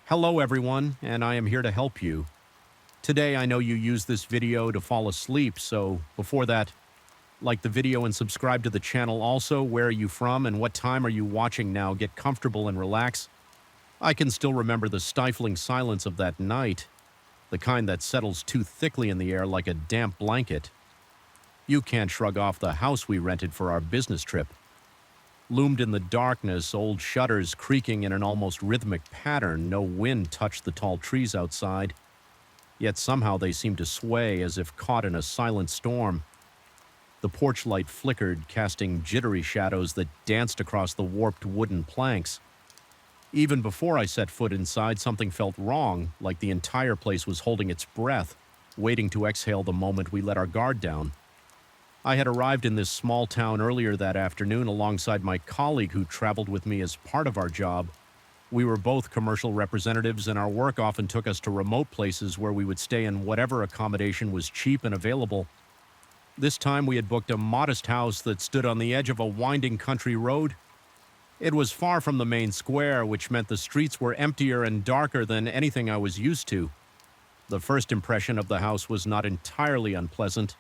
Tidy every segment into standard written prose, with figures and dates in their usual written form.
Hello everyone, and I am here to help you. Today I know you use this video to fall asleep, so before that, like the video and subscribe to the channel. Also, where are you from and what time are you watching now? Get comfortable and relax. I can still remember the stifling silence of that night, the kind that settles too thickly in the air like a damp blanket. You can't shrug off the house we rented for our business trip. Loomed in the darkness, old shutters creaking in an almost rhythmic pattern. No wind touched the tall trees outside, yet somehow they seemed to sway as if caught in a silent storm. The porch light flickered, casting jittery shadows that danced across the warped wooden planks. Even before I set foot inside, something felt wrong, like the entire place was holding its breath, waiting to exhale the moment we let our guard down. I had arrived in this small town earlier that afternoon alongside my colleague who traveled with me as part of our job. We were both commercial representatives, and our work often took us to remote places where we would stay in whatever accommodation was cheap and available. This time we had booked a modest house that stood on the edge of a winding country road. It was far from the main square, which meant the streets were emptier and darker than anything I was used to. The first impression of the house was not entirely unpleasant.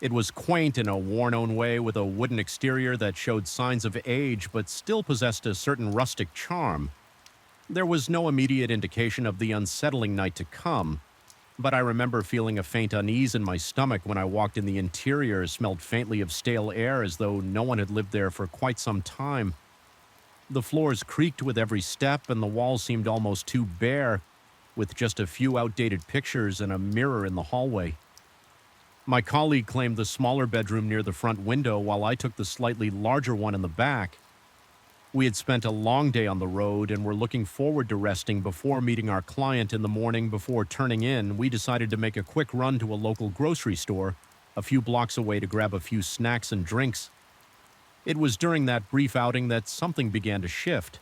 It was quaint in a worn-out way, with a wooden exterior that showed signs of age but still possessed a certain rustic charm. There was no immediate indication of the unsettling night to come, but I remember feeling a faint unease in my stomach when I walked in. The interior smelled faintly of stale air, as though no one had lived there for quite some time. The floors creaked with every step, and the walls seemed almost too bare, with just a few outdated pictures and a mirror in the hallway. My colleague claimed the smaller bedroom near the front window, while I took the slightly larger one in the back. We had spent a long day on the road and were looking forward to resting before meeting our client in the morning. Before turning in, we decided to make a quick run to a local grocery store a few blocks away to grab a few snacks and drinks. It was during that brief outing that something began to shift.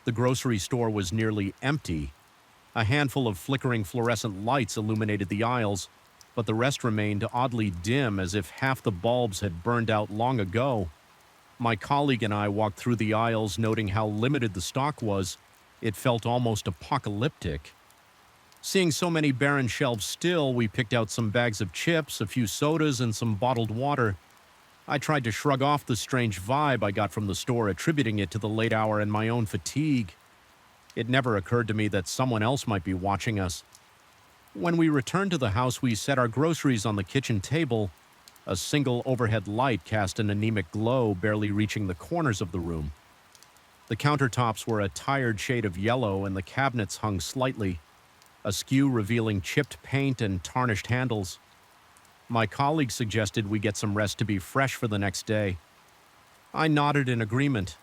The grocery store was nearly empty. A handful of flickering fluorescent lights illuminated the aisles, but the rest remained oddly dim, as if half the bulbs had burned out long ago. My colleague and I walked through the aisles, noting how limited the stock was. It felt almost apocalyptic. Seeing so many barren shelves still, we picked out some bags of chips, a few sodas, and some bottled water. I tried to shrug off the strange vibe I got from the store, attributing it to the late hour and my own fatigue. It never occurred to me that someone else might be watching us. When we returned to the house, we set our groceries on the kitchen table. A single overhead light cast an anemic glow, barely reaching the corners of the room. The countertops were a tired shade of yellow, and the cabinets hung slightly, askew, revealing chipped paint and tarnished handles. My colleague suggested we get some rest to be fresh for the next day. I nodded in agreement,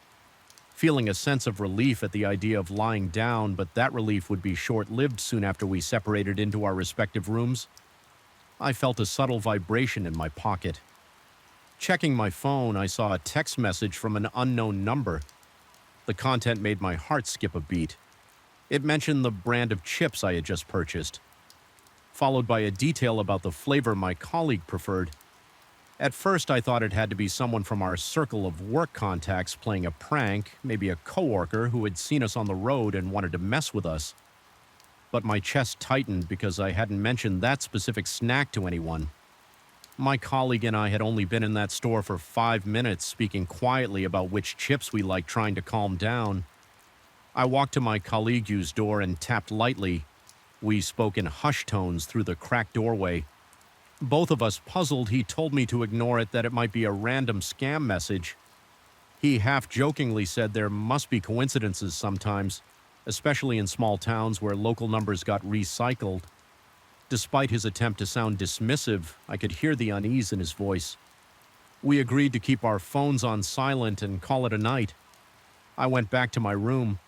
feeling a sense of relief at the idea of lying down, but that relief would be short-lived soon after we separated into our respective rooms. I felt a subtle vibration in my pocket. Checking my phone, I saw a text message from an unknown number. The content made my heart skip a beat. It mentioned the brand of chips I had just purchased, followed by a detail about the flavor my colleague preferred. At first, I thought it had to be someone from our circle of work contacts playing a prank, maybe a coworker who had seen us on the road and wanted to mess with us. But my chest tightened because I hadn't mentioned that specific snack to anyone. My colleague and I had only been in that store for 5 minutes, speaking quietly about which chips we liked, trying to calm down. I walked to my colleague's door and tapped lightly. We spoke in hushed tones through the cracked doorway. Both of us puzzled. He told me to ignore it, that it might be a random scam message. He half-jokingly said there must be coincidences sometimes, especially in small towns where local numbers got recycled. Despite his attempt to sound dismissive, I could hear the unease in his voice. We agreed to keep our phones on silent and call it a night. I went back to my room.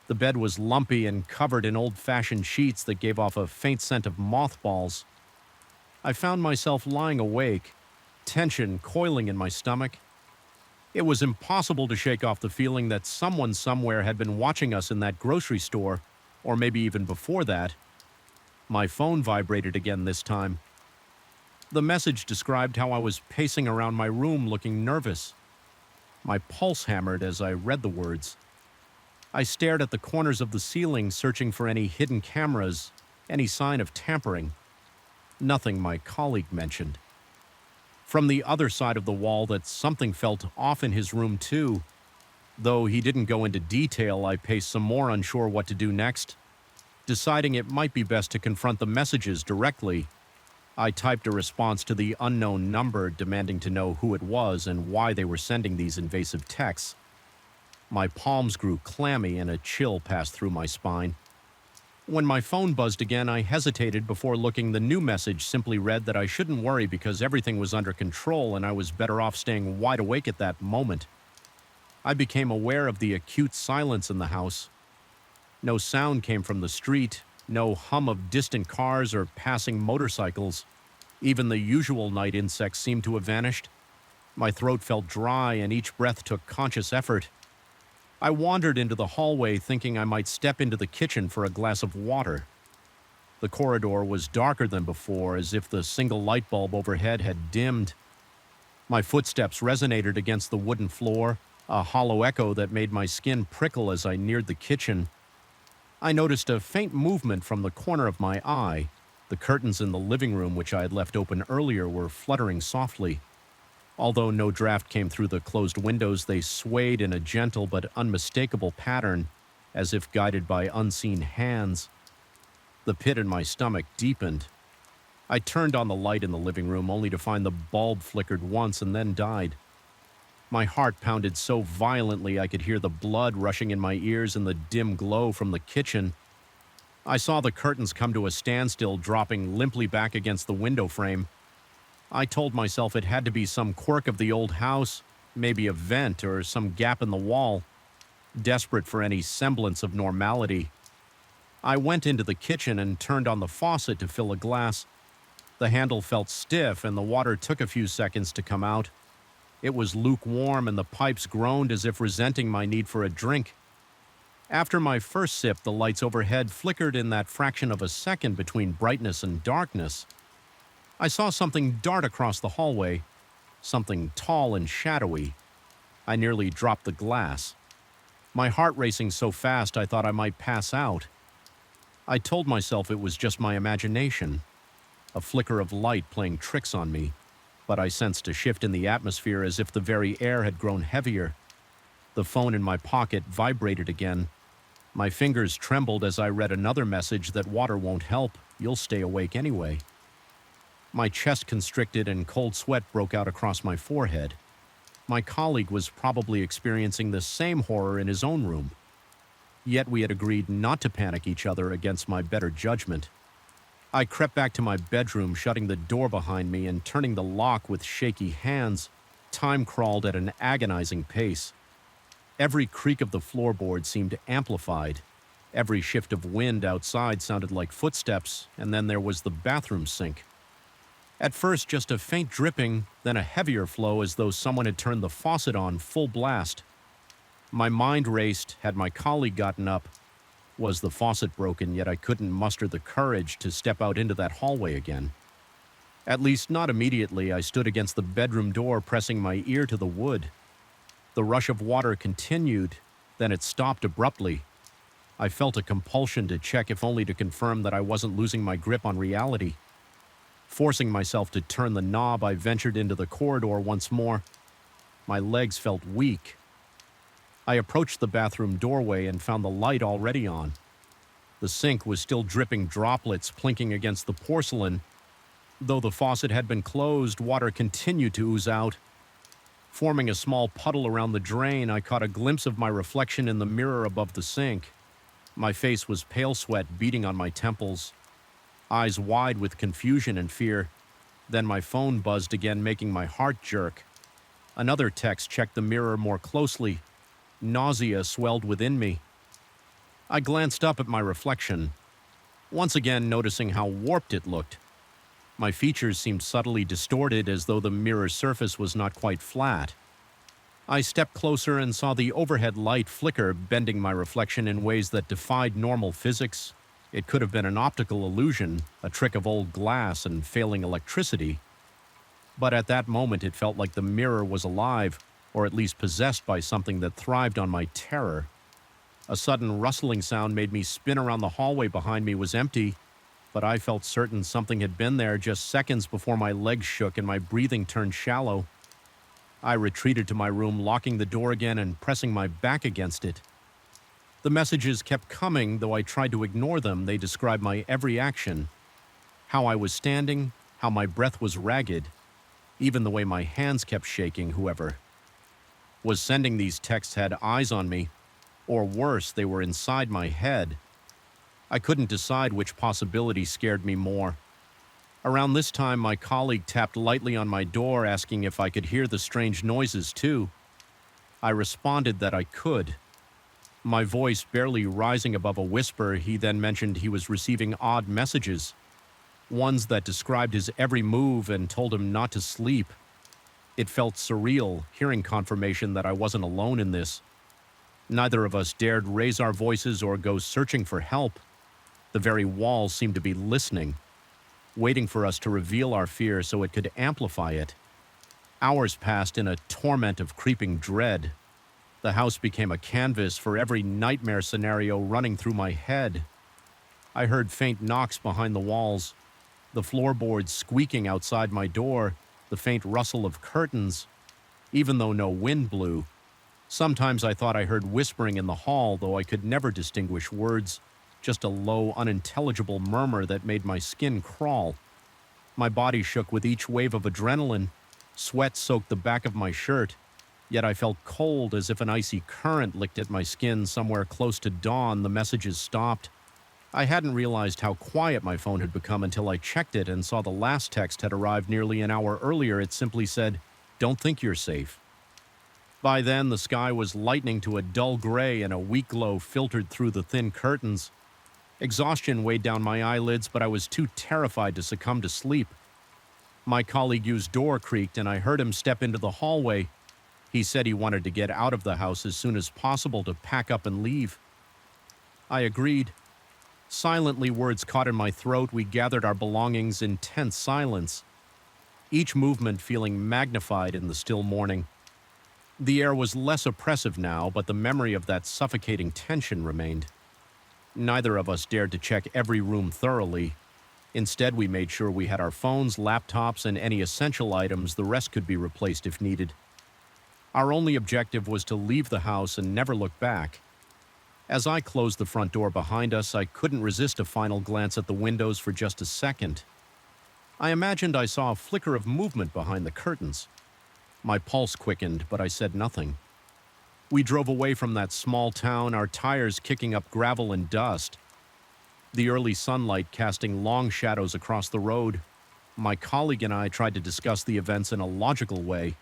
The bed was lumpy and covered in old-fashioned sheets that gave off a faint scent of mothballs. I found myself lying awake, tension coiling in my stomach. It was impossible to shake off the feeling that someone somewhere had been watching us in that grocery store, or maybe even before that. My phone vibrated again this time. The message described how I was pacing around my room looking nervous. My pulse hammered as I read the words. I stared at the corners of the ceiling, searching for any hidden cameras, any sign of tampering. Nothing my colleague mentioned. From the other side of the wall, that something felt off in his room too. Though he didn't go into detail, I paced some more, unsure what to do next. Deciding it might be best to confront the messages directly, I typed a response to the unknown number demanding to know who it was and why they were sending these invasive texts. My palms grew clammy and a chill passed through my spine. When my phone buzzed again, I hesitated before looking. The new message simply read that I shouldn't worry because everything was under control and I was better off staying wide awake at that moment. I became aware of the acute silence in the house. No sound came from the street, no hum of distant cars or passing motorcycles. Even the usual night insects seemed to have vanished. My throat felt dry and each breath took conscious effort. I wandered into the hallway thinking I might step into the kitchen for a glass of water. The corridor was darker than before, as if the single light bulb overhead had dimmed. My footsteps resonated against the wooden floor, a hollow echo that made my skin prickle as I neared the kitchen. I noticed a faint movement from the corner of my eye. The curtains in the living room, which I had left open earlier, were fluttering softly. Although no draft came through the closed windows, they swayed in a gentle but unmistakable pattern, as if guided by unseen hands. The pit in my stomach deepened. I turned on the light in the living room, only to find the bulb flickered once and then died. My heart pounded so violently I could hear the blood rushing in my ears in the dim glow from the kitchen. I saw the curtains come to a standstill, dropping limply back against the window frame. I told myself it had to be some quirk of the old house, maybe a vent or some gap in the wall. Desperate for any semblance of normality, I went into the kitchen and turned on the faucet to fill a glass. The handle felt stiff and the water took a few seconds to come out. It was lukewarm and the pipes groaned as if resenting my need for a drink. After my first sip, the lights overhead flickered in that fraction of a second between brightness and darkness. I saw something dart across the hallway, something tall and shadowy. I nearly dropped the glass. My heart racing so fast I thought I might pass out. I told myself it was just my imagination, a flicker of light playing tricks on me, but I sensed a shift in the atmosphere as if the very air had grown heavier. The phone in my pocket vibrated again. My fingers trembled as I read another message: that water won't help, you'll stay awake anyway. My chest constricted and cold sweat broke out across my forehead. My colleague was probably experiencing the same horror in his own room. Yet we had agreed not to panic each other against my better judgment. I crept back to my bedroom, shutting the door behind me and turning the lock with shaky hands. Time crawled at an agonizing pace. Every creak of the floorboard seemed amplified. Every shift of wind outside sounded like footsteps, and then there was the bathroom sink. At first, just a faint dripping, then a heavier flow as though someone had turned the faucet on full blast. My mind raced. Had my colleague gotten up? Was the faucet broken, yet I couldn't muster the courage to step out into that hallway again. At least not immediately. I stood against the bedroom door, pressing my ear to the wood. The rush of water continued, then it stopped abruptly. I felt a compulsion to check, if only to confirm that I wasn't losing my grip on reality. Forcing myself to turn the knob, I ventured into the corridor once more. My legs felt weak. I approached the bathroom doorway and found the light already on. The sink was still dripping droplets plinking against the porcelain. Though the faucet had been closed, water continued to ooze out. Forming a small puddle around the drain, I caught a glimpse of my reflection in the mirror above the sink. My face was pale sweat beading on my temples, eyes wide with confusion and fear. Then my phone buzzed again, making my heart jerk. Another text checked the mirror more closely. Nausea swelled within me. I glanced up at my reflection, once again noticing how warped it looked. My features seemed subtly distorted, as though the mirror's surface was not quite flat. I stepped closer and saw the overhead light flicker, bending my reflection in ways that defied normal physics. It could have been an optical illusion, a trick of old glass and failing electricity. But at that moment it felt like the mirror was alive, or at least possessed by something that thrived on my terror. A sudden rustling sound made me spin around. The hallway behind me was empty, but I felt certain something had been there just seconds before my legs shook and my breathing turned shallow. I retreated to my room, locking the door again and pressing my back against it. The messages kept coming, though I tried to ignore them. They described my every action, how I was standing, how my breath was ragged, even the way my hands kept shaking. Whoever was sending these texts had eyes on me, or worse, they were inside my head. I couldn't decide which possibility scared me more. Around this time, my colleague tapped lightly on my door, asking if I could hear the strange noises too. I responded that I could, my voice barely rising above a whisper. He then mentioned he was receiving odd messages, ones that described his every move and told him not to sleep. It felt surreal, hearing confirmation that I wasn't alone in this. Neither of us dared raise our voices or go searching for help. The very walls seemed to be listening, waiting for us to reveal our fear so it could amplify it. Hours passed in a torment of creeping dread. The house became a canvas for every nightmare scenario running through my head. I heard faint knocks behind the walls, the floorboards squeaking outside my door, the faint rustle of curtains, even though no wind blew. Sometimes I thought I heard whispering in the hall, though I could never distinguish words, just a low, unintelligible murmur that made my skin crawl. My body shook with each wave of adrenaline. Sweat soaked the back of my shirt, yet I felt cold as if an icy current licked at my skin. Somewhere close to dawn, the messages stopped. I hadn't realized how quiet my phone had become until I checked it and saw the last text had arrived nearly an hour earlier. It simply said, "Don't think you're safe." By then, the sky was lightening to a dull gray and a weak glow filtered through the thin curtains. Exhaustion weighed down my eyelids, but I was too terrified to succumb to sleep. My colleague's door creaked and I heard him step into the hallway. He said he wanted to get out of the house as soon as possible to pack up and leave. I agreed. Silently, words caught in my throat. We gathered our belongings in tense silence, each movement feeling magnified in the still morning. The air was less oppressive now, but the memory of that suffocating tension remained. Neither of us dared to check every room thoroughly. Instead, we made sure we had our phones, laptops, and any essential items. The rest could be replaced if needed. Our only objective was to leave the house and never look back. As I closed the front door behind us, I couldn't resist a final glance at the windows for just a second. I imagined I saw a flicker of movement behind the curtains. My pulse quickened, but I said nothing. We drove away from that small town, our tires kicking up gravel and dust, the early sunlight casting long shadows across the road. My colleague and I tried to discuss the events in a logical way.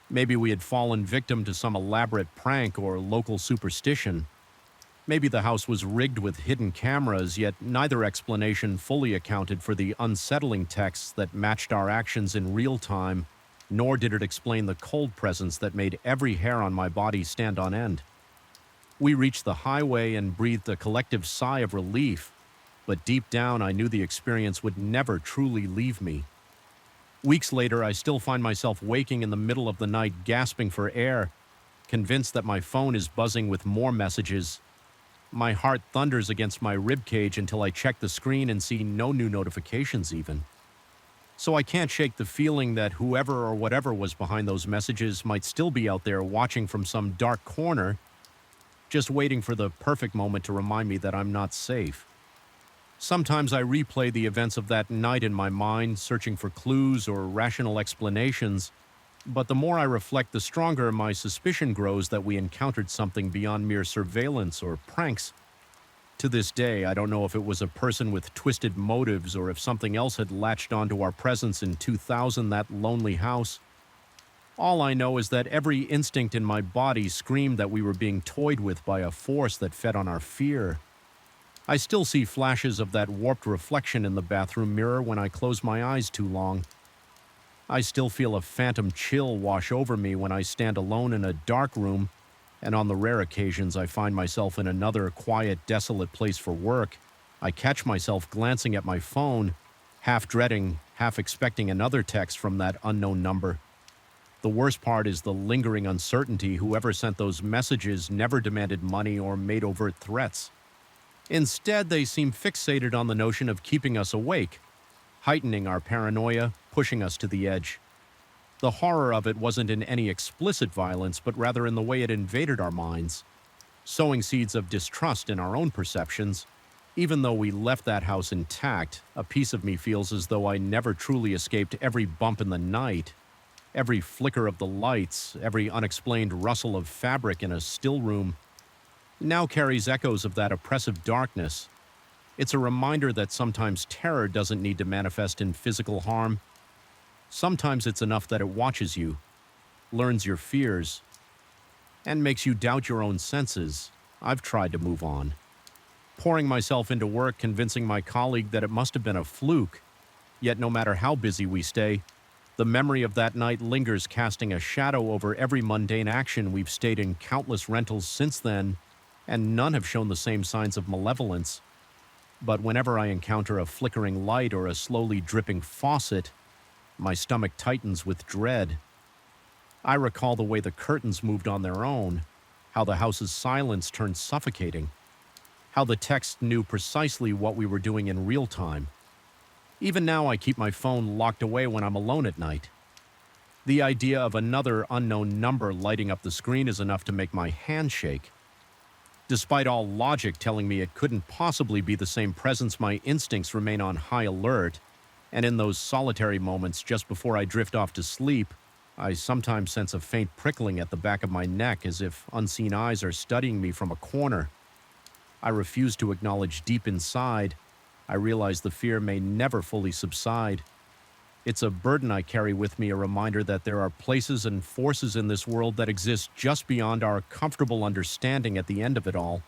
Maybe we had fallen victim to some elaborate prank or local superstition. Maybe the house was rigged with hidden cameras, yet neither explanation fully accounted for the unsettling texts that matched our actions in real time, nor did it explain the cold presence that made every hair on my body stand on end. We reached the highway and breathed a collective sigh of relief, but deep down I knew the experience would never truly leave me. Weeks later, I still find myself waking in the middle of the night, gasping for air, convinced that my phone is buzzing with more messages. My heart thunders against my ribcage until I check the screen and see no new notifications even. So I can't shake the feeling that whoever or whatever was behind those messages might still be out there watching from some dark corner, just waiting for the perfect moment to remind me that I'm not safe. Sometimes I replay the events of that night in my mind, searching for clues or rational explanations, but the more I reflect, the stronger my suspicion grows that we encountered something beyond mere surveillance or pranks. To this day, I don't know if it was a person with twisted motives or if something else had latched onto our presence in 2000, that lonely house. All I know is that every instinct in my body screamed that we were being toyed with by a force that fed on our fear. I still see flashes of that warped reflection in the bathroom mirror when I close my eyes too long. I still feel a phantom chill wash over me when I stand alone in a dark room, and on the rare occasions I find myself in another quiet, desolate place for work, I catch myself glancing at my phone, half dreading, half expecting another text from that unknown number. The worst part is the lingering uncertainty. Whoever sent those messages never demanded money or made overt threats. Instead, they seem fixated on the notion of keeping us awake, heightening our paranoia, pushing us to the edge. The horror of it wasn't in any explicit violence, but rather in the way it invaded our minds, sowing seeds of distrust in our own perceptions. Even though we left that house intact, a piece of me feels as though I never truly escaped every bump in the night, every flicker of the lights, every unexplained rustle of fabric in a still room. Now carries echoes of that oppressive darkness. It's a reminder that sometimes terror doesn't need to manifest in physical harm. Sometimes it's enough that it watches you, learns your fears, and makes you doubt your own senses. I've tried to move on, pouring myself into work, convincing my colleague that it must have been a fluke. Yet no matter how busy we stay, the memory of that night lingers, casting a shadow over every mundane action. We've stayed in countless rentals since then, and none have shown the same signs of malevolence. But whenever I encounter a flickering light or a slowly dripping faucet, my stomach tightens with dread. I recall the way the curtains moved on their own, how the house's silence turned suffocating, how the text knew precisely what we were doing in real time. Even now, I keep my phone locked away when I'm alone at night. The idea of another unknown number lighting up the screen is enough to make my hand shake. Despite all logic telling me it couldn't possibly be the same presence, my instincts remain on high alert, and in those solitary moments just before I drift off to sleep, I sometimes sense a faint prickling at the back of my neck, as if unseen eyes are studying me from a corner. I refuse to acknowledge deep inside. I realize the fear may never fully subside. It's a burden I carry with me, a reminder that there are places and forces in this world that exist just beyond our comfortable understanding. At the end of it all,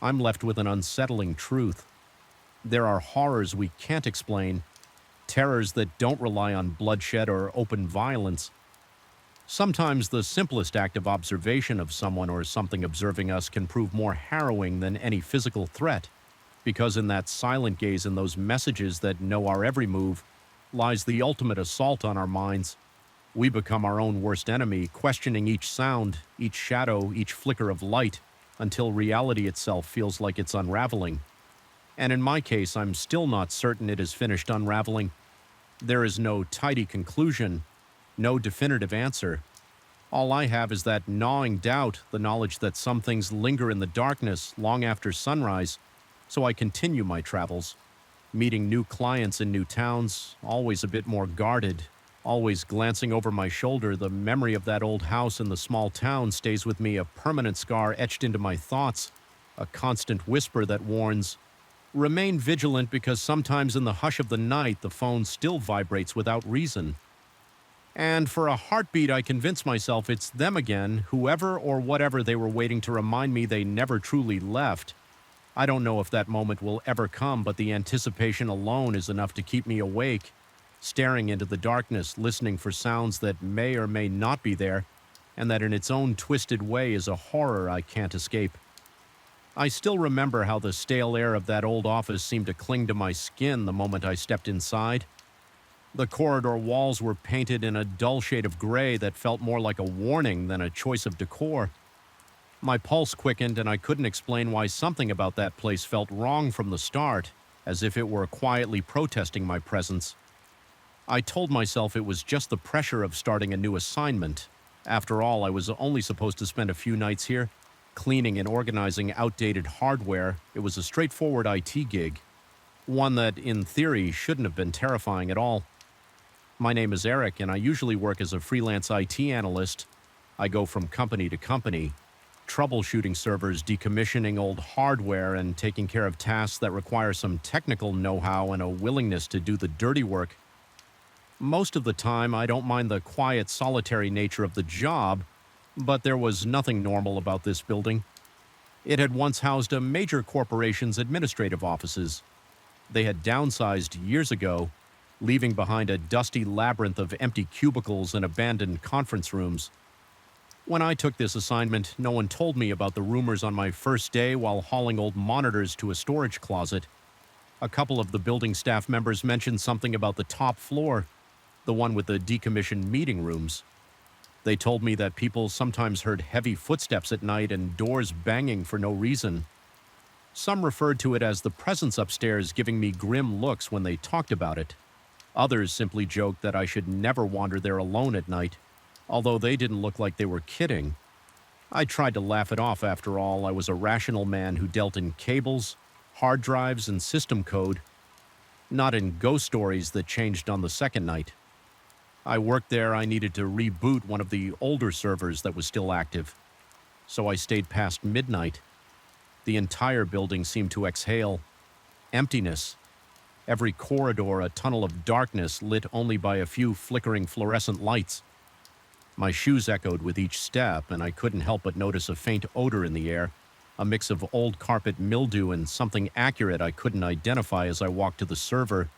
I'm left with an unsettling truth. There are horrors we can't explain, terrors that don't rely on bloodshed or open violence. Sometimes the simplest act of observation of someone or something observing us can prove more harrowing than any physical threat, because in that silent gaze and those messages that know our every move lies the ultimate assault on our minds. We become our own worst enemy, questioning each sound, each shadow, each flicker of light, until reality itself feels like it's unraveling. And in my case, I'm still not certain it has finished unraveling. There is no tidy conclusion, no definitive answer. All I have is that gnawing doubt, the knowledge that some things linger in the darkness long after sunrise. So I continue my travels, meeting new clients in new towns, always a bit more guarded, always glancing over my shoulder. The memory of that old house in the small town stays with me, a permanent scar etched into my thoughts, a constant whisper that warns, remain vigilant, because sometimes in the hush of the night the phone still vibrates without reason. And for a heartbeat, I convince myself it's them again, whoever or whatever they were waiting to remind me they never truly left. I don't know if that moment will ever come, but the anticipation alone is enough to keep me awake, staring into the darkness, listening for sounds that may or may not be there, and that in its own twisted way is a horror I can't escape. I still remember how the stale air of that old office seemed to cling to my skin the moment I stepped inside. The corridor walls were painted in a dull shade of gray that felt more like a warning than a choice of decor. My pulse quickened, and I couldn't explain why something about that place felt wrong from the start, as if it were quietly protesting my presence. I told myself it was just the pressure of starting a new assignment. After all, I was only supposed to spend a few nights here, cleaning and organizing outdated hardware. It was a straightforward IT gig, one that, in theory, shouldn't have been terrifying at all. My name is Eric, and I usually work as a freelance IT analyst. I go from company to company, troubleshooting servers, decommissioning old hardware, and taking care of tasks that require some technical know-how and a willingness to do the dirty work. Most of the time, I don't mind the quiet, solitary nature of the job, but there was nothing normal about this building. It had once housed a major corporation's administrative offices. They had downsized years ago, leaving behind a dusty labyrinth of empty cubicles and abandoned conference rooms. When I took this assignment, no one told me about the rumors on my first day while hauling old monitors to a storage closet. A couple of the building staff members mentioned something about the top floor, the one with the decommissioned meeting rooms. They told me that people sometimes heard heavy footsteps at night and doors banging for no reason. Some referred to it as the presence upstairs giving me grim looks when they talked about it. Others simply joked that I should never wander there alone at night, although they didn't look like they were kidding. I tried to laugh it off. After all, I was a rational man who dealt in cables, hard drives, and system code, not in ghost stories that changed on the second night. I worked there. I needed to reboot one of the older servers that was still active, so I stayed past midnight. The entire building seemed to exhale emptiness. Every corridor a tunnel of darkness lit only by a few flickering fluorescent lights. My shoes echoed with each step, and I couldn't help but notice a faint odor in the air, a mix of old carpet mildew and something accurate I couldn't identify as I walked to the server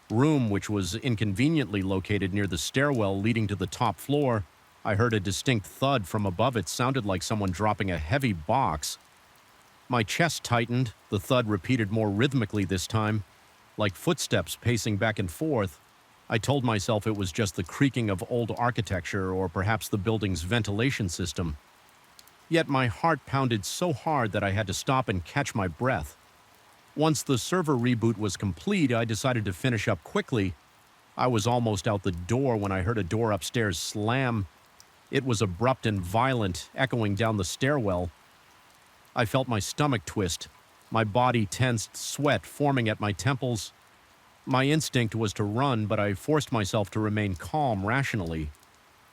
room, which was inconveniently located near the stairwell leading to the top floor. I heard a distinct thud from above. It sounded like someone dropping a heavy box. My chest tightened. The thud repeated more rhythmically this time, like footsteps pacing back and forth. I told myself it was just the creaking of old architecture or perhaps the building's ventilation system. Yet my heart pounded so hard that I had to stop and catch my breath. Once the server reboot was complete, I decided to finish up quickly. I was almost out the door when I heard a door upstairs slam. It was abrupt and violent, echoing down the stairwell. I felt my stomach twist, my body tensed, sweat forming at my temples. My instinct was to run, but I forced myself to remain calm rationally.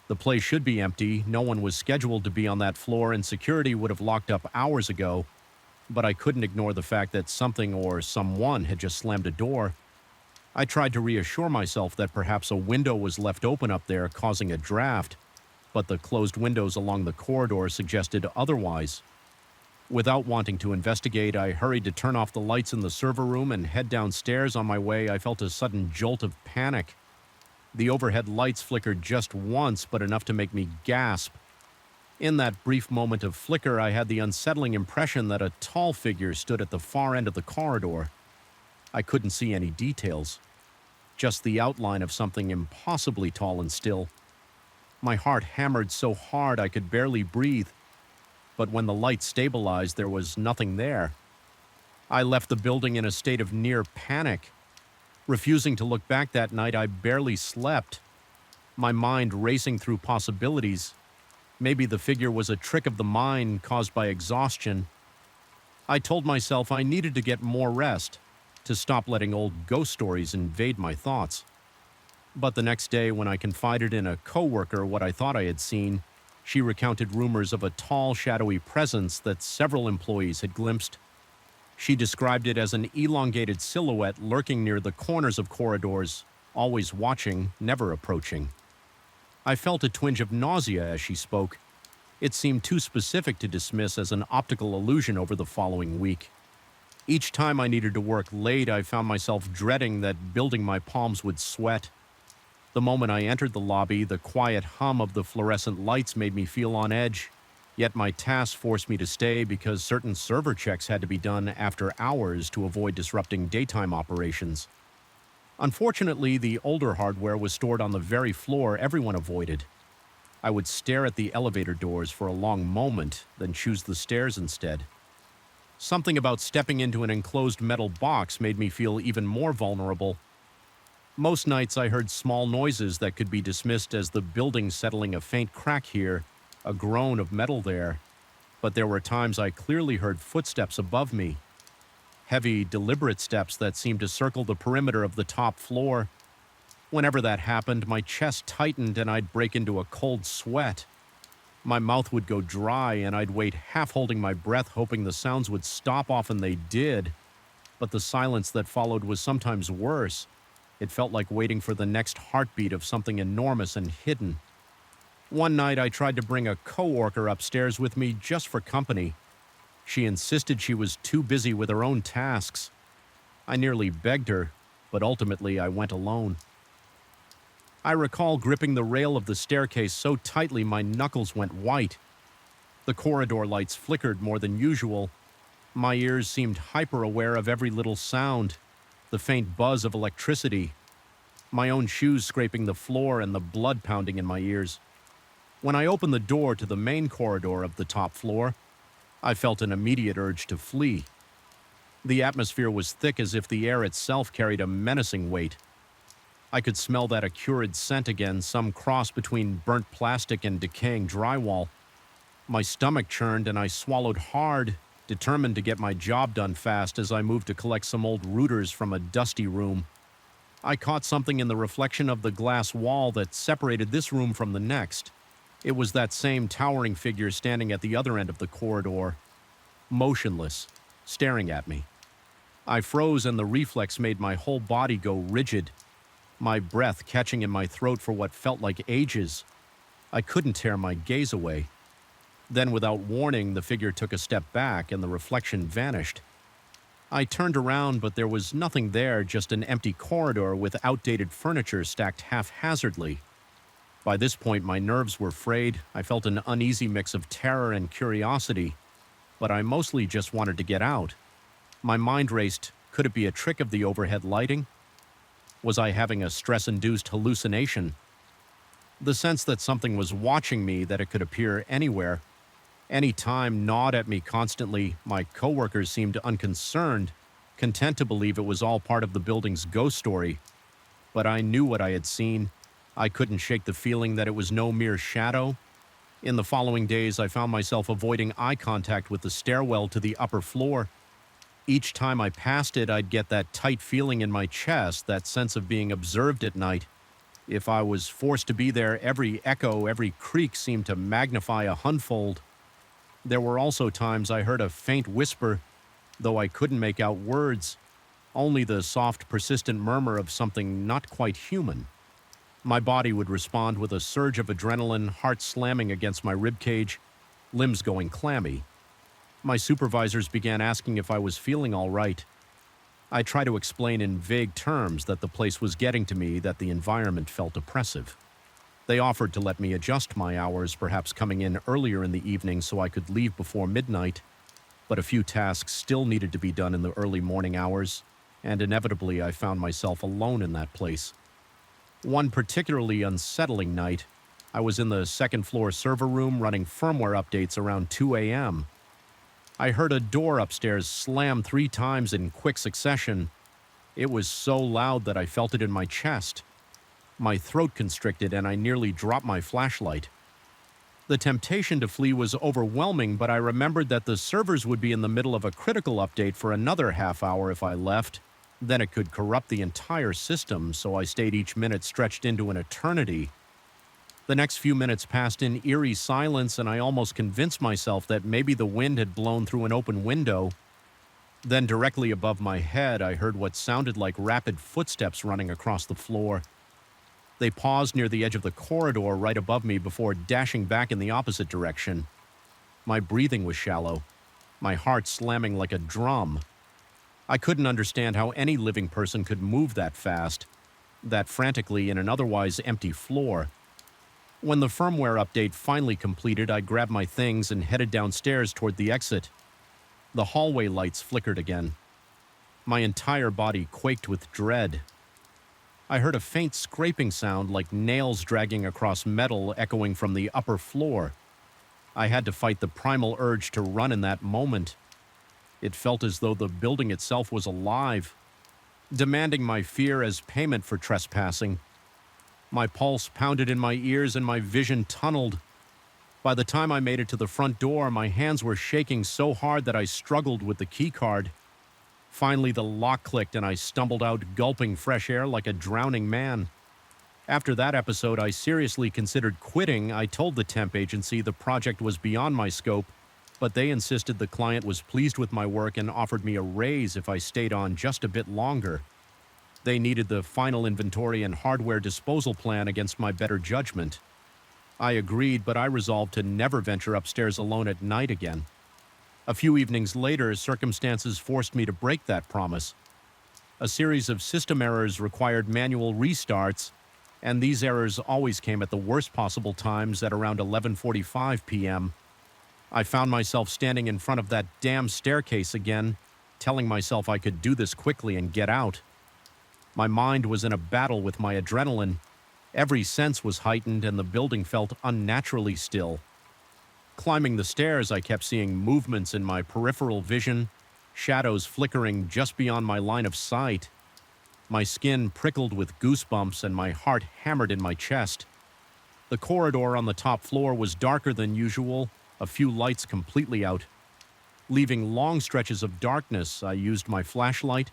The place should be empty. No one was scheduled to be on that floor, and security would have locked up hours ago. But I couldn't ignore the fact that something or someone had just slammed a door. I tried to reassure myself that perhaps a window was left open up there, causing a draft, but the closed windows along the corridor suggested otherwise. Without wanting to investigate, I hurried to turn off the lights in the server room and head downstairs. On my way, I felt a sudden jolt of panic. The overhead lights flickered just once, but enough to make me gasp. In that brief moment of flicker, I had the unsettling impression that a tall figure stood at the far end of the corridor. I couldn't see any details, just the outline of something impossibly tall and still. My heart hammered so hard I could barely breathe, but when the light stabilized, there was nothing there. I left the building in a state of near panic. Refusing to look back that night, I barely slept, my mind racing through possibilities. Maybe the figure was a trick of the mind caused by exhaustion. I told myself I needed to get more rest, to stop letting old ghost stories invade my thoughts. But the next day, when I confided in a coworker what I thought I had seen, she recounted rumors of a tall, shadowy presence that several employees had glimpsed. She described it as an elongated silhouette lurking near the corners of corridors, always watching, never approaching. I felt a twinge of nausea as she spoke. It seemed too specific to dismiss as an optical illusion over the following week. Each time I needed to work late, I found myself dreading that building my palms would sweat. The moment I entered the lobby, the quiet hum of the fluorescent lights made me feel on edge. Yet my task forced me to stay because certain server checks had to be done after hours to avoid disrupting daytime operations. Unfortunately, the older hardware was stored on the very floor everyone avoided. I would stare at the elevator doors for a long moment, then choose the stairs instead. Something about stepping into an enclosed metal box made me feel even more vulnerable. Most nights I heard small noises that could be dismissed as the building settling, a faint crack here, a groan of metal there. But there were times I clearly heard footsteps above me. Heavy, deliberate steps that seemed to circle the perimeter of the top floor. Whenever that happened, my chest tightened and I'd break into a cold sweat. My mouth would go dry and I'd wait, half holding my breath, hoping the sounds would stop. Often they did, but the silence that followed was sometimes worse. It felt like waiting for the next heartbeat of something enormous and hidden. One night I tried to bring a coworker upstairs with me just for company. She insisted she was too busy with her own tasks. I nearly begged her, but ultimately I went alone. I recall gripping the rail of the staircase so tightly my knuckles went white. The corridor lights flickered more than usual. My ears seemed hyper-aware of every little sound, the faint buzz of electricity, my own shoes scraping the floor and the blood pounding in my ears. When I opened the door to the main corridor of the top floor, I felt an immediate urge to flee. The atmosphere was thick as if the air itself carried a menacing weight. I could smell that acrid scent again, some cross between burnt plastic and decaying drywall. My stomach churned and I swallowed hard, determined to get my job done fast as I moved to collect some old routers from a dusty room. I caught something in the reflection of the glass wall that separated this room from the next. It was that same towering figure standing at the other end of the corridor, motionless, staring at me. I froze and the reflex made my whole body go rigid, my breath catching in my throat for what felt like ages. I couldn't tear my gaze away. Then, without warning, the figure took a step back and the reflection vanished. I turned around, but there was nothing there, just an empty corridor with outdated furniture stacked haphazardly. By this point, my nerves were frayed. I felt an uneasy mix of terror and curiosity, but I mostly just wanted to get out. My mind raced, could it be a trick of the overhead lighting? Was I having a stress-induced hallucination? The sense that something was watching me, that it could appear anywhere, any time, gnawed at me constantly. My coworkers seemed unconcerned, content to believe it was all part of the building's ghost story. But I knew what I had seen. I couldn't shake the feeling that it was no mere shadow. In the following days, I found myself avoiding eye contact with the stairwell to the upper floor. Each time I passed it, I'd get that tight feeling in my chest, that sense of being observed at night. If I was forced to be there, every echo, every creak seemed to magnify a hundredfold. There were also times I heard a faint whisper, though I couldn't make out words, only the soft, persistent murmur of something not quite human. My body would respond with a surge of adrenaline, heart slamming against my ribcage, limbs going clammy. My supervisors began asking if I was feeling all right. I tried to explain in vague terms that the place was getting to me, that the environment felt oppressive. They offered to let me adjust my hours, perhaps coming in earlier in the evening so I could leave before midnight, but a few tasks still needed to be done in the early morning hours, and inevitably I found myself alone in that place. One particularly unsettling night, I was in the second-floor server room running firmware updates around 2 a.m. I heard a door upstairs slam 3 times in quick succession. It was so loud that I felt it in my chest. My throat constricted and I nearly dropped my flashlight. The temptation to flee was overwhelming, but I remembered that the servers would be in the middle of a critical update for another half hour if I left. Then it could corrupt the entire system, so I stayed each minute stretched into an eternity. The next few minutes passed in eerie silence, and I almost convinced myself that maybe the wind had blown through an open window. Then directly above my head, I heard what sounded like rapid footsteps running across the floor. They paused near the edge of the corridor right above me before dashing back in the opposite direction. My breathing was shallow, my heart slamming like a drum. I couldn't understand how any living person could move that fast, that frantically in an otherwise empty floor. When the firmware update finally completed, I grabbed my things and headed downstairs toward the exit. The hallway lights flickered again. My entire body quaked with dread. I heard a faint scraping sound like nails dragging across metal echoing from the upper floor. I had to fight the primal urge to run in that moment. It felt as though the building itself was alive, demanding my fear as payment for trespassing. My pulse pounded in my ears and my vision tunneled. By the time I made it to the front door, my hands were shaking so hard that I struggled with the keycard. Finally, the lock clicked and I stumbled out, gulping fresh air like a drowning man. After that episode, I seriously considered quitting. I told the temp agency the project was beyond my scope, but they insisted the client was pleased with my work and offered me a raise if I stayed on just a bit longer. They needed the final inventory and hardware disposal plan against my better judgment. I agreed, but I resolved to never venture upstairs alone at night again. A few evenings later, circumstances forced me to break that promise. A series of system errors required manual restarts, and these errors always came at the worst possible times at around 11:45 p.m. I found myself standing in front of that damn staircase again, telling myself I could do this quickly and get out. My mind was in a battle with my adrenaline. Every sense was heightened and the building felt unnaturally still. Climbing the stairs, I kept seeing movements in my peripheral vision, shadows flickering just beyond my line of sight. My skin prickled with goosebumps and my heart hammered in my chest. The corridor on the top floor was darker than usual, a few lights completely out. Leaving long stretches of darkness, I used my flashlight,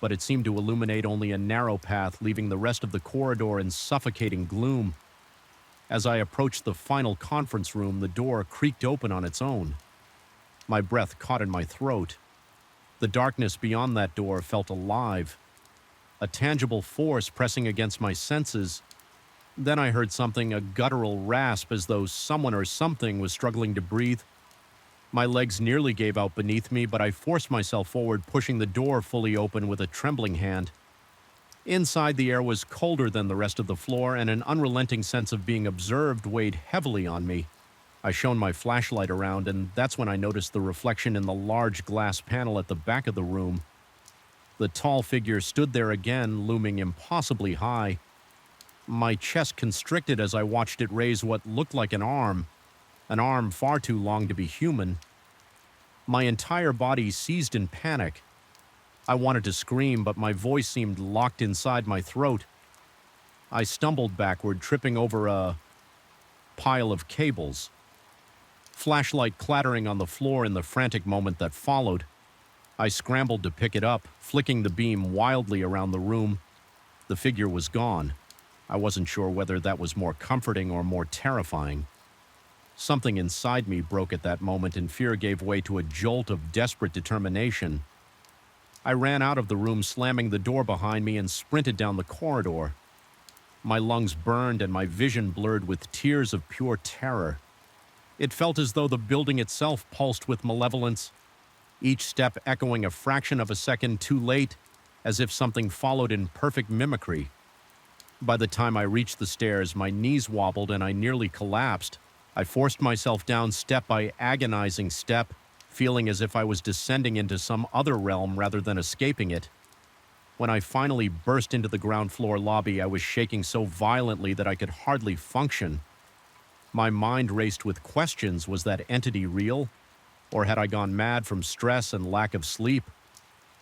but it seemed to illuminate only a narrow path, leaving the rest of the corridor in suffocating gloom. As I approached the final conference room, the door creaked open on its own. My breath caught in my throat. The darkness beyond that door felt alive, a tangible force pressing against my senses. Then I heard something, a guttural rasp, as though someone or something was struggling to breathe. My legs nearly gave out beneath me, but I forced myself forward, pushing the door fully open with a trembling hand. Inside, the air was colder than the rest of the floor, and an unrelenting sense of being observed weighed heavily on me. I shone my flashlight around, and that's when I noticed the reflection in the large glass panel at the back of the room. The tall figure stood there again, looming impossibly high. My chest constricted as I watched it raise what looked like an arm far too long to be human. My entire body seized in panic. I wanted to scream, but my voice seemed locked inside my throat. I stumbled backward, tripping over a pile of cables. Flashlight clattering on the floor in the frantic moment that followed. I scrambled to pick it up, flicking the beam wildly around the room. The figure was gone. I wasn't sure whether that was more comforting or more terrifying. Something inside me broke at that moment, and fear gave way to a jolt of desperate determination. I ran out of the room, slamming the door behind me, and sprinted down the corridor. My lungs burned and my vision blurred with tears of pure terror. It felt as though the building itself pulsed with malevolence, each step echoing a fraction of a second too late, as if something followed in perfect mimicry. By the time I reached the stairs, my knees wobbled and I nearly collapsed. I forced myself down step by agonizing step, feeling as if I was descending into some other realm rather than escaping it. When I finally burst into the ground floor lobby, I was shaking so violently that I could hardly function. My mind raced with questions. Was that entity real? Or had I gone mad from stress and lack of sleep?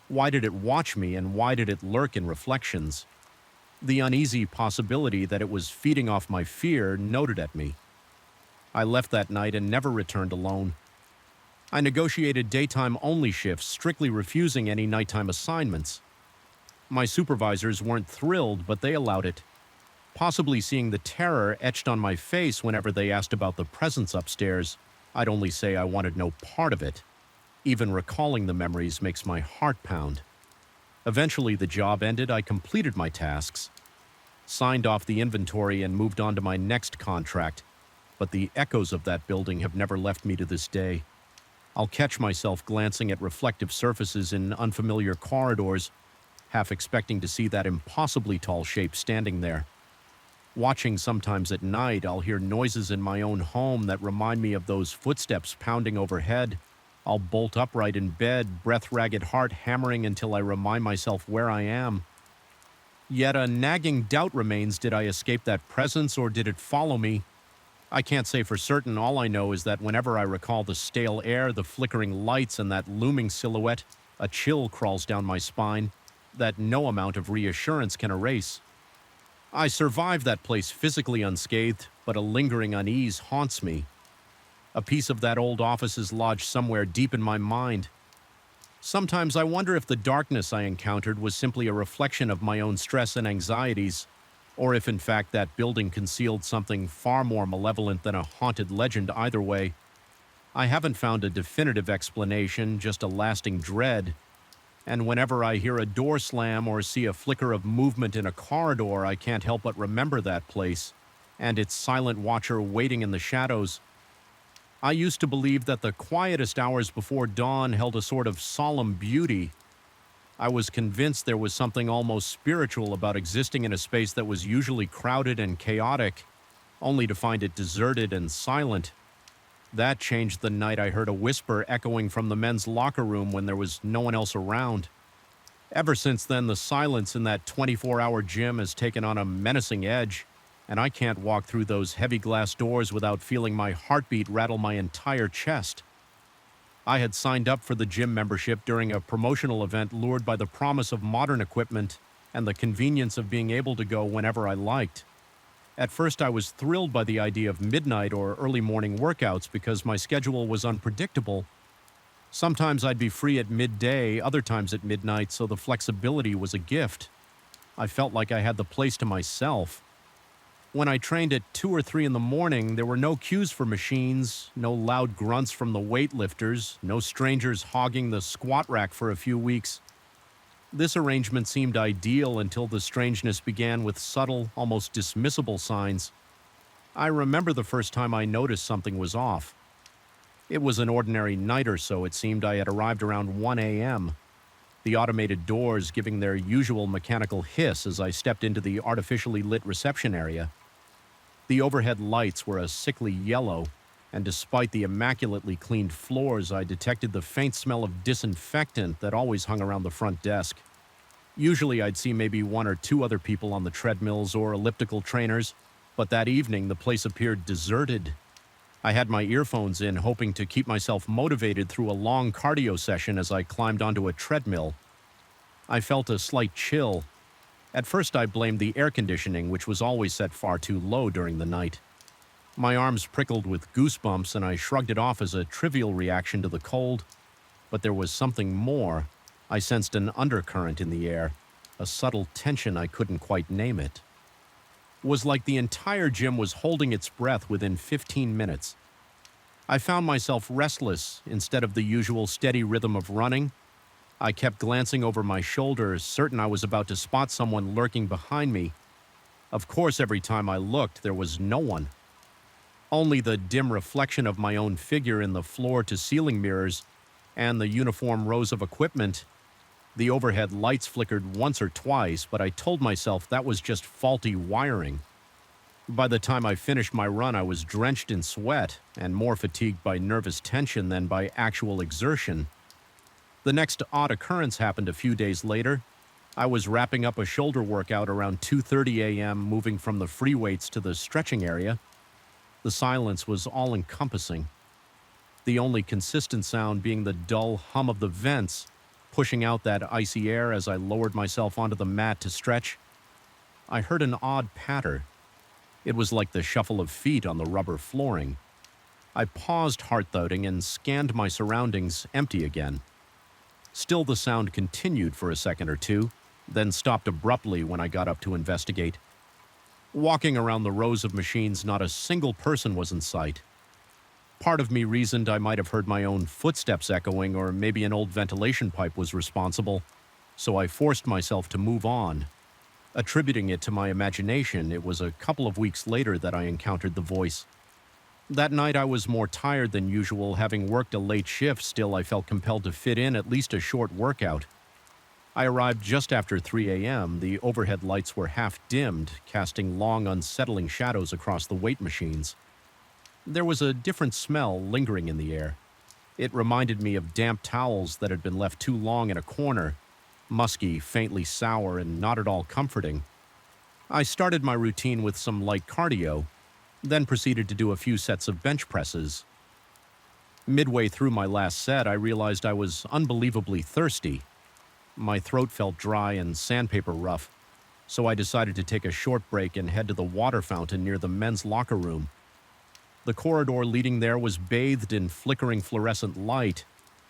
Why did it watch me, and why did it lurk in reflections? The uneasy possibility that it was feeding off my fear gnawed at me. I left that night and never returned alone. I negotiated daytime-only shifts, strictly refusing any nighttime assignments. My supervisors weren't thrilled, but they allowed it, possibly seeing the terror etched on my face whenever they asked about the presence upstairs. I'd only say I wanted no part of it. Even recalling the memories makes my heart pound. Eventually, the job ended. I completed my tasks, signed off the inventory, and moved on to my next contract. But the echoes of that building have never left me to this day. I'll catch myself glancing at reflective surfaces in unfamiliar corridors, half expecting to see that impossibly tall shape standing there. Watching sometimes at night, I'll hear noises in my own home that remind me of those footsteps pounding overhead. I'll bolt upright in bed, breath-ragged heart hammering until I remind myself where I am. Yet a nagging doubt remains: did I escape that presence, or did it follow me? I can't say for certain. All I know is that whenever I recall the stale air, the flickering lights, and that looming silhouette, a chill crawls down my spine that no amount of reassurance can erase. I survived that place physically unscathed, but a lingering unease haunts me. A piece of that old office is lodged somewhere deep in my mind. Sometimes I wonder if the darkness I encountered was simply a reflection of my own stress and anxieties, or if in fact that building concealed something far more malevolent than a haunted legend. Either way, I haven't found a definitive explanation, just a lasting dread. And whenever I hear a door slam or see a flicker of movement in a corridor, I can't help but remember that place and its silent watcher waiting in the shadows. I used to believe that the quietest hours before dawn held a sort of solemn beauty. I was convinced there was something almost spiritual about existing in a space that was usually crowded and chaotic, only to find it deserted and silent. That changed the night I heard a whisper echoing from the men's locker room when there was no one else around. Ever since then, the silence in that 24-hour gym has taken on a menacing edge. and I can't walk through those heavy glass doors without feeling my heartbeat rattle my entire chest. I had signed up for the gym membership during a promotional event lured by the promise of modern equipment and the convenience of being able to go whenever I liked. At first, I was thrilled by the idea of midnight or early morning workouts because my schedule was unpredictable. Sometimes I'd be free at midday, other times at midnight, so the flexibility was a gift. I felt like I had the place to myself. When I trained at 2 or 3 in the morning, there were no queues for machines, no loud grunts from the weightlifters, no strangers hogging the squat rack for a few weeks. This arrangement seemed ideal until the strangeness began with subtle, almost dismissible signs. I remember the first time I noticed something was off. It was an ordinary night or so. It seemed I had arrived around 1 a.m., the automated doors giving their usual mechanical hiss as I stepped into the artificially lit reception area. The overhead lights were a sickly yellow, and despite the immaculately cleaned floors, I detected the faint smell of disinfectant that always hung around the front desk. Usually I'd see maybe 1 or 2 other people on the treadmills or elliptical trainers, but that evening the place appeared deserted. I had my earphones in, hoping to keep myself motivated through a long cardio session as I climbed onto a treadmill. I felt a slight chill. At first I blamed the air conditioning, which was always set far too low during the night. My arms prickled with goosebumps, and I shrugged it off as a trivial reaction to the cold. But there was something more. I sensed an undercurrent in the air, a subtle tension I couldn't quite name it. It was like the entire gym was holding its breath within 15 minutes. I found myself restless instead of the usual steady rhythm of running. I kept glancing over my shoulder, certain I was about to spot someone lurking behind me. Of course, every time I looked, there was no one. Only the dim reflection of my own figure in the floor-to-ceiling mirrors and the uniform rows of equipment. The overhead lights flickered once or twice, but I told myself that was just faulty wiring. By the time I finished my run, I was drenched in sweat and more fatigued by nervous tension than by actual exertion. The next odd occurrence happened a few days later. I was wrapping up a shoulder workout around 2:30 a.m., moving from the free weights to the stretching area. The silence was all-encompassing, the only consistent sound being the dull hum of the vents, pushing out that icy air as I lowered myself onto the mat to stretch. I heard an odd patter. It was like the shuffle of feet on the rubber flooring. I paused, heart-thudding, and scanned my surroundings, empty again. Still, the sound continued for a second or two, then stopped abruptly when I got up to investigate. Walking around the rows of machines, not a single person was in sight. Part of me reasoned I might have heard my own footsteps echoing, or maybe an old ventilation pipe was responsible, so I forced myself to move on. Attributing it to my imagination, it was a couple of weeks later that I encountered the voice. That night I was more tired than usual, having worked a late shift. Still, I felt compelled to fit in at least a short workout. I arrived just after 3 a.m. The overhead lights were half-dimmed, casting long, unsettling shadows across the weight machines. There was a different smell lingering in the air. It reminded me of damp towels that had been left too long in a corner, musky, faintly sour, and not at all comforting. I started my routine with some light cardio, then proceeded to do a few sets of bench presses. Midway through my last set, I realized I was unbelievably thirsty. My throat felt dry and sandpaper rough, so I decided to take a short break and head to the water fountain near the men's locker room. The corridor leading there was bathed in flickering fluorescent light,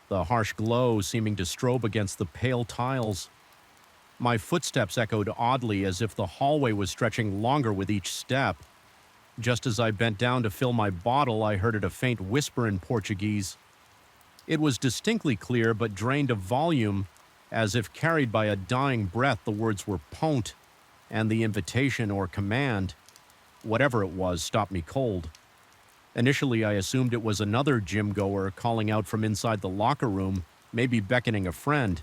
the harsh glow seeming to strobe against the pale tiles. My footsteps echoed oddly, as if the hallway was stretching longer with each step. Just as I bent down to fill my bottle, I heard a faint whisper in Portuguese. It was distinctly clear, but drained of volume, as if carried by a dying breath. The words were "ponte," and the invitation or command, whatever it was, stopped me cold. Initially, I assumed it was another gym-goer calling out from inside the locker room, maybe beckoning a friend.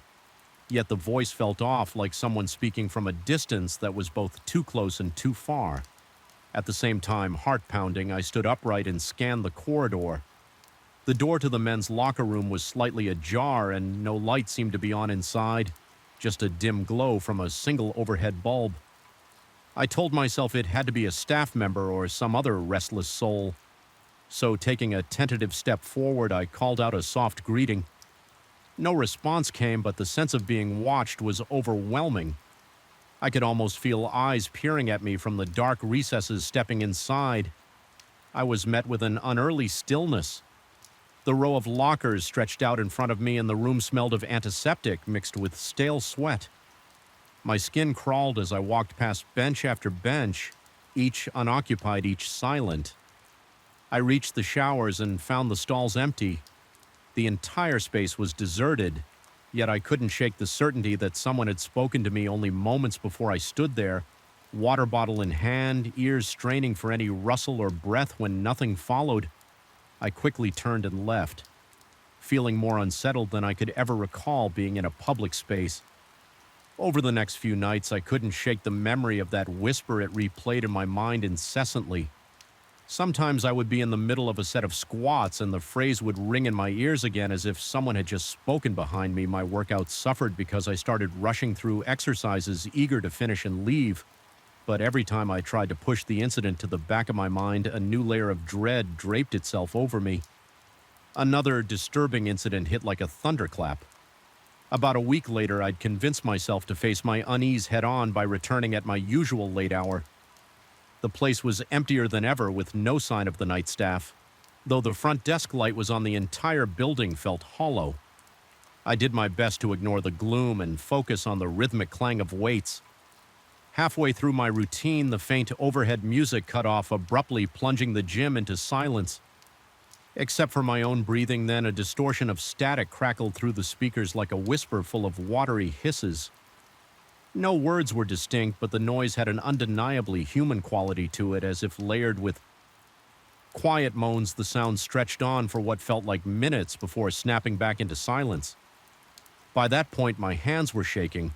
Yet the voice felt off, like someone speaking from a distance that was both too close and too far. At the same time, heart-pounding, I stood upright and scanned the corridor. The door to the men's locker room was slightly ajar, and no light seemed to be on inside, just a dim glow from a single overhead bulb. I told myself it had to be a staff member or some other restless soul. So, taking a tentative step forward, I called out a soft greeting. No response came, but the sense of being watched was overwhelming. I could almost feel eyes peering at me from the dark recesses stepping inside. I was met with an unearthly stillness. The row of lockers stretched out in front of me, and the room smelled of antiseptic mixed with stale sweat. My skin crawled as I walked past bench after bench, each unoccupied, each silent. I reached the showers and found the stalls empty. The entire space was deserted, yet I couldn't shake the certainty that someone had spoken to me only moments before I stood there, water bottle in hand, ears straining for any rustle or breath when nothing followed. I quickly turned and left, feeling more unsettled than I could ever recall being in a public space. Over the next few nights, I couldn't shake the memory of that whisper it replayed in my mind incessantly. Sometimes I would be in the middle of a set of squats and the phrase would ring in my ears again as if someone had just spoken behind me. My workout suffered because I started rushing through exercises, eager to finish and leave. But every time I tried to push the incident to the back of my mind, a new layer of dread draped itself over me. Another disturbing incident hit like a thunderclap. About a week later, I'd convinced myself to face my unease head-on by returning at my usual late hour. The place was emptier than ever, with no sign of the night staff, though the front desk light was on. The entire building felt hollow. I did my best to ignore the gloom and focus on the rhythmic clang of weights. Halfway through my routine, the faint overhead music cut off, abruptly plunging the gym into silence. Except for my own breathing, then a distortion of static crackled through the speakers like a whisper full of watery hisses. No words were distinct, but the noise had an undeniably human quality to it, as if layered with quiet moans. The sound stretched on for what felt like minutes before snapping back into silence. By that point, my hands were shaking.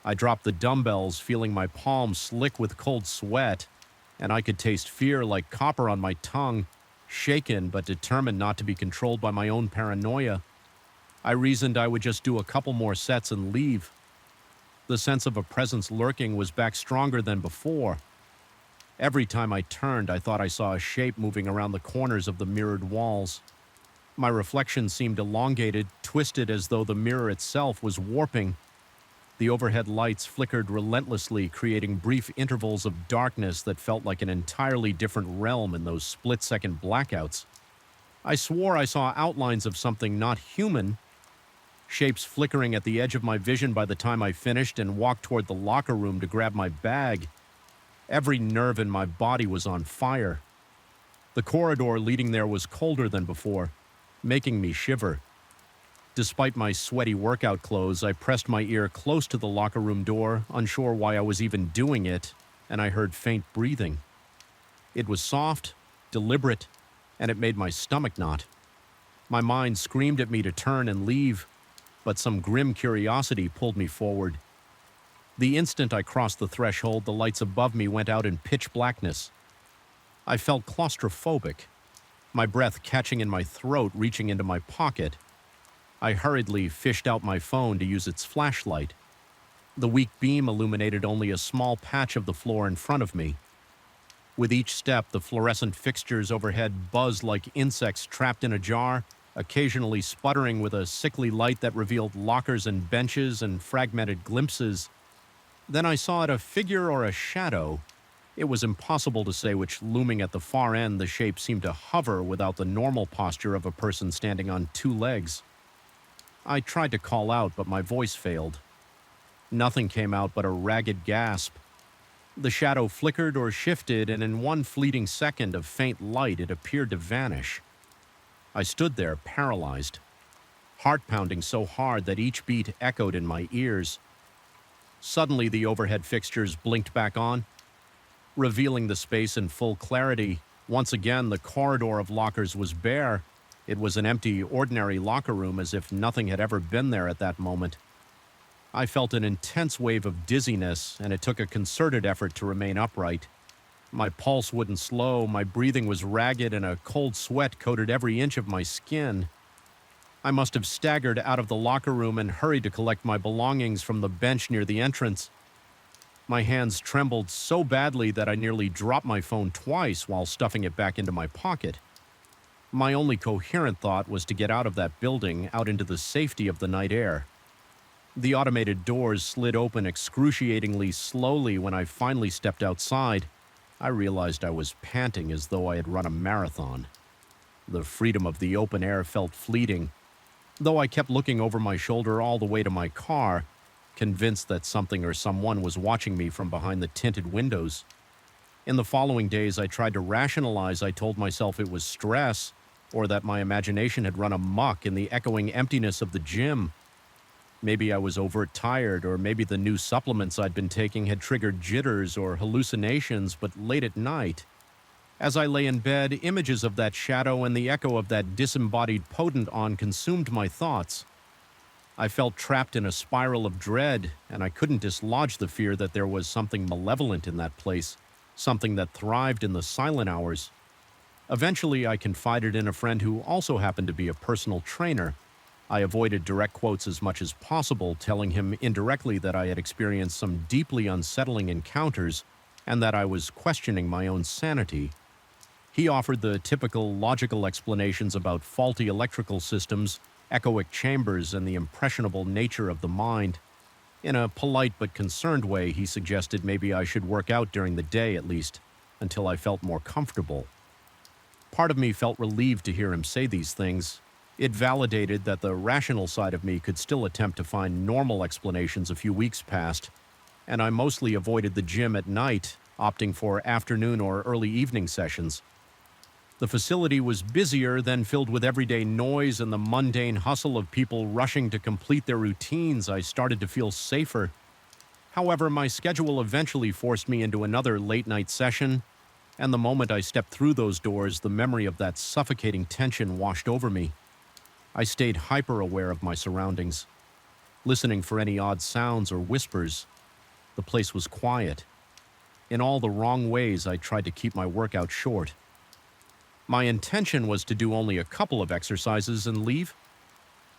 I dropped the dumbbells, feeling my palms slick with cold sweat, and I could taste fear like copper on my tongue, shaken but determined not to be controlled by my own paranoia. I reasoned I would just do a couple more sets and leave. The sense of a presence lurking was back stronger than before. Every time I turned, I thought I saw a shape moving around the corners of the mirrored walls. My reflection seemed elongated, twisted as though the mirror itself was warping. The overhead lights flickered relentlessly, creating brief intervals of darkness that felt like an entirely different realm in those split-second blackouts. I swore I saw outlines of something not human, shapes flickering at the edge of my vision by the time I finished and walked toward the locker room to grab my bag. Every nerve in my body was on fire. The corridor leading there was colder than before, making me shiver. Despite my sweaty workout clothes, I pressed my ear close to the locker room door, unsure why I was even doing it, and I heard faint breathing. It was soft, deliberate, and it made my stomach knot. My mind screamed at me to turn and leave, but some grim curiosity pulled me forward. The instant I crossed the threshold, the lights above me went out in pitch blackness. I felt claustrophobic, my breath catching in my throat, reaching into my pocket. I hurriedly fished out my phone to use its flashlight. The weak beam illuminated only a small patch of the floor in front of me. With each step, the fluorescent fixtures overhead buzzed like insects trapped in a jar, occasionally sputtering with a sickly light that revealed lockers and benches and fragmented glimpses. Then I saw it, a figure or a shadow. It was impossible to say which. Looming at the far end, the shape seemed to hover without the normal posture of a person standing on two legs. I tried to call out, but my voice failed. Nothing came out but a ragged gasp. The shadow flickered or shifted, and in one fleeting second of faint light, it appeared to vanish. I stood there, paralyzed, heart pounding so hard that each beat echoed in my ears. Suddenly, the overhead fixtures blinked back on, revealing the space in full clarity. Once again, the corridor of lockers was bare. It was an empty, ordinary locker room, as if nothing had ever been there at that moment. I felt an intense wave of dizziness, and it took a concerted effort to remain upright. My pulse wouldn't slow, my breathing was ragged, and a cold sweat coated every inch of my skin. I must have staggered out of the locker room and hurried to collect my belongings from the bench near the entrance. My hands trembled so badly that I nearly dropped my phone twice while stuffing it back into my pocket. My only coherent thought was to get out of that building, out into the safety of the night air. The automated doors slid open excruciatingly slowly when I finally stepped outside. I realized I was panting as though I had run a marathon. The freedom of the open air felt fleeting, though I kept looking over my shoulder all the way to my car, convinced that something or someone was watching me from behind the tinted windows. In the following days, I tried to rationalize. I told myself it was stress, or that my imagination had run amok in the echoing emptiness of the gym. Maybe I was overtired, or maybe the new supplements I'd been taking had triggered jitters or hallucinations, but late at night, as I lay in bed, images of that shadow and the echo of that disembodied potent on consumed my thoughts. I felt trapped in a spiral of dread, and I couldn't dislodge the fear that there was something malevolent in that place, something that thrived in the silent hours. Eventually, I confided in a friend who also happened to be a personal trainer. I avoided direct quotes as much as possible, telling him indirectly that I had experienced some deeply unsettling encounters and that I was questioning my own sanity. He offered the typical logical explanations about faulty electrical systems, echoic chambers, and the impressionable nature of the mind. In a polite but concerned way, he suggested maybe I should work out during the day at least, until I felt more comfortable. Part of me felt relieved to hear him say these things. It validated that the rational side of me could still attempt to find normal explanations a few weeks past, and I mostly avoided the gym at night, opting for afternoon or early evening sessions. The facility was busier than filled with everyday noise and the mundane hustle of people rushing to complete their routines. I started to feel safer. However, my schedule eventually forced me into another late-night session, and the moment I stepped through those doors, the memory of that suffocating tension washed over me. I stayed hyper-aware of my surroundings, listening for any odd sounds or whispers. The place was quiet. In all the wrong ways, I tried to keep my workout short. My intention was to do only a couple of exercises and leave.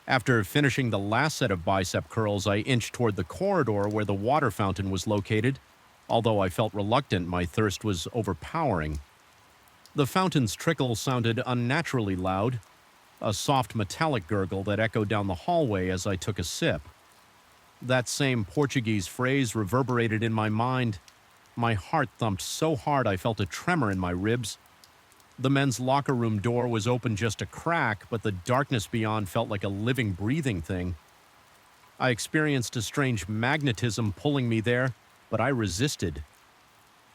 After finishing the last set of bicep curls, I inched toward the corridor where the water fountain was located. Although I felt reluctant, my thirst was overpowering. The fountain's trickle sounded unnaturally loud, a soft metallic gurgle that echoed down the hallway as I took a sip. That same Portuguese phrase reverberated in my mind. My heart thumped so hard I felt a tremor in my ribs. The men's locker room door was open just a crack, but the darkness beyond felt like a living, breathing thing. I experienced a strange magnetism pulling me there, but I resisted.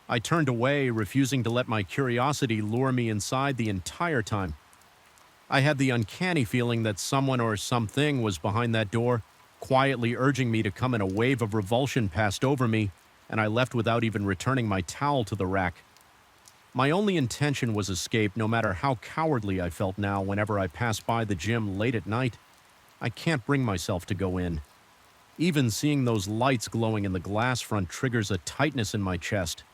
I turned away, refusing to let my curiosity lure me inside the entire time. I had the uncanny feeling that someone or something was behind that door, quietly urging me to come, and a wave of revulsion passed over me, and I left without even returning my towel to the rack. My only intention was escape, no matter how cowardly I felt now whenever I passed by the gym late at night. I can't bring myself to go in. Even seeing those lights glowing in the glass front triggers a tightness in my chest.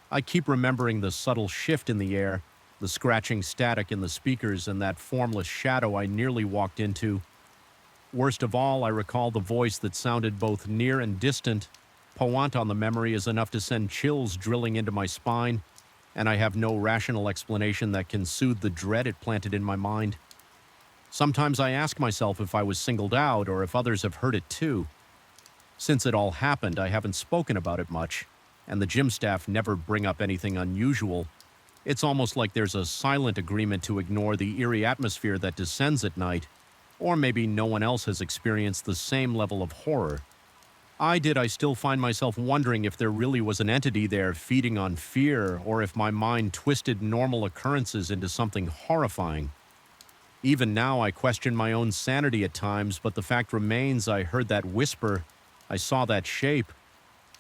I keep remembering the subtle shift in the air, the scratching static in the speakers, and that formless shadow I nearly walked into. Worst of all, I recall the voice that sounded both near and distant. Puant on the memory is enough to send chills drilling into my spine, and I have no rational explanation that can soothe the dread it planted in my mind. Sometimes I ask myself if I was singled out or if others have heard it too. Since it all happened, I haven't spoken about it much, and the gym staff never bring up anything unusual. It's almost like there's a silent agreement to ignore the eerie atmosphere that descends at night, or maybe no one else has experienced the same level of horror. I still find myself wondering if there really was an entity there feeding on fear, or if my mind twisted normal occurrences into something horrifying. Even now, I question my own sanity at times, but the fact remains I heard that whisper, I saw that shape.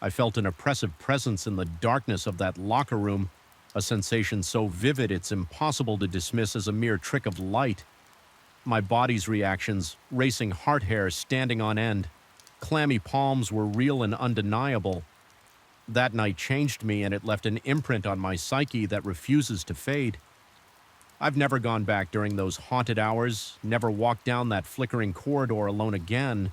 I felt an oppressive presence in the darkness of that locker room, a sensation so vivid it's impossible to dismiss as a mere trick of light. My body's reactions, racing heart hair standing on end, clammy palms were real and undeniable. That night changed me, and it left an imprint on my psyche that refuses to fade. I've never gone back during those haunted hours, never walked down that flickering corridor alone again.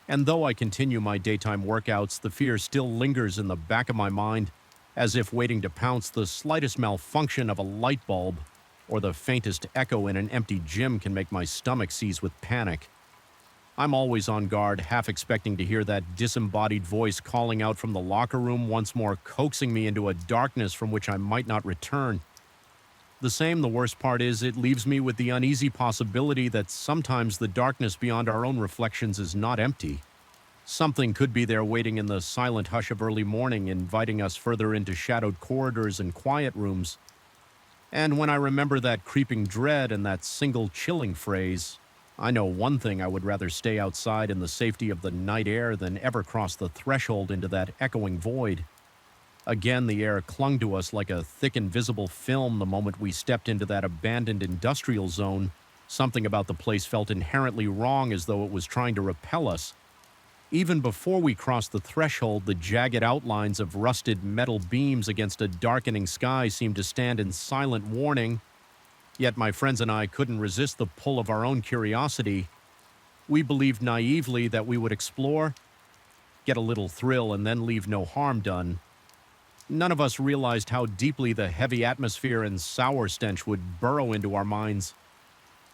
And though I continue my daytime workouts, the fear still lingers in the back of my mind, as if waiting to pounce. The slightest malfunction of a light bulb or the faintest echo in an empty gym can make my stomach seize with panic. I'm always on guard, half expecting to hear that disembodied voice calling out from the locker room, once more coaxing me into a darkness from which I might not return. The worst part is, it leaves me with the uneasy possibility that sometimes the darkness beyond our own reflections is not empty. Something could be there waiting in the silent hush of early morning, inviting us further into shadowed corridors and quiet rooms. And when I remember that creeping dread and that single chilling phrase, I know one thing: I would rather stay outside in the safety of the night air than ever cross the threshold into that echoing void. Again, the air clung to us like a thick invisible film the moment we stepped into that abandoned industrial zone. Something about the place felt inherently wrong, as though it was trying to repel us. Even before we crossed the threshold, the jagged outlines of rusted metal beams against a darkening sky seemed to stand in silent warning. Yet my friends and I couldn't resist the pull of our own curiosity. We believed naively that we would explore, get a little thrill, and then leave no harm done. None of us realized how deeply the heavy atmosphere and sour stench would burrow into our minds.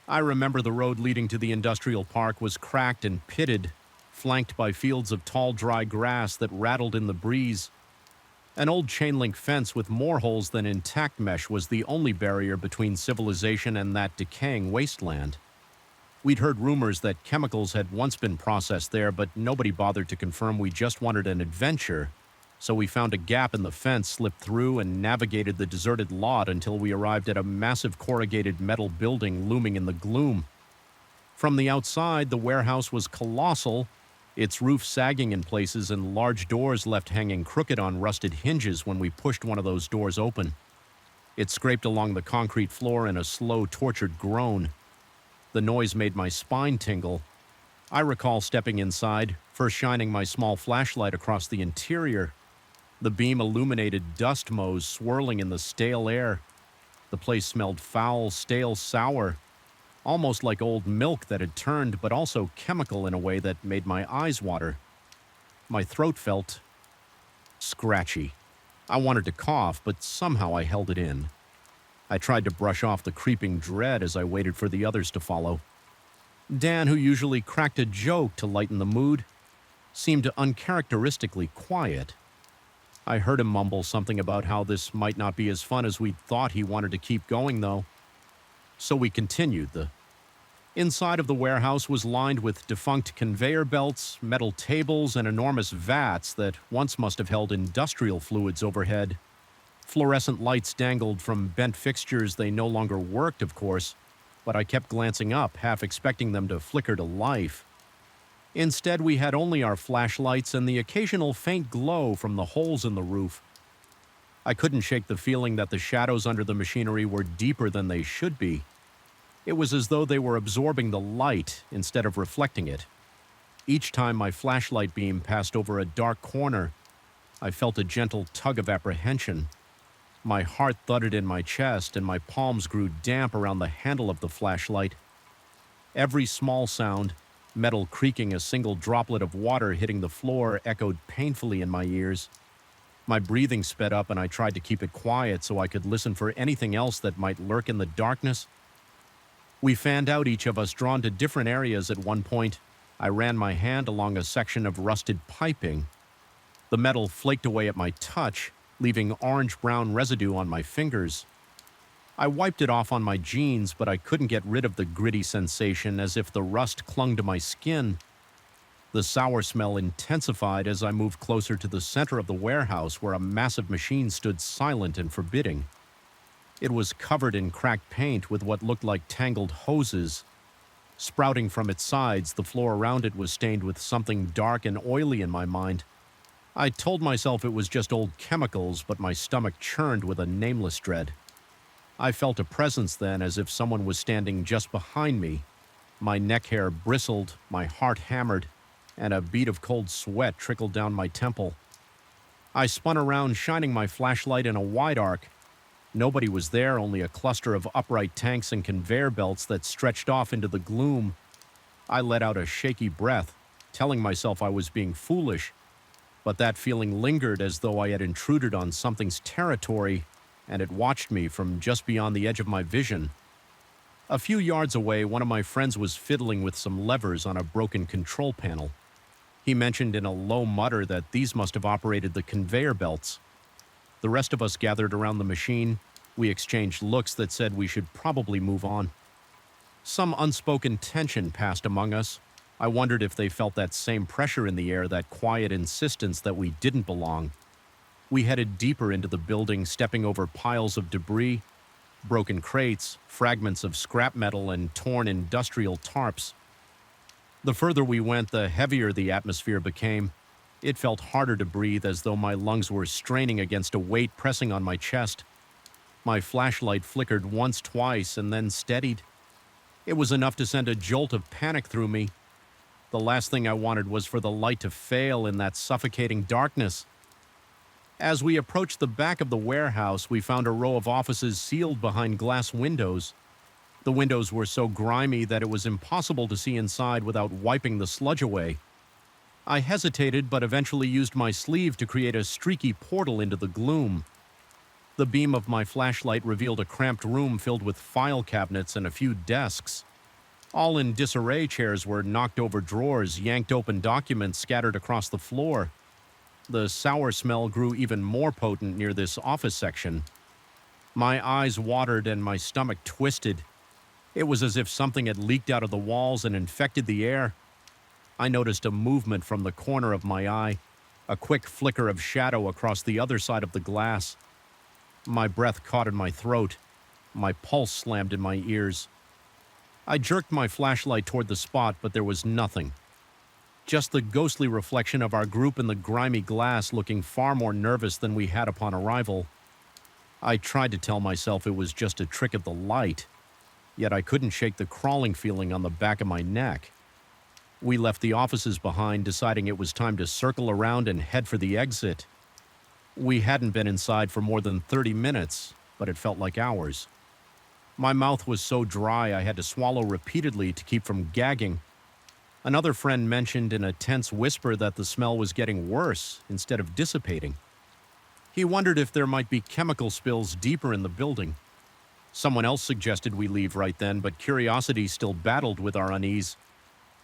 I remember the road leading to the industrial park was cracked and pitted, flanked by fields of tall, dry grass that rattled in the breeze. An old chain-link fence with more holes than intact mesh was the only barrier between civilization and that decaying wasteland. We'd heard rumors that chemicals had once been processed there, but nobody bothered to confirm. We just wanted an adventure. So we found a gap in the fence, slipped through, and navigated the deserted lot until we arrived at a massive corrugated metal building looming in the gloom. From the outside, the warehouse was colossal, its roof sagging in places and large doors left hanging crooked on rusted hinges when we pushed one of those doors open. It scraped along the concrete floor in a slow, tortured groan. The noise made my spine tingle. I recall stepping inside, first shining my small flashlight across the interior. The beam illuminated dust motes swirling in the stale air. The place smelled foul, stale, sour, almost like old milk that had turned, but also chemical in a way that made my eyes water. My throat felt scratchy. I wanted to cough, but somehow I held it in. I tried to brush off the creeping dread as I waited for the others to follow. Dan, who usually cracked a joke to lighten the mood, seemed uncharacteristically quiet. I heard him mumble something about how this might not be as fun as we'd thought. He wanted to keep going, though. So we continued. The inside of the warehouse was lined with defunct conveyor belts, metal tables, and enormous vats that once must have held industrial fluids overhead. Fluorescent lights dangled from bent fixtures. They no longer worked, of course, but I kept glancing up, half expecting them to flicker to life. Instead, we had only our flashlights and the occasional faint glow from the holes in the roof. I couldn't shake the feeling that the shadows under the machinery were deeper than they should be. It was as though they were absorbing the light instead of reflecting it. Each time my flashlight beam passed over a dark corner, I felt a gentle tug of apprehension. My heart thudded in my chest, and my palms grew damp around the handle of the flashlight. Every small sound, metal creaking, a single droplet of water hitting the floor, echoed painfully in my ears. My breathing sped up, and I tried to keep it quiet so I could listen for anything else that might lurk in the darkness. We fanned out, each of us drawn to different areas at one point. I ran my hand along a section of rusted piping. The metal flaked away at my touch, leaving orange-brown residue on my fingers. I wiped it off on my jeans, but I couldn't get rid of the gritty sensation, as if the rust clung to my skin. The sour smell intensified as I moved closer to the center of the warehouse, where a massive machine stood silent and forbidding. It was covered in cracked paint with what looked like tangled hoses. Sprouting from its sides, the floor around it was stained with something dark and oily in my mind. I told myself it was just old chemicals, but my stomach churned with a nameless dread. I felt a presence then, as if someone was standing just behind me. My neck hair bristled, my heart hammered, and a bead of cold sweat trickled down my temple. I spun around, shining my flashlight in a wide arc. Nobody was there, only a cluster of upright tanks and conveyor belts that stretched off into the gloom. I let out a shaky breath. telling myself I was being foolish, but that feeling lingered as though I had intruded on something's territory and it watched me from just beyond the edge of my vision. A few yards away, one of my friends was fiddling with some levers on a broken control panel. He mentioned in a low mutter that these must have operated the conveyor belts. The rest of us gathered around the machine. We exchanged looks that said we should probably move on. Some unspoken tension passed among us. I wondered if they felt that same pressure in the air, that quiet insistence that we didn't belong. We headed deeper into the building, stepping over piles of debris, broken crates, fragments of scrap metal, and torn industrial tarps. The further we went, the heavier the atmosphere became. It felt harder to breathe, as though my lungs were straining against a weight pressing on my chest. My flashlight flickered once, twice, and then steadied. It was enough to send a jolt of panic through me. The last thing I wanted was for the light to fail in that suffocating darkness. As we approached the back of the warehouse, we found a row of offices sealed behind glass windows. The windows were so grimy that it was impossible to see inside without wiping the sludge away. I hesitated, but eventually used my sleeve to create a streaky portal into the gloom. The beam of my flashlight revealed a cramped room filled with file cabinets and a few desks. All in disarray, chairs were knocked over drawers, yanked open documents scattered across the floor. The sour smell grew even more potent near this office section. My eyes watered and my stomach twisted. It was as if something had leaked out of the walls and infected the air. I noticed a movement from the corner of my eye, a quick flicker of shadow across the other side of the glass. My breath caught in my throat. My pulse slammed in my ears. I jerked my flashlight toward the spot, but there was nothing. Just the ghostly reflection of our group in the grimy glass, looking far more nervous than we had upon arrival. I tried to tell myself it was just a trick of the light, yet I couldn't shake the crawling feeling on the back of my neck. We left the offices behind, deciding it was time to circle around and head for the exit. We hadn't been inside for more than 30 minutes, but it felt like hours. My mouth was so dry I had to swallow repeatedly to keep from gagging. Another friend mentioned in a tense whisper that the smell was getting worse instead of dissipating. He wondered if there might be chemical spills deeper in the building. Someone else suggested we leave right then, but curiosity still battled with our unease.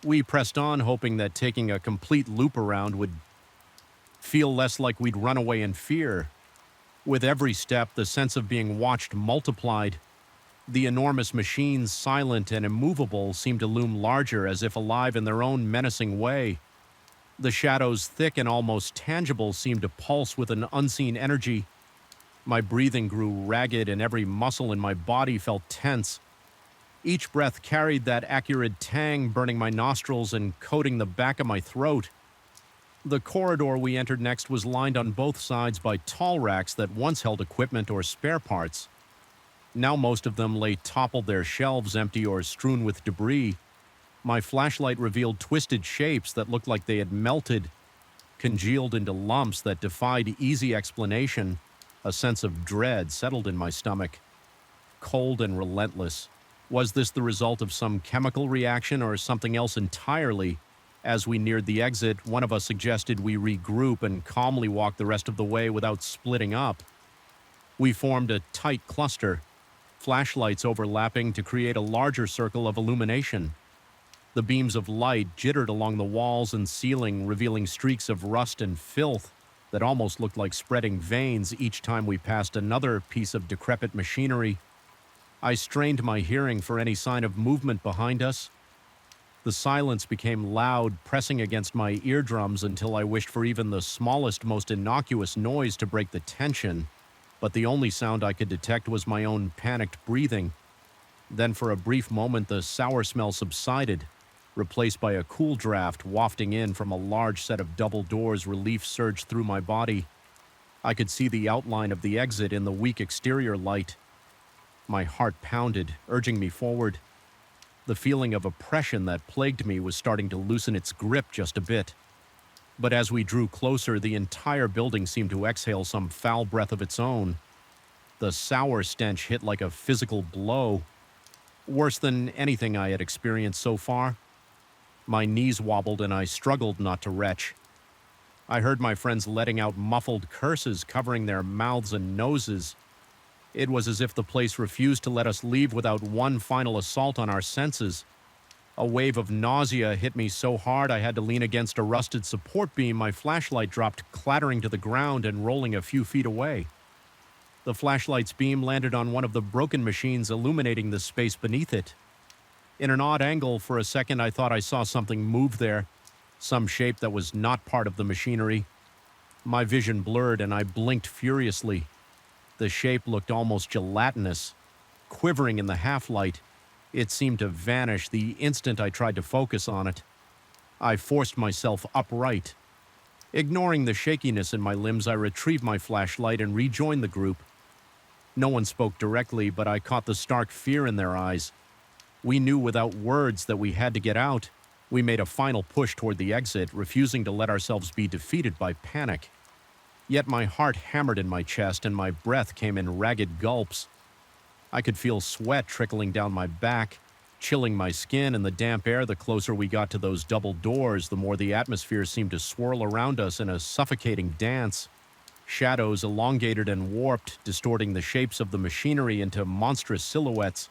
We pressed on, hoping that taking a complete loop around would feel less like we'd run away in fear. With every step, the sense of being watched multiplied. The enormous machines, silent and immovable, seemed to loom larger, as if alive in their own menacing way. The shadows, thick and almost tangible, seemed to pulse with an unseen energy. My breathing grew ragged and every muscle in my body felt tense. Each breath carried that acrid tang, burning my nostrils and coating the back of my throat. The corridor we entered next was lined on both sides by tall racks that once held equipment or spare parts. Now most of them lay toppled, their shelves empty or strewn with debris. My flashlight revealed twisted shapes that looked like they had melted, congealed into lumps that defied easy explanation. A sense of dread settled in my stomach, cold and relentless. Was this the result of some chemical reaction or something else entirely? As we neared the exit, one of us suggested we regroup and calmly walk the rest of the way without splitting up. We formed a tight cluster, flashlights overlapping to create a larger circle of illumination. The beams of light jittered along the walls and ceiling, revealing streaks of rust and filth that almost looked like spreading veins each time we passed another piece of decrepit machinery. I strained my hearing for any sign of movement behind us. The silence became loud, pressing against my eardrums until I wished for even the smallest, most innocuous noise to break the tension. But the only sound I could detect was my own panicked breathing. Then for a brief moment the sour smell subsided, replaced by a cool draft wafting in from a large set of double doors. Relief surged through my body. I could see the outline of the exit in the weak exterior light. My heart pounded, urging me forward. The feeling of oppression that plagued me was starting to loosen its grip just a bit. But as we drew closer, the entire building seemed to exhale some foul breath of its own. The sour stench hit like a physical blow, worse than anything I had experienced so far. My knees wobbled and I struggled not to retch. I heard my friends letting out muffled curses covering their mouths and noses. It was as if the place refused to let us leave without one final assault on our senses. A wave of nausea hit me so hard I had to lean against a rusted support beam. My flashlight dropped clattering to the ground and rolling a few feet away. The flashlight's beam landed on one of the broken machines, illuminating the space beneath it. In an odd angle, for a second I thought I saw something move there, some shape that was not part of the machinery. My vision blurred and I blinked furiously. The shape looked almost gelatinous, quivering in the half-light. It seemed to vanish the instant I tried to focus on it. I forced myself upright. Ignoring the shakiness in my limbs, I retrieved my flashlight and rejoined the group. No one spoke directly, but I caught the stark fear in their eyes. We knew without words that we had to get out. We made a final push toward the exit, refusing to let ourselves be defeated by panic. Yet my heart hammered in my chest and my breath came in ragged gulps. I could feel sweat trickling down my back, chilling my skin in the damp air. The closer we got to those double doors, the more the atmosphere seemed to swirl around us in a suffocating dance. Shadows elongated and warped, distorting the shapes of the machinery into monstrous silhouettes.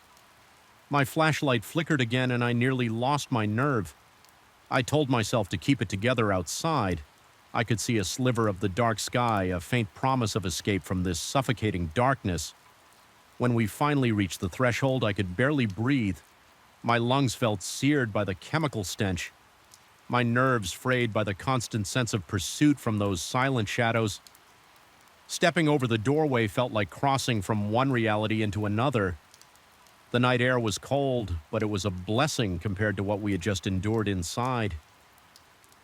My flashlight flickered again and I nearly lost my nerve. I told myself to keep it together outside. I could see a sliver of the dark sky, a faint promise of escape from this suffocating darkness. When we finally reached the threshold, I could barely breathe. My lungs felt seared by the chemical stench. My nerves frayed by the constant sense of pursuit from those silent shadows. Stepping over the doorway felt like crossing from one reality into another. The night air was cold, but it was a blessing compared to what we had just endured inside.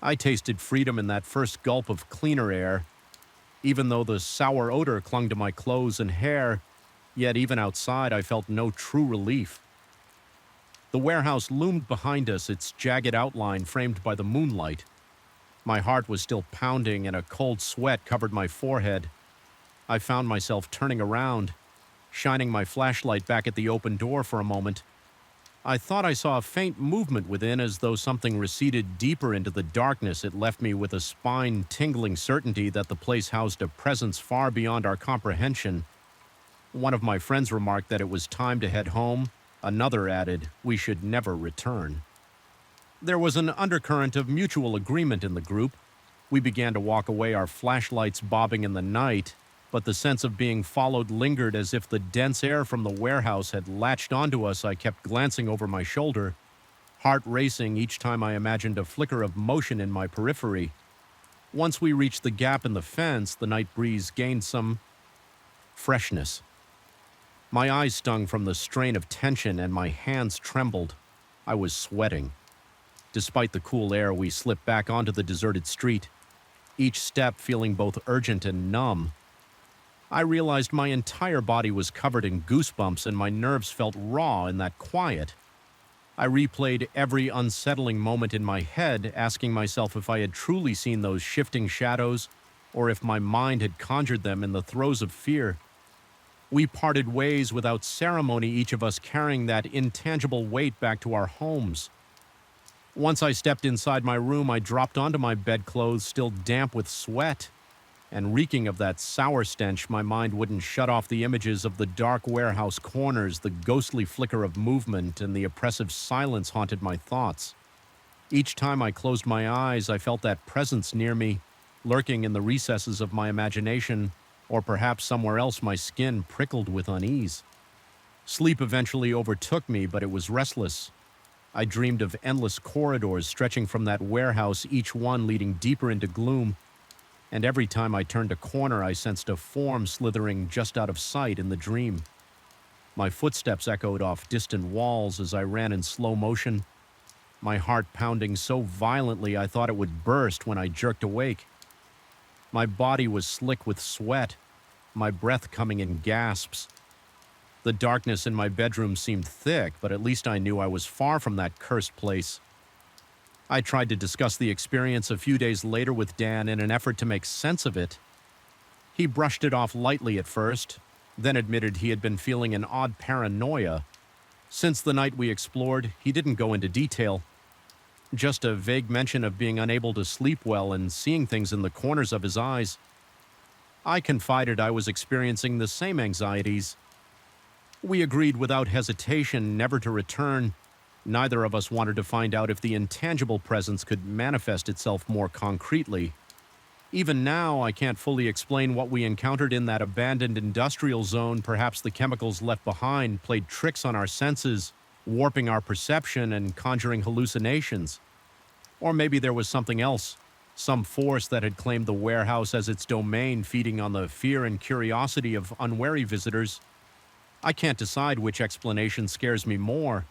I tasted freedom in that first gulp of cleaner air. Even though the sour odor clung to my clothes and hair, yet even outside I felt no true relief. The warehouse loomed behind us, its jagged outline framed by the moonlight. My heart was still pounding and a cold sweat covered my forehead. I found myself turning around, shining my flashlight back at the open door for a moment. I thought I saw a faint movement within, as though something receded deeper into the darkness. It left me with a spine-tingling certainty that the place housed a presence far beyond our comprehension. One of my friends remarked that it was time to head home. Another added, we should never return. There was an undercurrent of mutual agreement in the group. We began to walk away, our flashlights bobbing in the night, but the sense of being followed lingered, as if the dense air from the warehouse had latched onto us. I kept glancing over my shoulder, heart racing each time I imagined a flicker of motion in my periphery. Once we reached the gap in the fence, the night breeze gained some freshness. My eyes stung from the strain of tension and my hands trembled. I was sweating. Despite the cool air, we slipped back onto the deserted street, each step feeling both urgent and numb. I realized my entire body was covered in goosebumps and my nerves felt raw in that quiet. I replayed every unsettling moment in my head, asking myself if I had truly seen those shifting shadows or if my mind had conjured them in the throes of fear. We parted ways without ceremony, each of us carrying that intangible weight back to our homes. Once I stepped inside my room, I dropped onto my bedclothes, still damp with sweat. And reeking of that sour stench, my mind wouldn't shut off the images of the dark warehouse corners. The ghostly flicker of movement and the oppressive silence haunted my thoughts. Each time I closed my eyes, I felt that presence near me, lurking in the recesses of my imagination, or perhaps somewhere else. My skin prickled with unease. Sleep eventually overtook me, but it was restless. I dreamed of endless corridors stretching from that warehouse, each one leading deeper into gloom. And every time I turned a corner, I sensed a form slithering just out of sight in the dream. My footsteps echoed off distant walls as I ran in slow motion, my heart pounding so violently I thought it would burst when I jerked awake. My body was slick with sweat, my breath coming in gasps. The darkness in my bedroom seemed thick, but at least I knew I was far from that cursed place. I tried to discuss the experience a few days later with Dan in an effort to make sense of it. He brushed it off lightly at first, then admitted he had been feeling an odd paranoia. Since the night we explored, he didn't go into detail. Just a vague mention of being unable to sleep well and seeing things in the corners of his eyes. I confided I was experiencing the same anxieties. We agreed without hesitation never to return. Neither of us wanted to find out if the intangible presence could manifest itself more concretely. Even now, I can't fully explain what we encountered in that abandoned industrial zone. Perhaps the chemicals left behind played tricks on our senses, warping our perception and conjuring hallucinations. Or maybe there was something else, some force that had claimed the warehouse as its domain, feeding on the fear and curiosity of unwary visitors. I can't decide which explanation scares me more.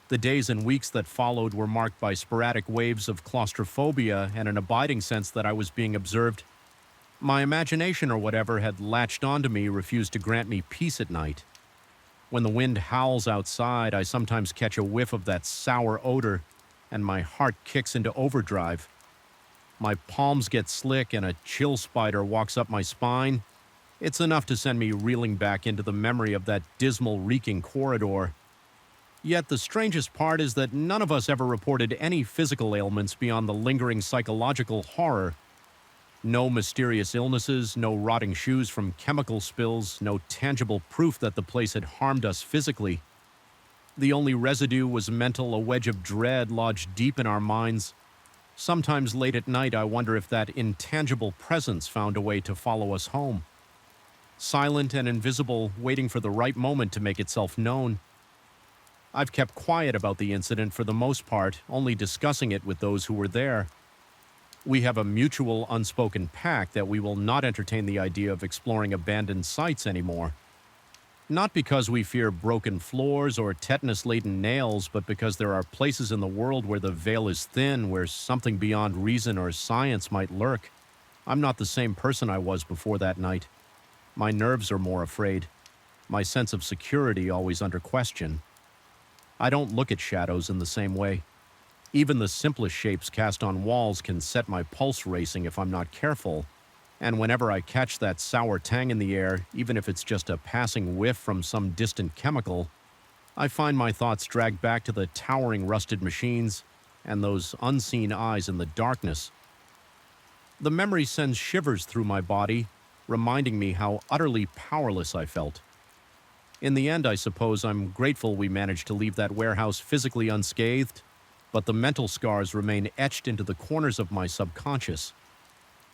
The days and weeks that followed were marked by sporadic waves of claustrophobia and an abiding sense that I was being observed. My imagination or whatever had latched onto me, refused to grant me peace at night. When the wind howls outside, I sometimes catch a whiff of that sour odor, and my heart kicks into overdrive. My palms get slick and a chill spider walks up my spine. It's enough to send me reeling back into the memory of that dismal, reeking corridor. Yet the strangest part is that none of us ever reported any physical ailments beyond the lingering psychological horror. No mysterious illnesses, no rotting shoes from chemical spills, no tangible proof that the place had harmed us physically. The only residue was mental, a wedge of dread lodged deep in our minds. Sometimes late at night I wonder if that intangible presence found a way to follow us home. Silent and invisible, waiting for the right moment to make itself known. I've kept quiet about the incident for the most part, only discussing it with those who were there. We have a mutual unspoken pact that we will not entertain the idea of exploring abandoned sites anymore. Not because we fear broken floors or tetanus-laden nails, but because there are places in the world where the veil is thin, where something beyond reason or science might lurk. I'm not the same person I was before that night. My nerves are more afraid. My sense of security always under question. I don't look at shadows in the same way. Even the simplest shapes cast on walls can set my pulse racing if I'm not careful. And whenever I catch that sour tang in the air, even if it's just a passing whiff from some distant chemical, I find my thoughts dragged back to the towering rusted machines and those unseen eyes in the darkness. The memory sends shivers through my body, reminding me how utterly powerless I felt. In the end, I suppose I'm grateful we managed to leave that warehouse physically unscathed, but the mental scars remain etched into the corners of my subconscious.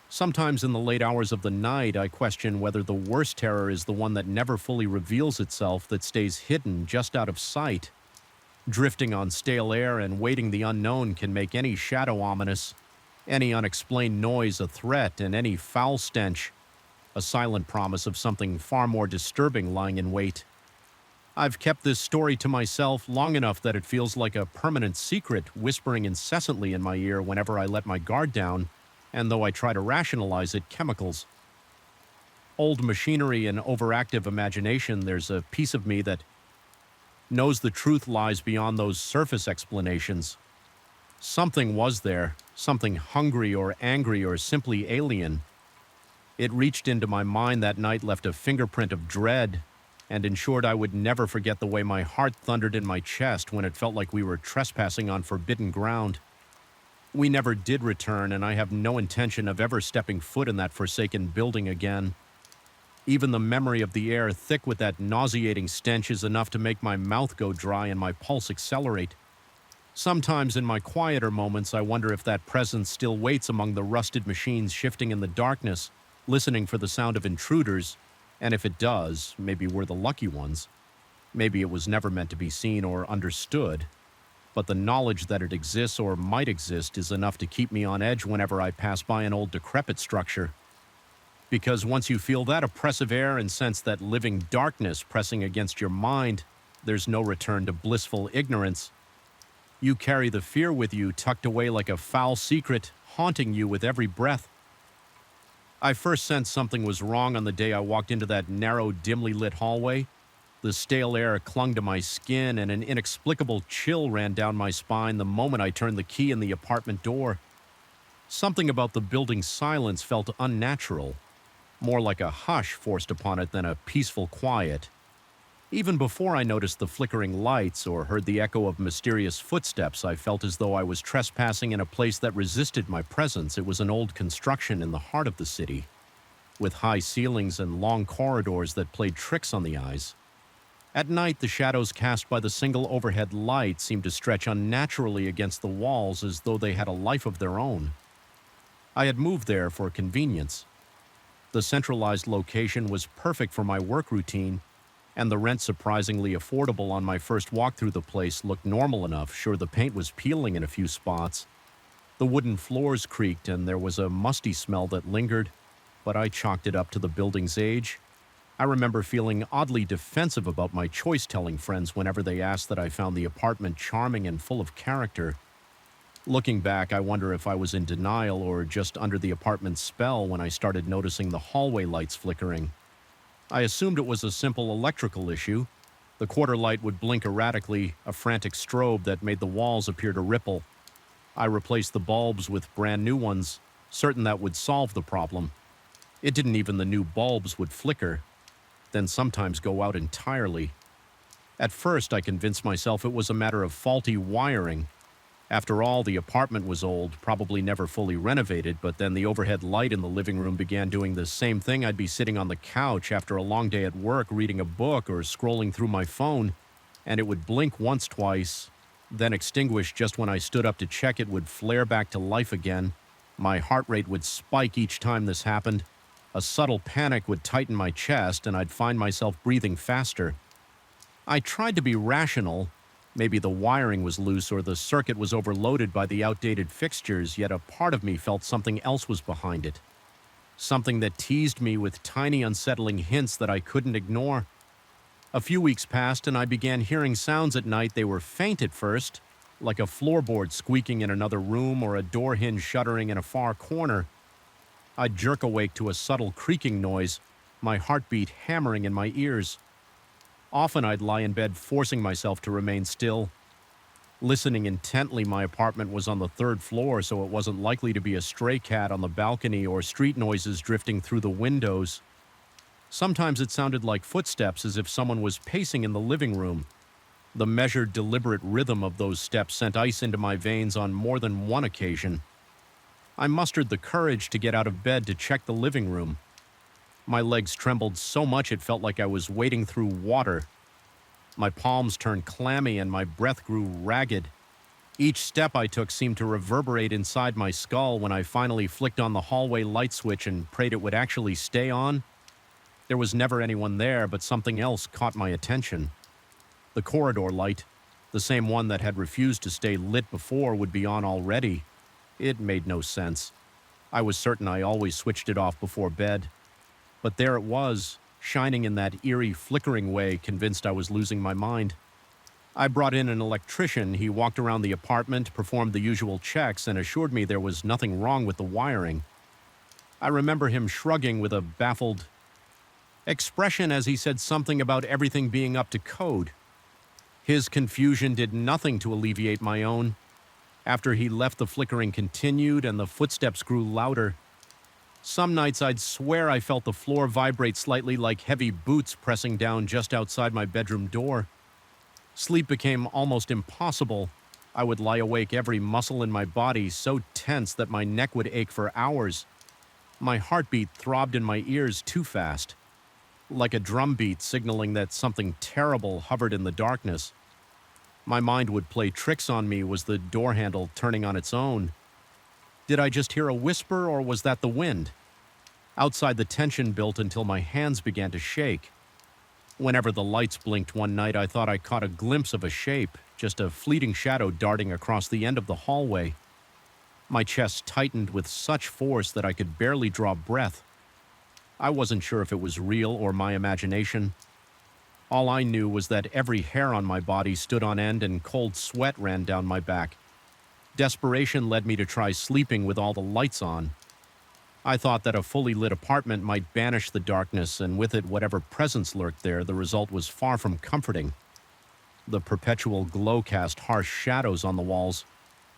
Sometimes in the late hours of the night, I question whether the worst terror is the one that never fully reveals itself, that stays hidden just out of sight. Drifting on stale air and waiting the unknown can make any shadow ominous, any unexplained noise a threat, and any foul stench a silent promise of something far more disturbing lying in wait. I've kept this story to myself long enough that it feels like a permanent secret whispering incessantly in my ear whenever I let my guard down, and though I try to rationalize it, chemicals. Old machinery and overactive imagination, there's a piece of me that knows the truth lies beyond those surface explanations. Something was there, something hungry or angry or simply alien. It reached into my mind that night, left a fingerprint of dread, and ensured I would never forget the way my heart thundered in my chest when it felt like we were trespassing on forbidden ground. We never did return, and I have no intention of ever stepping foot in that forsaken building again. Even the memory of the air thick with that nauseating stench is enough to make my mouth go dry and my pulse accelerate. Sometimes in my quieter moments, I wonder if that presence still waits among the rusted machines shifting in the darkness, listening for the sound of intruders. And if it does, maybe we're the lucky ones. Maybe it was never meant to be seen or understood. But the knowledge that it exists or might exist is enough to keep me on edge whenever I pass by an old decrepit structure. Because once you feel that oppressive air and sense that living darkness pressing against your mind, there's no return to blissful ignorance. You carry the fear with you, tucked away like a foul secret, haunting you with every breath. I first sensed something was wrong on the day I walked into that narrow, dimly lit hallway. The stale air clung to my skin, and an inexplicable chill ran down my spine the moment I turned the key in the apartment door. Something about the building's silence felt unnatural, more like a hush forced upon it than a peaceful quiet. Even before I noticed the flickering lights or heard the echo of mysterious footsteps, I felt as though I was trespassing in a place that resisted my presence. It was an old construction in the heart of the city, with high ceilings and long corridors that played tricks on the eyes. At night, the shadows cast by the single overhead light seemed to stretch unnaturally against the walls as though they had a life of their own. I had moved there for convenience. The centralized location was perfect for my work routine, and the rent surprisingly affordable on my first walk through the place looked normal enough. Sure, the paint was peeling in a few spots. The wooden floors creaked and there was a musty smell that lingered, but I chalked it up to the building's age. I remember feeling oddly defensive about my choice-telling friends whenever they asked that I found the apartment charming and full of character. Looking back, I wonder if I was in denial or just under the apartment's spell when I started noticing the hallway lights flickering. I assumed it was a simple electrical issue. The quarter light would blink erratically, a frantic strobe that made the walls appear to ripple. I replaced the bulbs with brand new ones, certain that would solve the problem. It didn't even the new bulbs would flicker, then sometimes go out entirely. At first, I convinced myself it was a matter of faulty wiring. After all, the apartment was old, probably never fully renovated, but then the overhead light in the living room began doing the same thing. I'd be sitting on the couch after a long day at work, reading a book or scrolling through my phone, and it would blink once, twice, then extinguish just when I stood up to check. It would flare back to life again. My heart rate would spike each time this happened. A subtle panic would tighten my chest, and I'd find myself breathing faster. I tried to be rational. Maybe the wiring was loose or the circuit was overloaded by the outdated fixtures, yet a part of me felt something else was behind it. Something that teased me with tiny unsettling hints that I couldn't ignore. A few weeks passed and I began hearing sounds at night. They were faint at first, like a floorboard squeaking in another room or a door hinge shuddering in a far corner. I'd jerk awake to a subtle creaking noise, my heartbeat hammering in my ears. Often I'd lie in bed forcing myself to remain still. Listening intently, my apartment was on the third floor, so it wasn't likely to be a stray cat on the balcony or street noises drifting through the windows. Sometimes it sounded like footsteps, as if someone was pacing in the living room. The measured, deliberate rhythm of those steps sent ice into my veins on more than one occasion. I mustered the courage to get out of bed to check the living room. My legs trembled so much it felt like I was wading through water. My palms turned clammy and my breath grew ragged. Each step I took seemed to reverberate inside my skull. When I finally flicked on the hallway light switch and prayed it would actually stay on, there was never anyone there, but something else caught my attention. The corridor light, the same one that had refused to stay lit before, would be on already. It made no sense. I was certain I always switched it off before bed. But there it was, shining in that eerie, flickering way, convinced I was losing my mind. I brought in an electrician. He walked around the apartment, performed the usual checks, and assured me there was nothing wrong with the wiring. I remember him shrugging with a baffled expression as he said something about everything being up to code. His confusion did nothing to alleviate my own. After he left, the flickering continued and the footsteps grew louder. Some nights I'd swear I felt the floor vibrate slightly, like heavy boots pressing down just outside my bedroom door. Sleep became almost impossible. I would lie awake, every muscle in my body so tense that my neck would ache for hours. My heartbeat throbbed in my ears too fast, like a drum beat signaling that something terrible hovered in the darkness. My mind would play tricks on me. Was the door handle turning on its own? Did I just hear a whisper, or was that the wind? Outside, the tension built until my hands began to shake. Whenever the lights blinked one night, I thought I caught a glimpse of a shape, just a fleeting shadow darting across the end of the hallway. My chest tightened with such force that I could barely draw breath. I wasn't sure if it was real or my imagination. All I knew was that every hair on my body stood on end and cold sweat ran down my back. Desperation led me to try sleeping with all the lights on. I thought that a fully lit apartment might banish the darkness, and with it whatever presence lurked there. The result was far from comforting. The perpetual glow cast harsh shadows on the walls,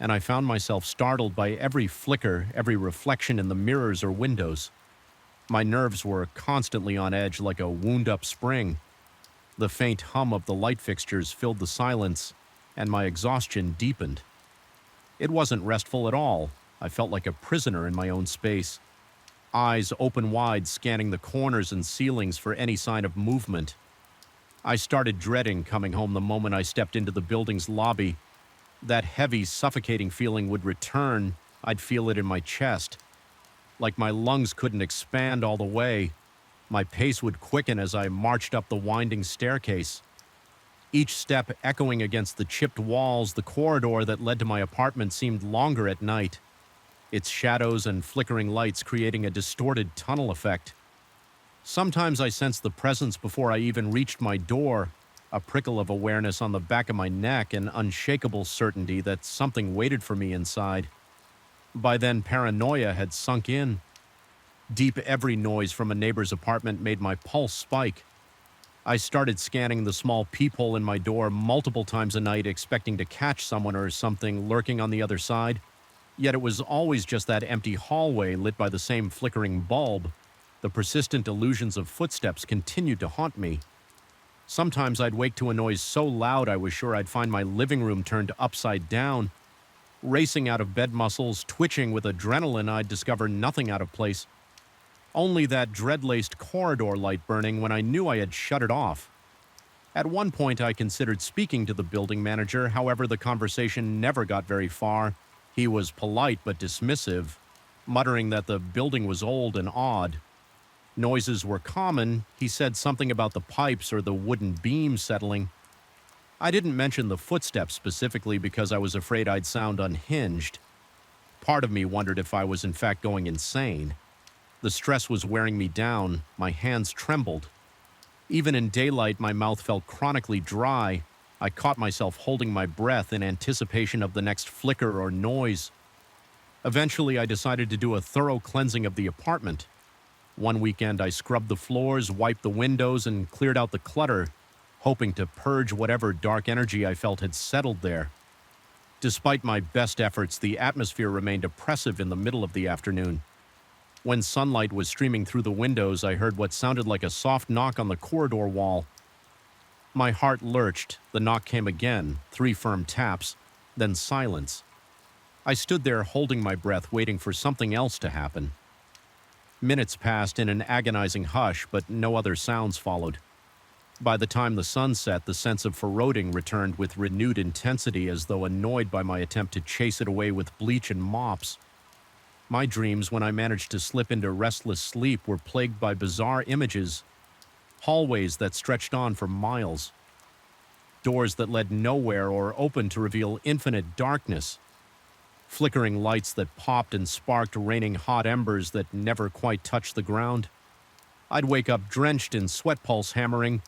and I found myself startled by every flicker, every reflection in the mirrors or windows. My nerves were constantly on edge like a wound-up spring. The faint hum of the light fixtures filled the silence, and my exhaustion deepened. It wasn't restful at all. I felt like a prisoner in my own space, eyes open wide, scanning the corners and ceilings for any sign of movement. I started dreading coming home the moment I stepped into the building's lobby. That heavy, suffocating feeling would return. I'd feel it in my chest. Like my lungs couldn't expand all the way. My pace would quicken as I marched up the winding staircase. Each step echoing against the chipped walls, the corridor that led to my apartment seemed longer at night, its shadows and flickering lights creating a distorted tunnel effect. Sometimes I sensed the presence before I even reached my door, a prickle of awareness on the back of my neck, an unshakable certainty that something waited for me inside. By then, paranoia had sunk in. Deep, every noise from a neighbor's apartment made my pulse spike. I started scanning the small peephole in my door multiple times a night, expecting to catch someone or something lurking on the other side. Yet it was always just that empty hallway lit by the same flickering bulb. The persistent illusions of footsteps continued to haunt me. Sometimes I'd wake to a noise so loud I was sure I'd find my living room turned upside down. Racing out of bed muscles, twitching with adrenaline, I'd discover nothing out of place. Only that dread-laced corridor light burning when I knew I had shut it off. At one point, I considered speaking to the building manager. However, the conversation never got very far. He was polite but dismissive, muttering that the building was old and odd. Noises were common. He said something about the pipes or the wooden beams settling. I didn't mention the footsteps specifically because I was afraid I'd sound unhinged. Part of me wondered if I was in fact going insane. The stress was wearing me down. My hands trembled. Even in daylight, my mouth felt chronically dry. I caught myself holding my breath in anticipation of the next flicker or noise. Eventually, I decided to do a thorough cleansing of the apartment. One weekend, I scrubbed the floors, wiped the windows, and cleared out the clutter, hoping to purge whatever dark energy I felt had settled there. Despite my best efforts, the atmosphere remained oppressive in the middle of the afternoon. When sunlight was streaming through the windows, I heard what sounded like a soft knock on the corridor wall. My heart lurched. The knock came again, 3 firm taps, then silence. I stood there holding my breath, waiting for something else to happen. Minutes passed in an agonizing hush, but no other sounds followed. By the time the sun set, the sense of foreboding returned with renewed intensity, as though annoyed by my attempt to chase it away with bleach and mops. My dreams, when I managed to slip into restless sleep, were plagued by bizarre images, hallways that stretched on for miles, doors that led nowhere or opened to reveal infinite darkness, flickering lights that popped and sparked, raining hot embers that never quite touched the ground. I'd wake up drenched in sweat pulse hammering,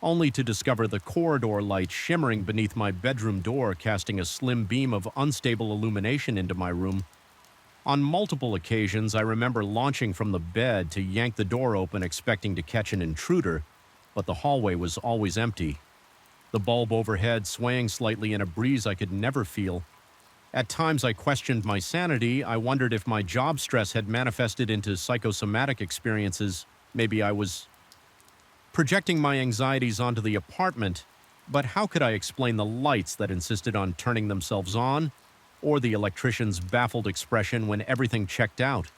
only to discover the corridor light shimmering beneath my bedroom door, casting a slim beam of unstable illumination into my room. On multiple occasions, I remember launching from the bed to yank the door open, expecting to catch an intruder, but the hallway was always empty. The bulb overhead swaying slightly in a breeze I could never feel. At times, I questioned my sanity. I wondered if my job stress had manifested into psychosomatic experiences. Maybe I was projecting my anxieties onto the apartment, but how could I explain the lights that insisted on turning themselves on, or the electrician's baffled expression when everything checked out?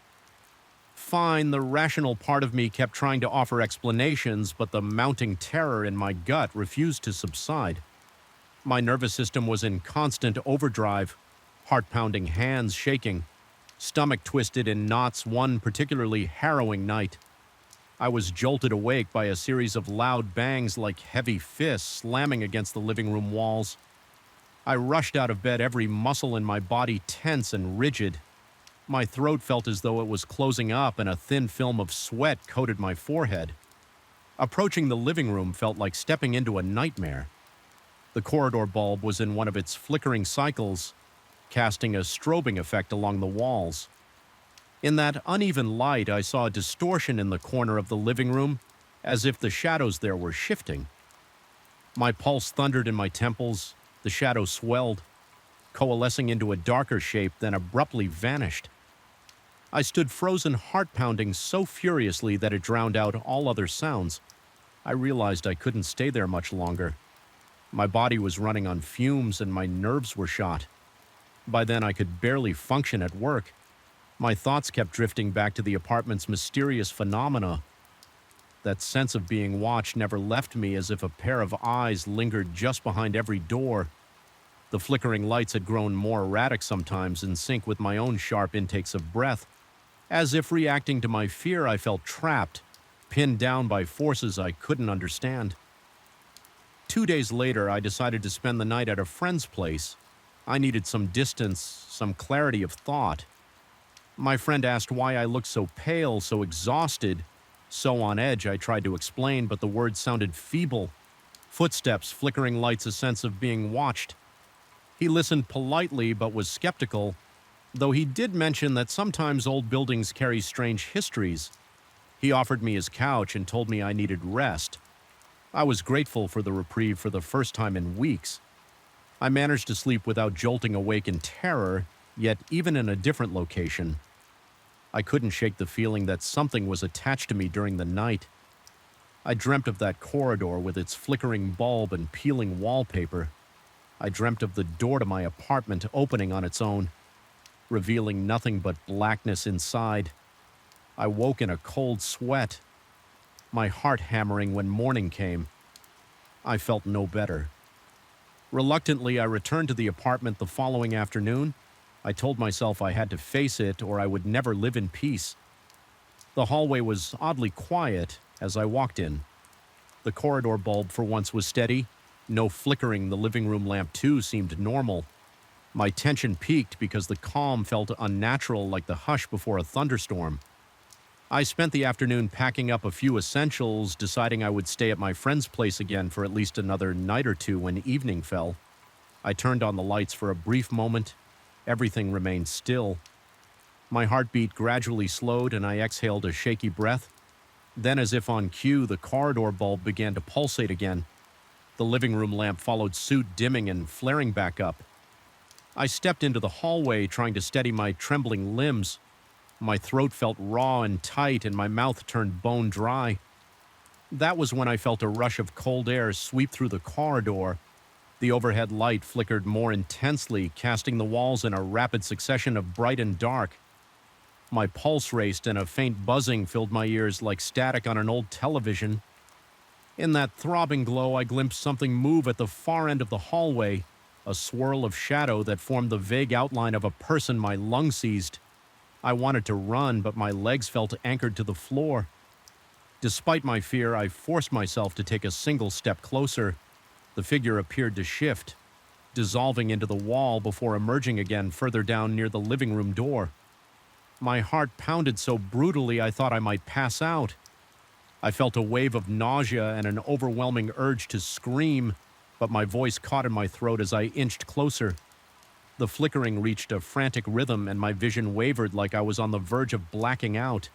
Fine, the rational part of me kept trying to offer explanations, but the mounting terror in my gut refused to subside. My nervous system was in constant overdrive, heart-pounding, hands shaking, stomach twisted in knots one particularly harrowing night. I was jolted awake by a series of loud bangs like heavy fists slamming against the living room walls. I rushed out of bed, every muscle in my body tense and rigid. My throat felt as though it was closing up, and a thin film of sweat coated my forehead. Approaching the living room felt like stepping into a nightmare. The corridor bulb was in one of its flickering cycles, casting a strobing effect along the walls. In that uneven light, I saw a distortion in the corner of the living room, as if the shadows there were shifting. My pulse thundered in my temples. The shadow swelled, coalescing into a darker shape, then abruptly vanished. I stood frozen, heart pounding so furiously that it drowned out all other sounds. I realized I couldn't stay there much longer. My body was running on fumes and my nerves were shot. By then, I could barely function at work. My thoughts kept drifting back to the apartment's mysterious phenomena. That sense of being watched never left me, as if a pair of eyes lingered just behind every door. The flickering lights had grown more erratic sometimes, in sync with my own sharp intakes of breath. As if reacting to my fear, I felt trapped, pinned down by forces I couldn't understand. 2 days later, I decided to spend the night at a friend's place. I needed some distance, some clarity of thought. My friend asked why I looked so pale, so exhausted, so on edge. I tried to explain, but the words sounded feeble. Footsteps, flickering lights, a sense of being watched. He listened politely, but was skeptical, though he did mention that sometimes old buildings carry strange histories. He offered me his couch and told me I needed rest. I was grateful for the reprieve for the first time in weeks. I managed to sleep without jolting awake in terror, yet even in a different location, I couldn't shake the feeling that something was attached to me during the night. I dreamt of that corridor with its flickering bulb and peeling wallpaper. I dreamt of the door to my apartment opening on its own, revealing nothing but blackness inside. I woke in a cold sweat, my heart hammering when morning came. I felt no better. Reluctantly, I returned to the apartment the following afternoon. I told myself I had to face it or I would never live in peace. The hallway was oddly quiet as I walked in. The corridor bulb for once was steady. No flickering. The living room lamp too seemed normal. My tension peaked because the calm felt unnatural, like the hush before a thunderstorm. I spent the afternoon packing up a few essentials, deciding I would stay at my friend's place again for at least another night or two when evening fell. I turned on the lights for a brief moment. Everything remained still. My heartbeat gradually slowed and I exhaled a shaky breath. Then, as if on cue, the corridor bulb began to pulsate again. The living room lamp followed suit, dimming and flaring back up. I stepped into the hallway, trying to steady my trembling limbs. My throat felt raw and tight and my mouth turned bone dry. That was when I felt a rush of cold air sweep through the corridor. The overhead light flickered more intensely, casting the walls in a rapid succession of bright and dark. My pulse raced and a faint buzzing filled my ears like static on an old television. In that throbbing glow, I glimpsed something move at the far end of the hallway, a swirl of shadow that formed the vague outline of a person my lungs seized. I wanted to run, but my legs felt anchored to the floor. Despite my fear, I forced myself to take a single step closer. The figure appeared to shift, dissolving into the wall before emerging again further down near the living room door. My heart pounded so brutally I thought I might pass out. I felt a wave of nausea and an overwhelming urge to scream, but my voice caught in my throat as I inched closer. The flickering reached a frantic rhythm and my vision wavered like I was on the verge of blacking out.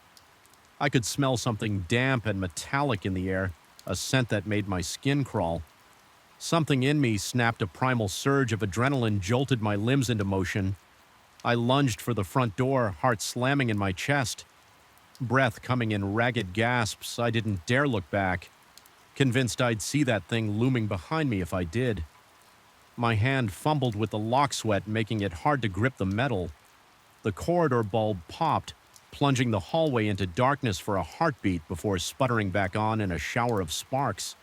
I could smell something damp and metallic in the air, a scent that made my skin crawl. Something in me snapped. A primal surge of adrenaline jolted my limbs into motion. I lunged for the front door, heart slamming in my chest. Breath coming in ragged gasps, I didn't dare look back, convinced I'd see that thing looming behind me if I did. My hand fumbled with the lock sweat, making it hard to grip the metal. The corridor bulb popped, plunging the hallway into darkness for a heartbeat before sputtering back on in a shower of sparks.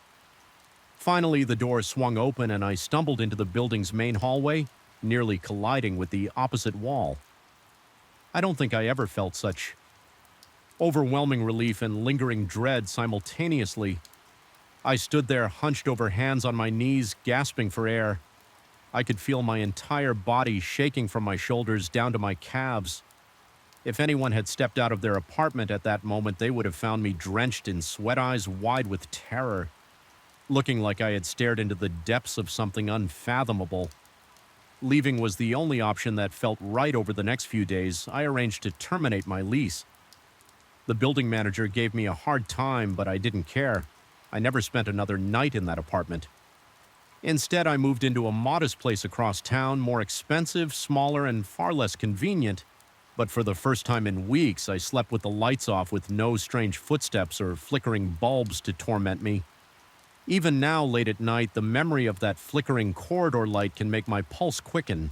Finally, the door swung open and I stumbled into the building's main hallway, nearly colliding with the opposite wall. I don't think I ever felt such overwhelming relief and lingering dread simultaneously. I stood there hunched over, hands on my knees, gasping for air. I could feel my entire body shaking from my shoulders down to my calves. If anyone had stepped out of their apartment at that moment, they would have found me drenched in sweat, eyes wide with terror, looking like I had stared into the depths of something unfathomable. Leaving was the only option that felt right. Over the next few days, I arranged to terminate my lease. The building manager gave me a hard time, but I didn't care. I never spent another night in that apartment. Instead, I moved into a modest place across town, more expensive, smaller, and far less convenient. But for the first time in weeks, I slept with the lights off, with no strange footsteps or flickering bulbs to torment me. Even now, late at night, the memory of that flickering corridor light can make my pulse quicken.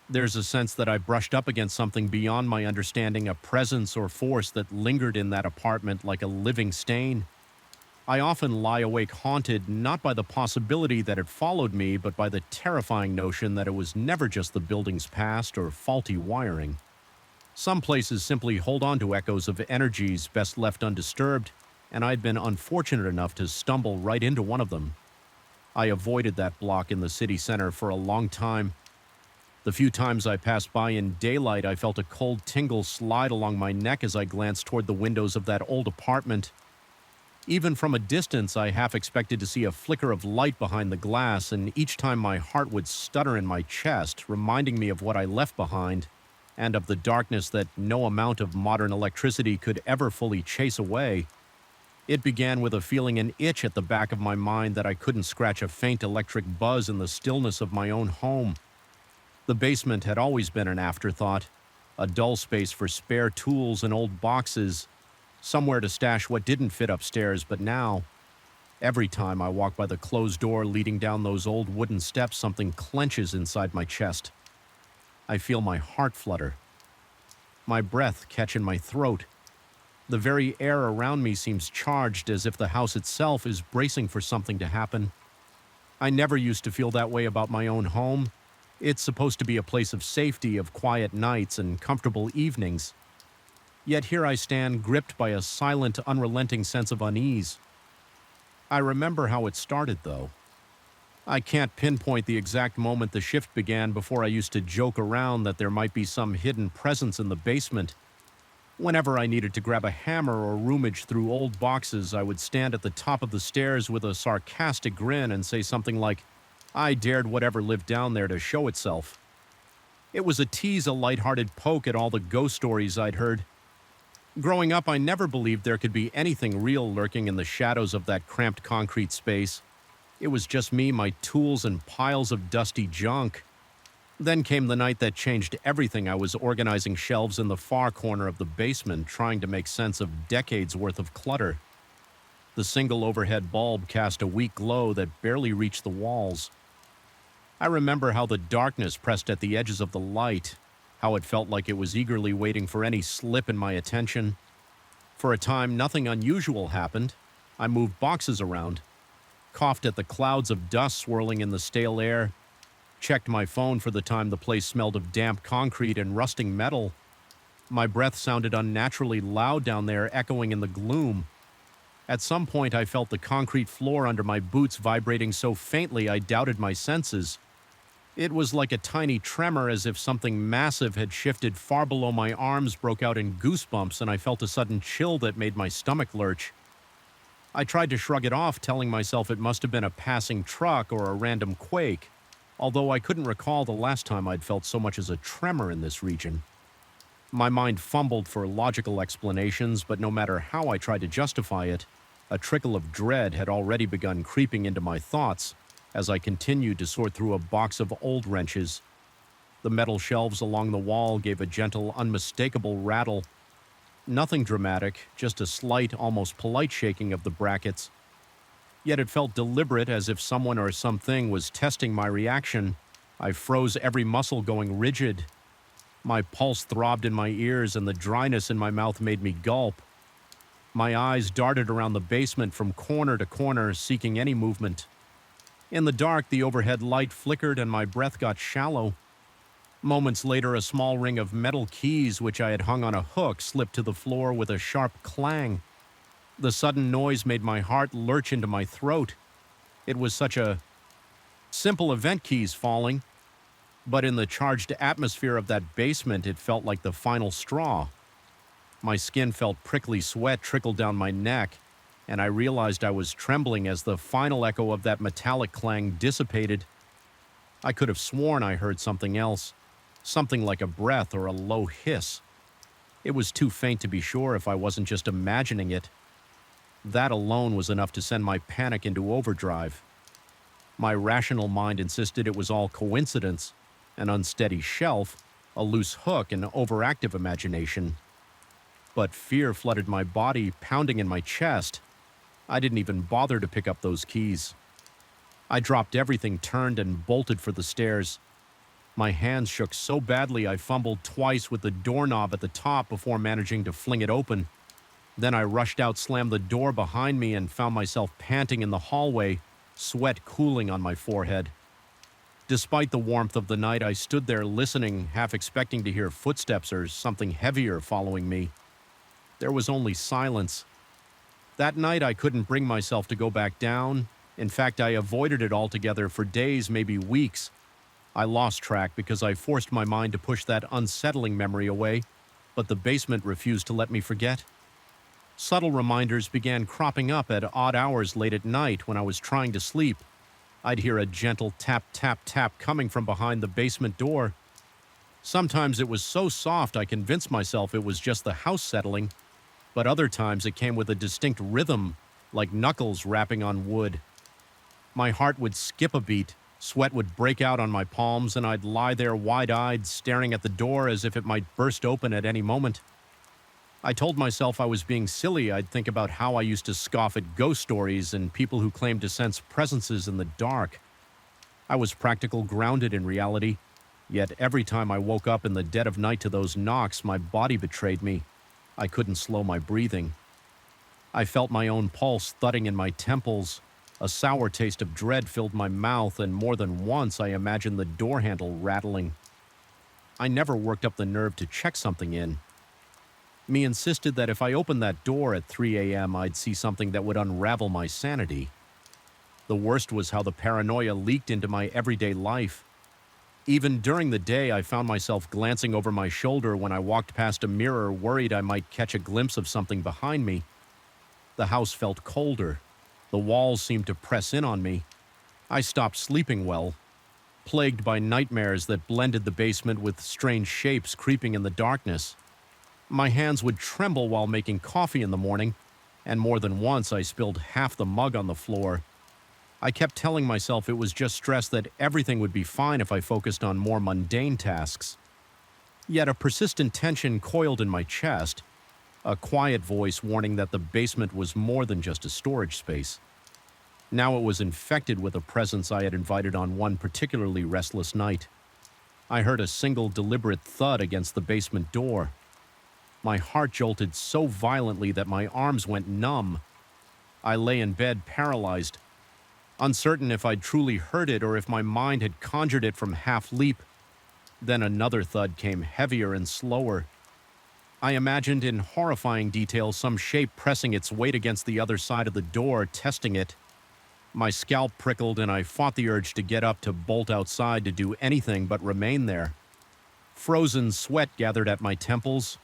There's a sense that I brushed up against something beyond my understanding, a presence or force that lingered in that apartment like a living stain. I often lie awake haunted not by the possibility that it followed me, but by the terrifying notion that it was never just the building's past or faulty wiring. Some places simply hold on to echoes of energies best left undisturbed, and I'd been unfortunate enough to stumble right into one of them. I avoided that block in the city center for a long time. The few times I passed by in daylight, I felt a cold tingle slide along my neck as I glanced toward the windows of that old apartment. Even from a distance, I half expected to see a flicker of light behind the glass, and each time my heart would stutter in my chest, reminding me of what I left behind, and of the darkness that no amount of modern electricity could ever fully chase away. It began with a feeling an itch at the back of my mind that I couldn't scratch a faint electric buzz in the stillness of my own home. The basement had always been an afterthought, a dull space for spare tools and old boxes, somewhere to stash what didn't fit upstairs, but now, every time I walk by the closed door leading down those old wooden steps, something clenches inside my chest. I feel my heart flutter, my breath catch in my throat. The very air around me seems charged, as if the house itself is bracing for something to happen. I never used to feel that way about my own home. It's supposed to be a place of safety, of quiet nights and comfortable evenings. Yet here I stand, gripped by a silent, unrelenting sense of unease. I remember how it started, though. I can't pinpoint the exact moment the shift began. Before, I used to joke around that there might be some hidden presence in the basement. Whenever I needed to grab a hammer or rummage through old boxes, I would stand at the top of the stairs with a sarcastic grin and say something like, "I dared whatever lived down there to show itself." It was a tease, a lighthearted poke at all the ghost stories I'd heard. Growing up, I never believed there could be anything real lurking in the shadows of that cramped concrete space. It was just me, my tools, and piles of dusty junk. Then came the night that changed everything. I was organizing shelves in the far corner of the basement, trying to make sense of decades' worth of clutter. The single overhead bulb cast a weak glow that barely reached the walls. I remember how the darkness pressed at the edges of the light, how it felt like it was eagerly waiting for any slip in my attention. For a time, nothing unusual happened. I moved boxes around, coughed at the clouds of dust swirling in the stale air, checked my phone for the time the place smelled of damp concrete and rusting metal. My breath sounded unnaturally loud down there, echoing in the gloom. At some point, I felt the concrete floor under my boots vibrating so faintly I doubted my senses. It was like a tiny tremor, as if something massive had shifted far below my arms, broke out in goosebumps, and I felt a sudden chill that made my stomach lurch. I tried to shrug it off, telling myself it must have been a passing truck or a random quake, although I couldn't recall the last time I'd felt so much as a tremor in this region. My mind fumbled for logical explanations, but no matter how I tried to justify it, a trickle of dread had already begun creeping into my thoughts as I continued to sort through a box of old wrenches. The metal shelves along the wall gave a gentle, unmistakable rattle. Nothing dramatic, just a slight, almost polite shaking of the brackets. Yet it felt deliberate, as if someone or something was testing my reaction. I froze, every muscle going rigid. My pulse throbbed in my ears, and the dryness in my mouth made me gulp. My eyes darted around the basement from corner to corner, seeking any movement. In the dark, the overhead light flickered and my breath got shallow. Moments later, a small ring of metal keys, which I had hung on a hook, slipped to the floor with a sharp clang. The sudden noise made my heart lurch into my throat. It was such a simple event, keys falling, but in the charged atmosphere of that basement, it felt like the final straw. My skin felt prickly sweat trickle down my neck, and I realized I was trembling as the final echo of that metallic clang dissipated. I could have sworn I heard something else, something like a breath or a low hiss. It was too faint to be sure if I wasn't just imagining it. That alone was enough to send my panic into overdrive. My rational mind insisted it was all coincidence, an unsteady shelf, a loose hook, an overactive imagination. But fear flooded my body, pounding in my chest. I didn't even bother to pick up those keys. I dropped everything, turned, and bolted for the stairs. My hands shook so badly I fumbled twice with the doorknob at the top before managing to fling it open. Then I rushed out, slammed the door behind me, and found myself panting in the hallway, sweat cooling on my forehead. Despite the warmth of the night, I stood there listening, half expecting to hear footsteps or something heavier following me. There was only silence. That night, I couldn't bring myself to go back down. In fact, I avoided it altogether for days, maybe weeks. I lost track because I forced my mind to push that unsettling memory away, but the basement refused to let me forget. Subtle reminders began cropping up at odd hours late at night when I was trying to sleep. I'd hear a gentle tap, tap, tap coming from behind the basement door. Sometimes it was so soft I convinced myself it was just the house settling, but other times it came with a distinct rhythm, like knuckles rapping on wood. My heart would skip a beat, sweat would break out on my palms, and I'd lie there wide-eyed, staring at the door as if it might burst open at any moment. I told myself I was being silly. I'd think about how I used to scoff at ghost stories and people who claimed to sense presences in the dark. I was practical, grounded in reality, yet every time I woke up in the dead of night to those knocks, my body betrayed me. I couldn't slow my breathing. I felt my own pulse thudding in my temples. A sour taste of dread filled my mouth, and more than once I imagined the door handle rattling. I never worked up the nerve to check something in. Me insisted that if I opened that door at 3 a.m., I'd see something that would unravel my sanity. The worst was how the paranoia leaked into my everyday life. Even during the day, I found myself glancing over my shoulder when I walked past a mirror, worried I might catch a glimpse of something behind me. The house felt colder. The walls seemed to press in on me. I stopped sleeping well, plagued by nightmares that blended the basement with strange shapes creeping in the darkness. My hands would tremble while making coffee in the morning, and more than once I spilled half the mug on the floor. I kept telling myself it was just stress, that everything would be fine if I focused on more mundane tasks. Yet a persistent tension coiled in my chest, a quiet voice warning that the basement was more than just a storage space. Now it was infected with a presence I had invited on one particularly restless night. I heard a single deliberate thud against the basement door. My heart jolted so violently that my arms went numb. I lay in bed paralyzed, uncertain if I'd truly heard it or if my mind had conjured it from half-leap. Then another thud came, heavier and slower. I imagined in horrifying detail some shape pressing its weight against the other side of the door, testing it. My scalp prickled and I fought the urge to get up, to bolt outside, to do anything but remain there. Frozen sweat gathered at my temples,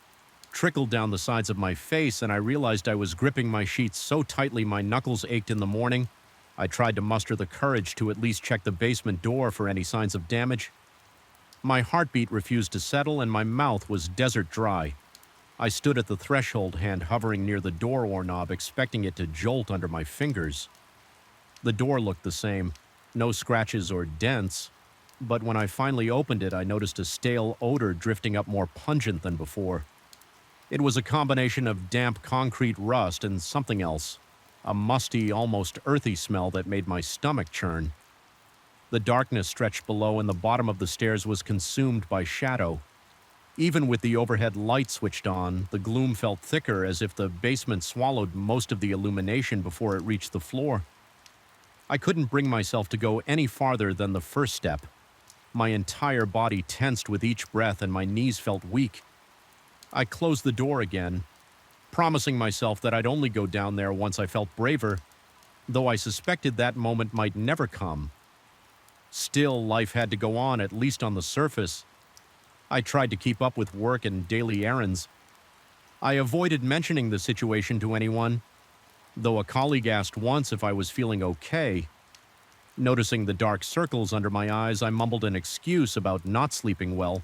trickled down the sides of my face, and I realized I was gripping my sheets so tightly my knuckles ached in the morning. I tried to muster the courage to at least check the basement door for any signs of damage. My heartbeat refused to settle and my mouth was desert dry. I stood at the threshold, hand hovering near the door knob, expecting it to jolt under my fingers. The door looked the same, no scratches or dents, but when I finally opened it, I noticed a stale odor drifting up, more pungent than before. It was a combination of damp concrete rust and something else, a musty, almost earthy smell that made my stomach churn. The darkness stretched below and the bottom of the stairs was consumed by shadow. Even with the overhead light switched on, the gloom felt thicker, as if the basement swallowed most of the illumination before it reached the floor. I couldn't bring myself to go any farther than the first step. My entire body tensed with each breath and my knees felt weak. I closed the door again, promising myself that I'd only go down there once I felt braver, though I suspected that moment might never come. Still, life had to go on, at least on the surface. I tried to keep up with work and daily errands. I avoided mentioning the situation to anyone, though a colleague asked once if I was feeling okay. Noticing the dark circles under my eyes, I mumbled an excuse about not sleeping well,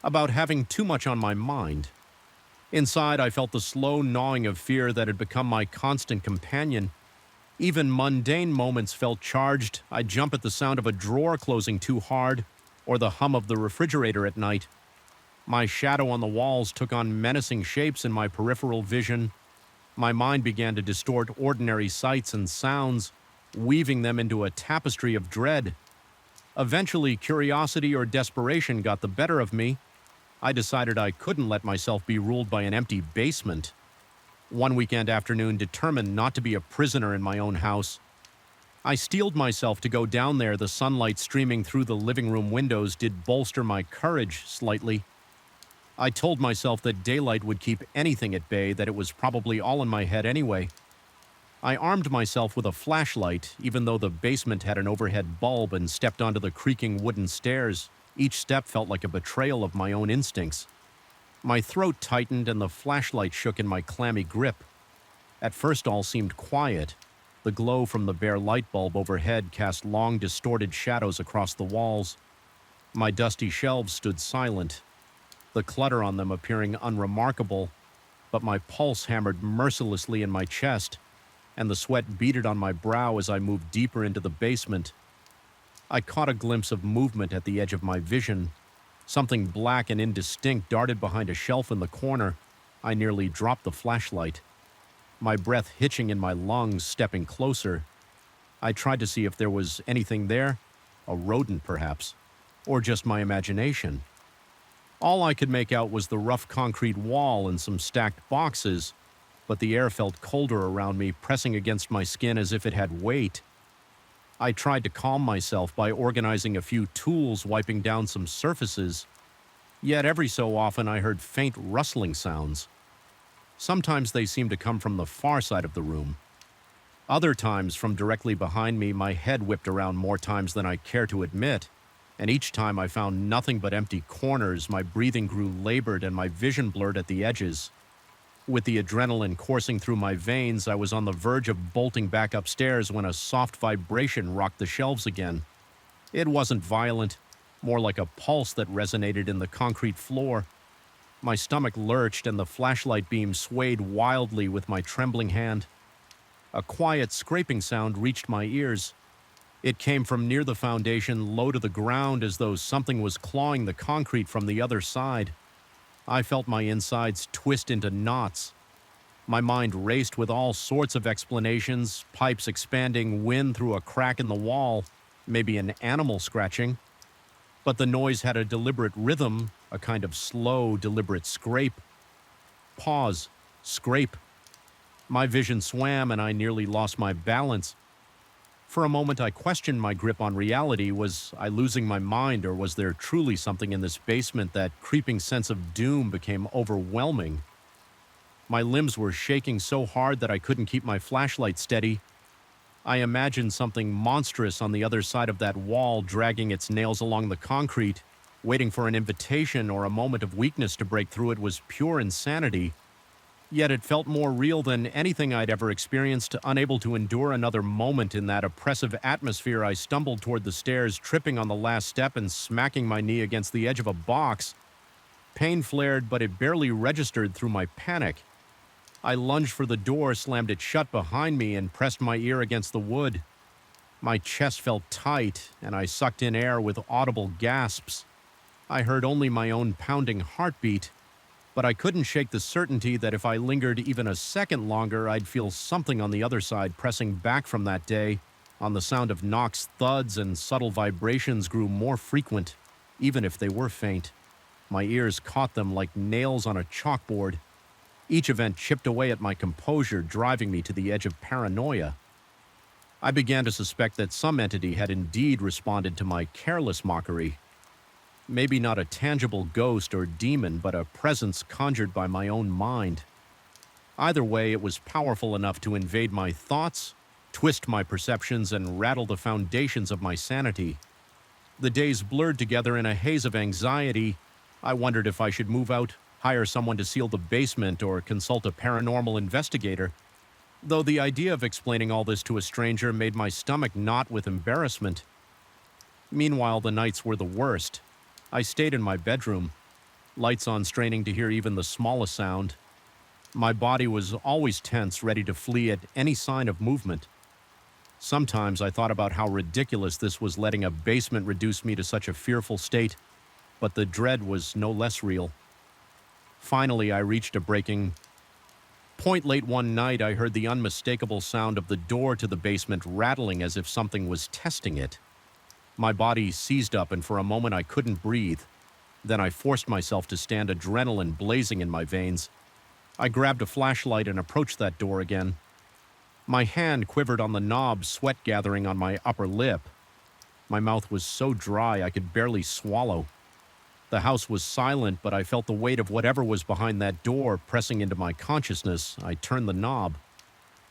about having too much on my mind. Inside, I felt the slow gnawing of fear that had become my constant companion. Even mundane moments felt charged. I'd jump at the sound of a drawer closing too hard, or the hum of the refrigerator at night. My shadow on the walls took on menacing shapes in my peripheral vision. My mind began to distort ordinary sights and sounds, weaving them into a tapestry of dread. Eventually, curiosity or desperation got the better of me. I decided I couldn't let myself be ruled by an empty basement. One weekend afternoon, determined not to be a prisoner in my own house, I steeled myself to go down there. The sunlight streaming through the living room windows did bolster my courage slightly. I told myself that daylight would keep anything at bay, that it was probably all in my head anyway. I armed myself with a flashlight, even though the basement had an overhead bulb, and stepped onto the creaking wooden stairs. Each step felt like a betrayal of my own instincts. My throat tightened and the flashlight shook in my clammy grip. At first all seemed quiet. The glow from the bare light bulb overhead cast long, distorted shadows across the walls. My dusty shelves stood silent, the clutter on them appearing unremarkable, but my pulse hammered mercilessly in my chest, and the sweat beaded on my brow as I moved deeper into the basement. I caught a glimpse of movement at the edge of my vision. Something black and indistinct darted behind a shelf in the corner. I nearly dropped the flashlight, my breath hitching in my lungs, stepping closer. I tried to see if there was anything there, a rodent perhaps, or just my imagination. All I could make out was the rough concrete wall and some stacked boxes, but the air felt colder around me, pressing against my skin as if it had weight. I tried to calm myself by organizing a few tools, wiping down some surfaces. Yet every so often I heard faint rustling sounds. Sometimes they seemed to come from the far side of the room. Other times from directly behind me. My head whipped around more times than I care to admit, and each time I found nothing but empty corners. My breathing grew labored and my vision blurred at the edges. With the adrenaline coursing through my veins, I was on the verge of bolting back upstairs when a soft vibration rocked the shelves again. It wasn't violent, more like a pulse that resonated in the concrete floor. My stomach lurched and the flashlight beam swayed wildly with my trembling hand. A quiet scraping sound reached my ears. It came from near the foundation, low to the ground, as though something was clawing the concrete from the other side. I felt my insides twist into knots. My mind raced with all sorts of explanations, pipes expanding, wind through a crack in the wall, maybe an animal scratching. But the noise had a deliberate rhythm, a kind of slow, deliberate scrape. Pause. Scrape. My vision swam and I nearly lost my balance. For a moment I questioned my grip on reality. Was I losing my mind, or was there truly something in this basement? That creeping sense of doom became overwhelming. My limbs were shaking so hard that I couldn't keep my flashlight steady. I imagined something monstrous on the other side of that wall, dragging its nails along the concrete, waiting for an invitation or a moment of weakness to break through. It was pure insanity. Yet it felt more real than anything I'd ever experienced. Unable to endure another moment in that oppressive atmosphere, I stumbled toward the stairs, tripping on the last step and smacking my knee against the edge of a box. Pain flared, but it barely registered through my panic. I lunged for the door, slammed it shut behind me, and pressed my ear against the wood. My chest felt tight, and I sucked in air with audible gasps. I heard only my own pounding heartbeat, but I couldn't shake the certainty that if I lingered even a second longer, I'd feel something on the other side pressing back from that day. On the sound of knocks, thuds, and subtle vibrations grew more frequent, even if they were faint. My ears caught them like nails on a chalkboard. Each event chipped away at my composure, driving me to the edge of paranoia. I began to suspect that some entity had indeed responded to my careless mockery. Maybe not a tangible ghost or demon, but a presence conjured by my own mind. Either way, it was powerful enough to invade my thoughts, twist my perceptions, and rattle the foundations of my sanity. The days blurred together in a haze of anxiety. I wondered if I should move out, hire someone to seal the basement, or consult a paranormal investigator. Though the idea of explaining all this to a stranger made my stomach knot with embarrassment. Meanwhile, the nights were the worst. I stayed in my bedroom, lights on, straining to hear even the smallest sound. My body was always tense, ready to flee at any sign of movement. Sometimes I thought about how ridiculous this was, letting a basement reduce me to such a fearful state, but the dread was no less real. Finally, I reached a breaking Point late one night, I heard the unmistakable sound of the door to the basement rattling as if something was testing it. My body seized up, and for a moment I couldn't breathe. Then I forced myself to stand, adrenaline blazing in my veins. I grabbed a flashlight and approached that door again. My hand quivered on the knob, sweat gathering on my upper lip. My mouth was so dry I could barely swallow. The house was silent, but I felt the weight of whatever was behind that door pressing into my consciousness. I turned the knob.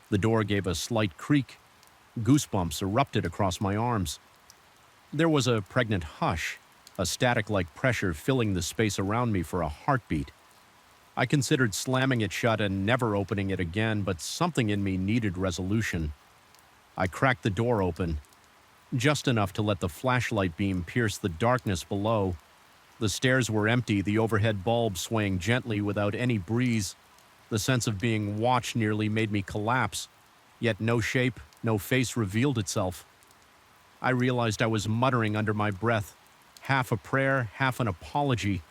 The door gave a slight creak. Goosebumps erupted across my arms. There was a pregnant hush, a static-like pressure filling the space around me for a heartbeat. I considered slamming it shut and never opening it again, but something in me needed resolution. I cracked the door open, just enough to let the flashlight beam pierce the darkness below. The stairs were empty, the overhead bulb swaying gently without any breeze. The sense of being watched nearly made me collapse, yet no shape, no face revealed itself. I realized I was muttering under my breath, half a prayer, half an apology.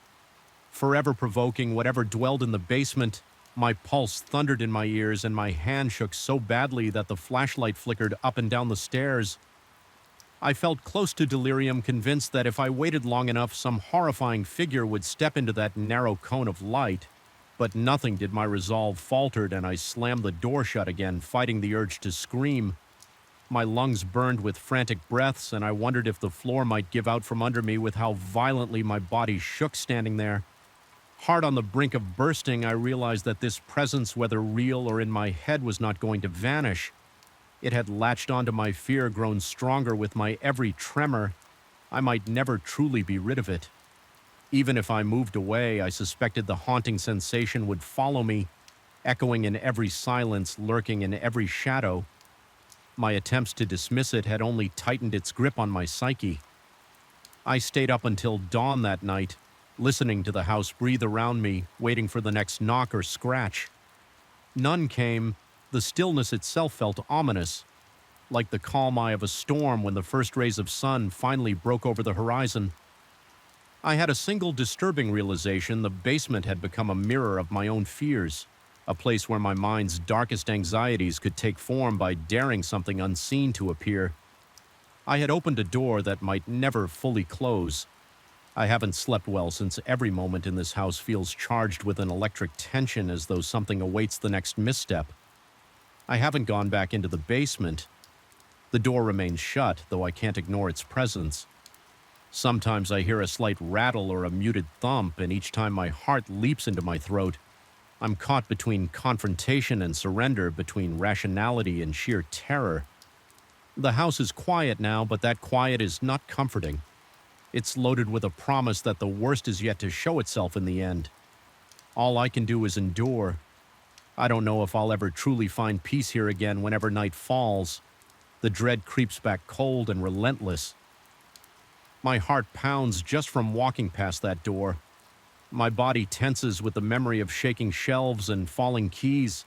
Forever provoking whatever dwelled in the basement, my pulse thundered in my ears and my hand shook so badly that the flashlight flickered up and down the stairs. I felt close to delirium, convinced that if I waited long enough, some horrifying figure would step into that narrow cone of light. But nothing did my resolve faltered, and I slammed the door shut again, fighting the urge to scream. My lungs burned with frantic breaths, and I wondered if the floor might give out from under me with how violently my body shook standing there. Hard on the brink of bursting, I realized that this presence, whether real or in my head, was not going to vanish. It had latched onto my fear, grown stronger with my every tremor. I might never truly be rid of it. Even if I moved away, I suspected the haunting sensation would follow me, echoing in every silence, lurking in every shadow. My attempts to dismiss it had only tightened its grip on my psyche. I stayed up until dawn that night, listening to the house breathe around me, waiting for the next knock or scratch. None came. The stillness itself felt ominous, like the calm eye of a storm when the first rays of sun finally broke over the horizon. I had a single disturbing realization: the basement had become a mirror of my own fears, a place where my mind's darkest anxieties could take form by daring something unseen to appear. I had opened a door that might never fully close. I haven't slept well since every moment in this house feels charged with an electric tension, as though something awaits the next misstep. I haven't gone back into the basement. The door remains shut, though I can't ignore its presence. Sometimes I hear a slight rattle or a muted thump, and each time my heart leaps into my throat. I'm caught between confrontation and surrender, between rationality and sheer terror. The house is quiet now, but that quiet is not comforting. It's loaded with a promise that the worst is yet to show itself in the end. All I can do is endure. I don't know if I'll ever truly find peace here again whenever night falls. The dread creeps back cold and relentless. My heart pounds just from walking past that door. My body tenses with the memory of shaking shelves and falling keys.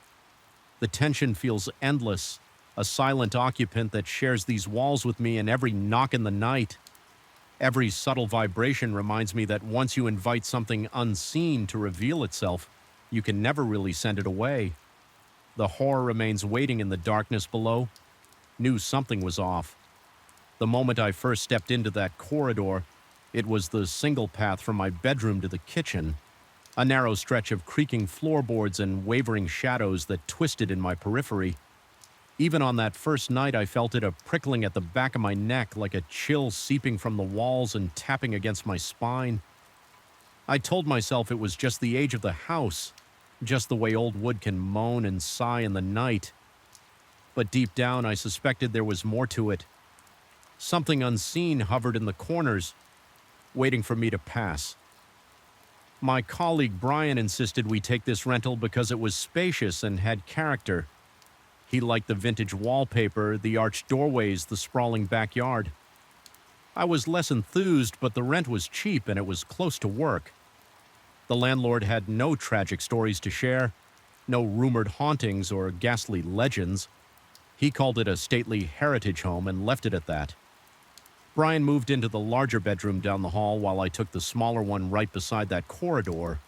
The tension feels endless, a silent occupant that shares these walls with me in every knock in the night. Every subtle vibration reminds me that once you invite something unseen to reveal itself, you can never really send it away. The horror remains waiting in the darkness below. Knew something was off. The moment I first stepped into that corridor, it was the single path from my bedroom to the kitchen, a narrow stretch of creaking floorboards and wavering shadows that twisted in my periphery. Even on that first night, I felt it a prickling at the back of my neck, like a chill seeping from the walls and tapping against my spine. I told myself it was just the age of the house, just the way old wood can moan and sigh in the night. But deep down, I suspected there was more to it. Something unseen hovered in the corners, waiting for me to pass. My colleague Brian insisted we take this rental because it was spacious and had character. He liked the vintage wallpaper, the arched doorways, the sprawling backyard. I was less enthused, but the rent was cheap and it was close to work. The landlord had no tragic stories to share, no rumored hauntings or ghastly legends. He called it a stately heritage home and left it at that. Brian moved into the larger bedroom down the hall while I took the smaller one right beside that corridor.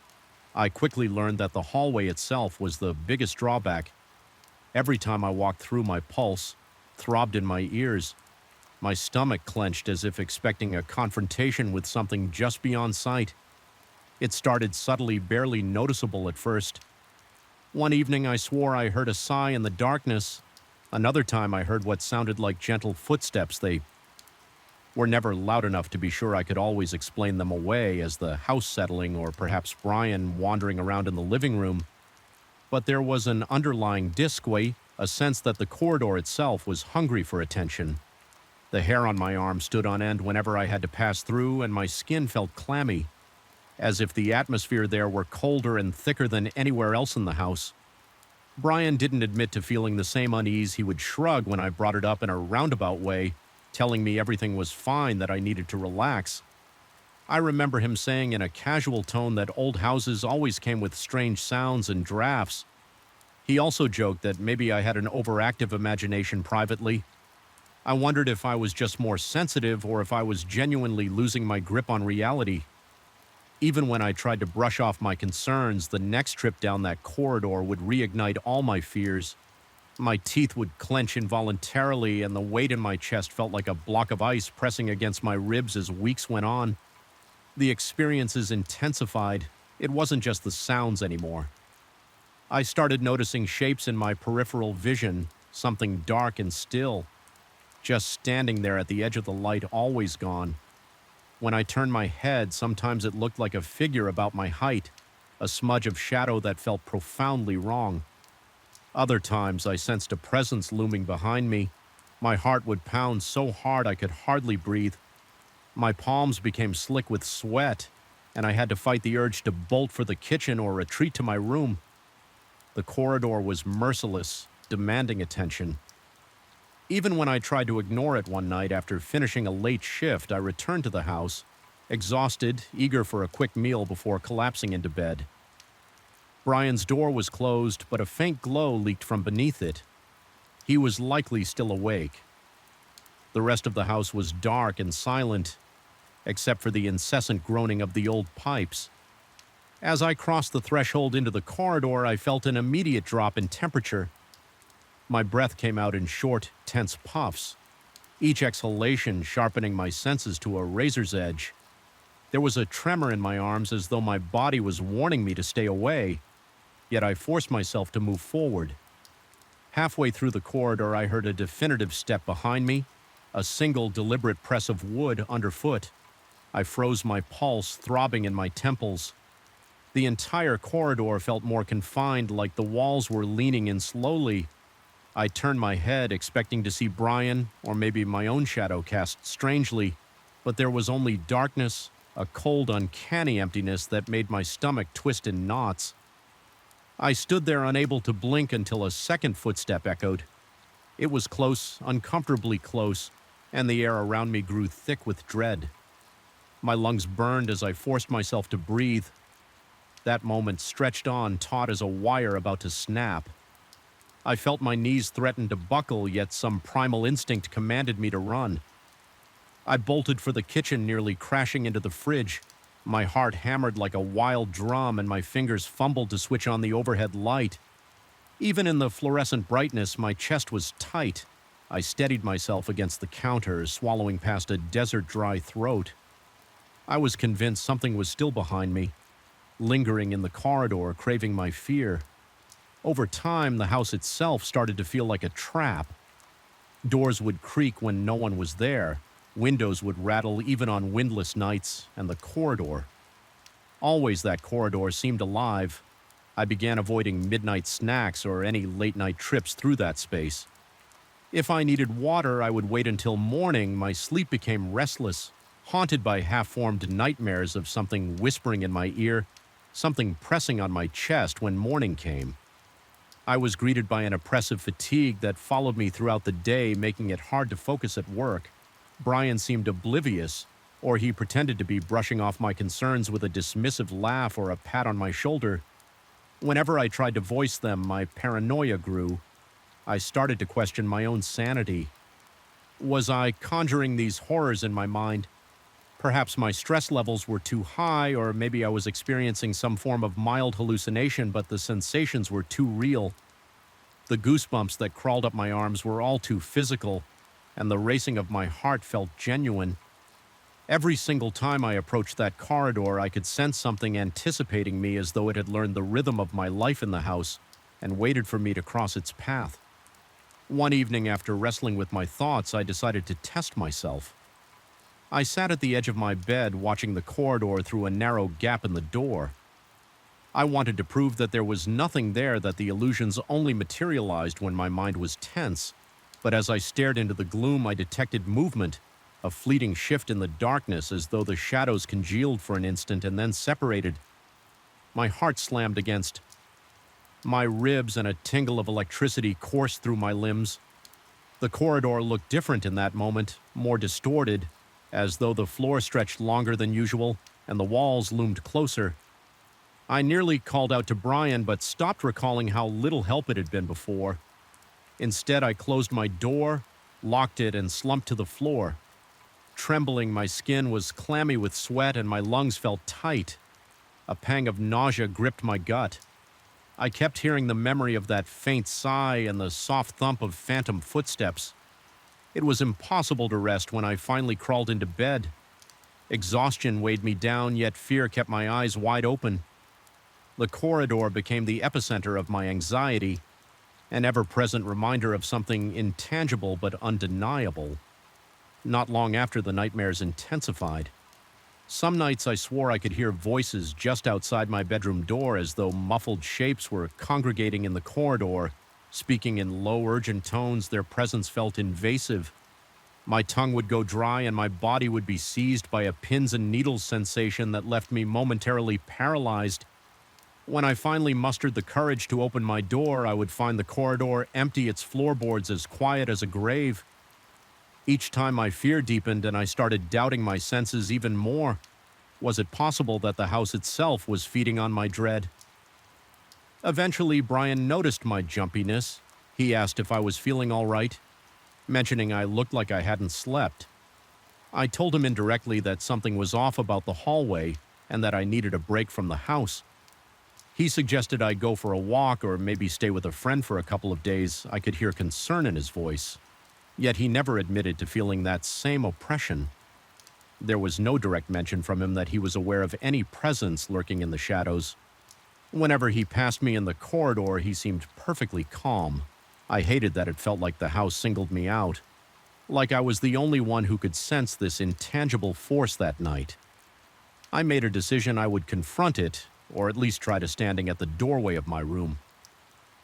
I quickly learned that the hallway itself was the biggest drawback. Every time I walked through, my pulse throbbed in my ears. My stomach clenched as if expecting a confrontation with something just beyond sight. It started subtly, barely noticeable at first. One evening I swore I heard a sigh in the darkness. Another time I heard what sounded like gentle footsteps. They were never loud enough to be sure I could always explain them away as the house settling or perhaps Brian wandering around in the living room. But there was an underlying disquay, a sense that the corridor itself was hungry for attention. The hair on my arm stood on end whenever I had to pass through, and my skin felt clammy, as if the atmosphere there were colder and thicker than anywhere else in the house. Brian didn't admit to feeling the same unease. He would shrug when I brought it up in a roundabout way, telling me everything was fine, that I needed to relax. I remember him saying in a casual tone that old houses always came with strange sounds and drafts. He also joked that maybe I had an overactive imagination privately. I wondered if I was just more sensitive or if I was genuinely losing my grip on reality. Even when I tried to brush off my concerns, the next trip down that corridor would reignite all my fears. My teeth would clench involuntarily, and the weight in my chest felt like a block of ice pressing against my ribs as weeks went on. The experiences intensified. It wasn't just the sounds anymore. I started noticing shapes in my peripheral vision, something dark and still, just standing there at the edge of the light, always gone. When I turned my head, sometimes it looked like a figure about my height, a smudge of shadow that felt profoundly wrong. Other times I sensed a presence looming behind me. My heart would pound so hard I could hardly breathe. My palms became slick with sweat, and I had to fight the urge to bolt for the kitchen or retreat to my room. The corridor was merciless, demanding attention. Even when I tried to ignore it one night after finishing a late shift, I returned to the house, exhausted, eager for a quick meal before collapsing into bed. Brian's door was closed, but a faint glow leaked from beneath it. He was likely still awake. The rest of the house was dark and silent, except for the incessant groaning of the old pipes. As I crossed the threshold into the corridor, I felt an immediate drop in temperature. My breath came out in short, tense puffs, each exhalation sharpening my senses to a razor's edge. There was a tremor in my arms as though my body was warning me to stay away, yet I forced myself to move forward. Halfway through the corridor, I heard a definitive step behind me, a single deliberate press of wood underfoot. I froze, my pulse throbbing in my temples. The entire corridor felt more confined, like the walls were leaning in slowly. I turned my head, expecting to see Brian, or maybe my own shadow cast strangely, but there was only darkness, a cold, uncanny emptiness that made my stomach twist in knots. I stood there unable to blink until a second footstep echoed. It was close, uncomfortably close, and the air around me grew thick with dread. My lungs burned as I forced myself to breathe. That moment stretched on, taut as a wire about to snap. I felt my knees threaten to buckle, yet some primal instinct commanded me to run. I bolted for the kitchen, nearly crashing into the fridge. My heart hammered like a wild drum, and my fingers fumbled to switch on the overhead light. Even in the fluorescent brightness, my chest was tight. I steadied myself against the counter, swallowing past a desert-dry throat. I was convinced something was still behind me, lingering in the corridor, craving my fear. Over time, the house itself started to feel like a trap. Doors would creak when no one was there. Windows would rattle even on windless nights, and the corridor. Always that corridor seemed alive. I began avoiding midnight snacks or any late-night trips through that space. If I needed water, I would wait until morning. My sleep became restless, haunted by half-formed nightmares of something whispering in my ear, something pressing on my chest when morning came. I was greeted by an oppressive fatigue that followed me throughout the day, making it hard to focus at work. Brian seemed oblivious, or he pretended to be, brushing off my concerns with a dismissive laugh or a pat on my shoulder. Whenever I tried to voice them, my paranoia grew. I started to question my own sanity. Was I conjuring these horrors in my mind? Perhaps my stress levels were too high, or maybe I was experiencing some form of mild hallucination, but the sensations were too real. The goosebumps that crawled up my arms were all too physical, and the racing of my heart felt genuine. Every single time I approached that corridor, I could sense something anticipating me, as though it had learned the rhythm of my life in the house and waited for me to cross its path. One evening, after wrestling with my thoughts, I decided to test myself. I sat at the edge of my bed, watching the corridor through a narrow gap in the door. I wanted to prove that there was nothing there, that the illusions only materialized when my mind was tense. But as I stared into the gloom, I detected movement, a fleeting shift in the darkness, as though the shadows congealed for an instant and then separated. My heart slammed against my ribs, and a tingle of electricity coursed through my limbs. The corridor looked different in that moment, more distorted, as though the floor stretched longer than usual and the walls loomed closer. I nearly called out to Brian, but stopped, recalling how little help it had been before. Instead, I closed my door, locked it, and slumped to the floor. Trembling, my skin was clammy with sweat and my lungs felt tight. A pang of nausea gripped my gut. I kept hearing the memory of that faint sigh and the soft thump of phantom footsteps. It was impossible to rest when I finally crawled into bed. Exhaustion weighed me down, yet fear kept my eyes wide open. The corridor became the epicenter of my anxiety, an ever-present reminder of something intangible but undeniable. Not long after, the nightmares intensified. Some nights I swore I could hear voices just outside my bedroom door, as though muffled shapes were congregating in the corridor, speaking in low, urgent tones. Their presence felt invasive. My tongue would go dry and my body would be seized by a pins and needles sensation that left me momentarily paralyzed. When I finally mustered the courage to open my door, I would find the corridor empty, its floorboards as quiet as a grave. Each time my fear deepened and I started doubting my senses even more. Was it possible that the house itself was feeding on my dread? Eventually, Brian noticed my jumpiness. He asked if I was feeling all right, mentioning I looked like I hadn't slept. I told him indirectly that something was off about the hallway and that I needed a break from the house. He suggested I go for a walk or maybe stay with a friend for a couple of days. I could hear concern in his voice. Yet he never admitted to feeling that same oppression. There was no direct mention from him that he was aware of any presence lurking in the shadows. Whenever he passed me in the corridor, he seemed perfectly calm. I hated that it felt like the house singled me out, like I was the only one who could sense this intangible force that night. I made a decision I would confront it, or at least try to, standing at the doorway of my room.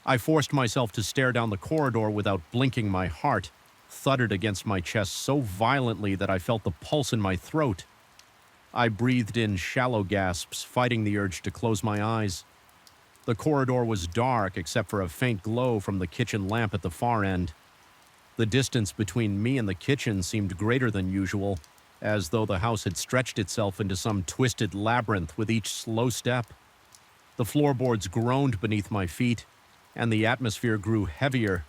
I forced myself to stare down the corridor without blinking. My heart thudded against my chest so violently that I felt the pulse in my throat. I breathed in shallow gasps, fighting the urge to close my eyes. The corridor was dark except for a faint glow from the kitchen lamp at the far end. The distance between me and the kitchen seemed greater than usual, as though the house had stretched itself into some twisted labyrinth with each slow step. The floorboards groaned beneath my feet, and the atmosphere grew heavier.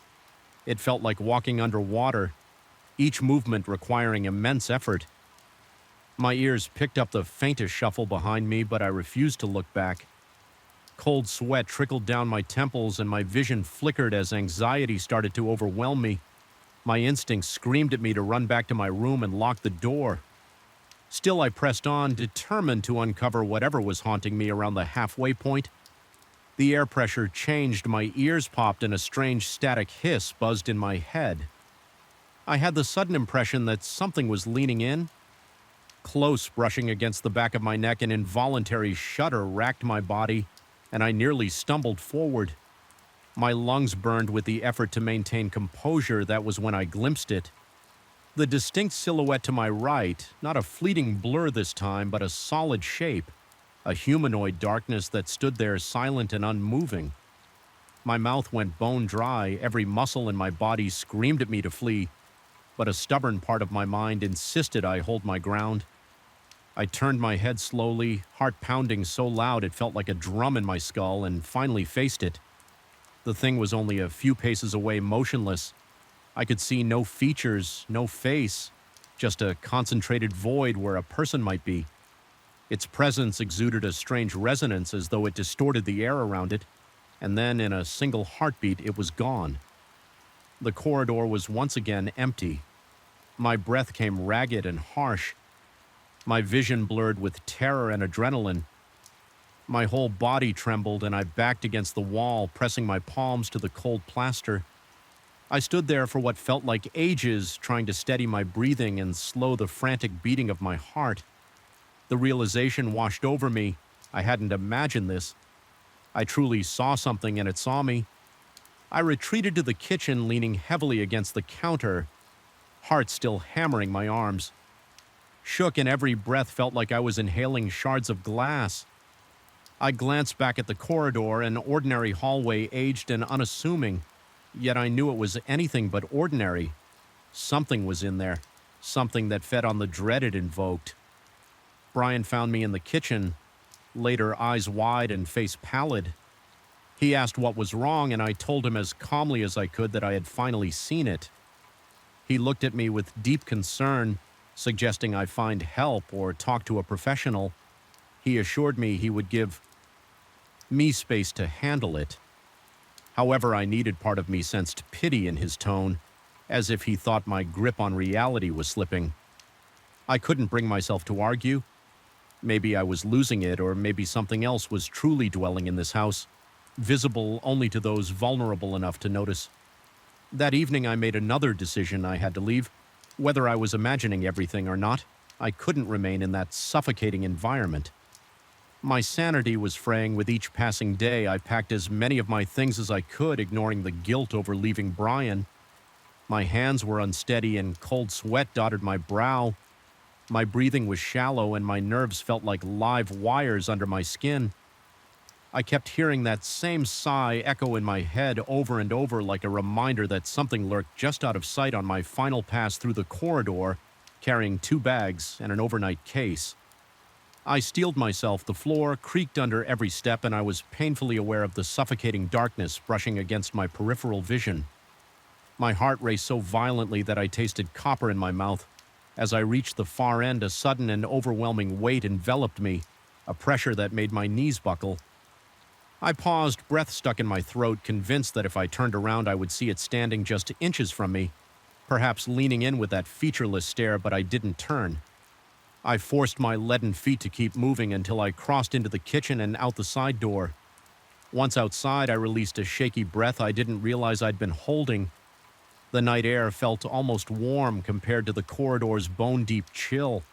It felt like walking underwater, each movement requiring immense effort. My ears picked up the faintest shuffle behind me, but I refused to look back. Cold sweat trickled down my temples and my vision flickered as anxiety started to overwhelm me. My instincts screamed at me to run back to my room and lock the door. Still, I pressed on, determined to uncover whatever was haunting me around the halfway point. The air pressure changed, my ears popped, and a strange static hiss buzzed in my head. I had the sudden impression that something was leaning in, close, brushing against the back of my neck. An involuntary shudder racked my body, and I nearly stumbled forward. My lungs burned with the effort to maintain composure. That was when I glimpsed it. The distinct silhouette to my right, not a fleeting blur this time, but a solid shape. A humanoid darkness that stood there silent and unmoving. My mouth went bone dry, every muscle in my body screamed at me to flee, but a stubborn part of my mind insisted I hold my ground. I turned my head slowly, heart pounding so loud it felt like a drum in my skull, and finally faced it. The thing was only a few paces away, motionless. I could see no features, no face, just a concentrated void where a person might be. Its presence exuded a strange resonance as though it distorted the air around it, and then in a single heartbeat it was gone. The corridor was once again empty. My breath came ragged and harsh. My vision blurred with terror and adrenaline. My whole body trembled and I backed against the wall, pressing my palms to the cold plaster. I stood there for what felt like ages, trying to steady my breathing and slow the frantic beating of my heart. The realization washed over me. I hadn't imagined this. I truly saw something and it saw me. I retreated to the kitchen, leaning heavily against the counter, heart still hammering my arms. Shook, and every breath felt like I was inhaling shards of glass. I glanced back at the corridor, an ordinary hallway, aged and unassuming, yet I knew it was anything but ordinary. Something was in there, something that fed on the dread it invoked. Brian found me in the kitchen, later eyes wide and face pallid. He asked what was wrong, and I told him as calmly as I could that I had finally seen it. He looked at me with deep concern, suggesting I find help or talk to a professional. He assured me he would give me space to handle it. However, I needed part of me sensed pity in his tone, as if he thought my grip on reality was slipping. I couldn't bring myself to argue. Maybe I was losing it, or maybe something else was truly dwelling in this house, visible only to those vulnerable enough to notice. That evening I made another decision. I had to leave. Whether I was imagining everything or not, I couldn't remain in that suffocating environment. My sanity was fraying with each passing day. I packed as many of my things as I could, ignoring the guilt over leaving Brian. My hands were unsteady and cold sweat dotted my brow. My breathing was shallow and my nerves felt like live wires under my skin. I kept hearing that same sigh echo in my head over and over, like a reminder that something lurked just out of sight on my final pass through the corridor, carrying 2 bags and an overnight case. I steeled myself. The floor creaked under every step, and I was painfully aware of the suffocating darkness brushing against my peripheral vision. My heart raced so violently that I tasted copper in my mouth. As I reached the far end, a sudden and overwhelming weight enveloped me, a pressure that made my knees buckle. I paused, breath stuck in my throat, convinced that if I turned around I would see it standing just inches from me, perhaps leaning in with that featureless stare, but I didn't turn. I forced my leaden feet to keep moving until I crossed into the kitchen and out the side door. Once outside, I released a shaky breath I didn't realize I'd been holding. The night air felt almost warm compared to the corridor's bone-deep chill.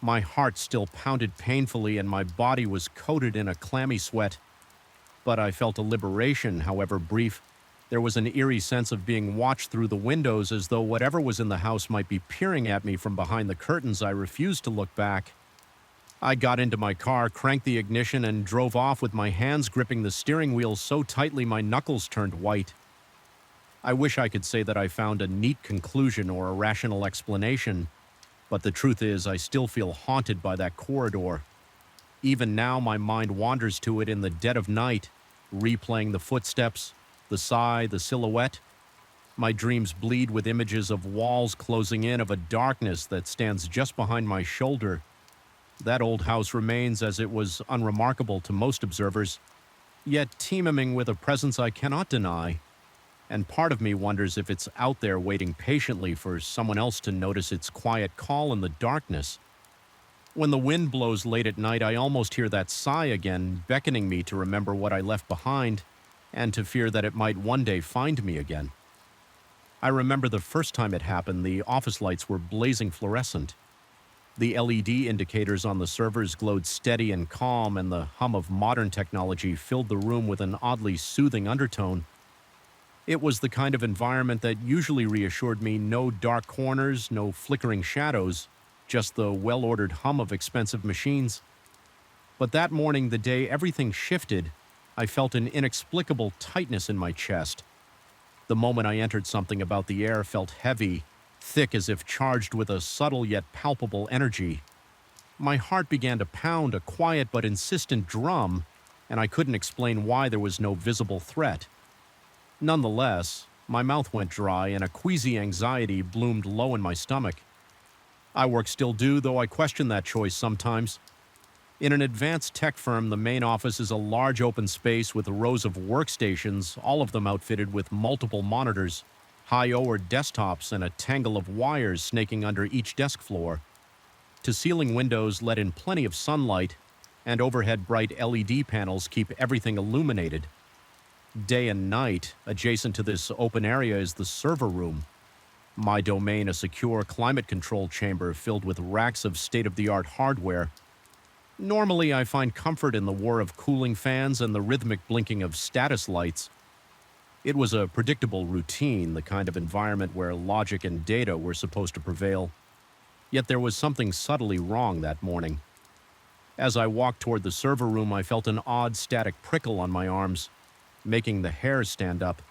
My heart still pounded painfully and my body was coated in a clammy sweat. But I felt a liberation, however brief. There was an eerie sense of being watched through the windows, as though whatever was in the house might be peering at me from behind the curtains. I refused to look back. I got into my car, cranked the ignition, and drove off with my hands gripping the steering wheel so tightly my knuckles turned white. I wish I could say that I found a neat conclusion or a rational explanation, but the truth is I still feel haunted by that corridor. Even now my mind wanders to it in the dead of night, replaying the footsteps, the sigh, the silhouette. My dreams bleed with images of walls closing in, of a darkness that stands just behind my shoulder. That old house remains as it was unremarkable to most observers, yet teeming with a presence I cannot deny. And part of me wonders if it's out there waiting patiently for someone else to notice its quiet call in the darkness. When the wind blows late at night, I almost hear that sigh again, beckoning me to remember what I left behind, and to fear that it might one day find me again. I remember the first time it happened. The office lights were blazing fluorescent. The LED indicators on the servers glowed steady and calm, and the hum of modern technology filled the room with an oddly soothing undertone. It was the kind of environment that usually reassured me: no dark corners, no flickering shadows, just the well-ordered hum of expensive machines. But that morning, the day everything shifted, I felt an inexplicable tightness in my chest. The moment I entered, something about the air felt heavy, thick, as if charged with a subtle yet palpable energy. My heart began to pound, a quiet but insistent drum, and I couldn't explain why. There was no visible threat. Nonetheless, my mouth went dry and a queasy anxiety bloomed low in my stomach. I work still do, though I question that choice sometimes. In an advanced tech firm, the main office is a large open space with rows of workstations, all of them outfitted with multiple monitors, high-O or desktops, and a tangle of wires snaking under each desk floor. To ceiling windows let in plenty of sunlight, and overhead bright LED panels keep everything illuminated. Day and night, adjacent to this open area is the server room. My domain, a secure climate-controlled chamber filled with racks of state-of-the-art hardware. Normally, I find comfort in the whir of cooling fans and the rhythmic blinking of status lights. It was a predictable routine, the kind of environment where logic and data were supposed to prevail. Yet there was something subtly wrong that morning. As I walked toward the server room, I felt an odd static prickle on my arms, making the hairs stand up.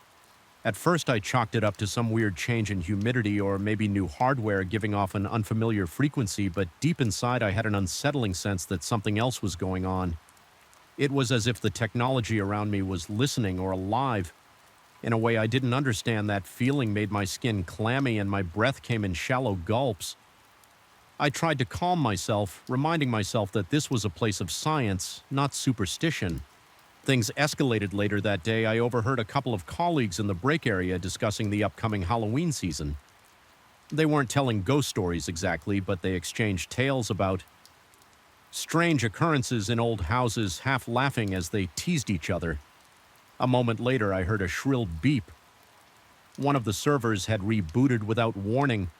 At first, I chalked it up to some weird change in humidity or maybe new hardware giving off an unfamiliar frequency, but deep inside I had an unsettling sense that something else was going on. It was as if the technology around me was listening or alive. In a way I didn't understand, that feeling made my skin clammy and my breath came in shallow gulps. I tried to calm myself, reminding myself that this was a place of science, not superstition. Things escalated later that day. I overheard a couple of colleagues in the break area discussing the upcoming Halloween season. They weren't telling ghost stories exactly, but they exchanged tales about strange occurrences in old houses, half laughing as they teased each other. A moment later, I heard a shrill beep. One of the servers had rebooted without warning.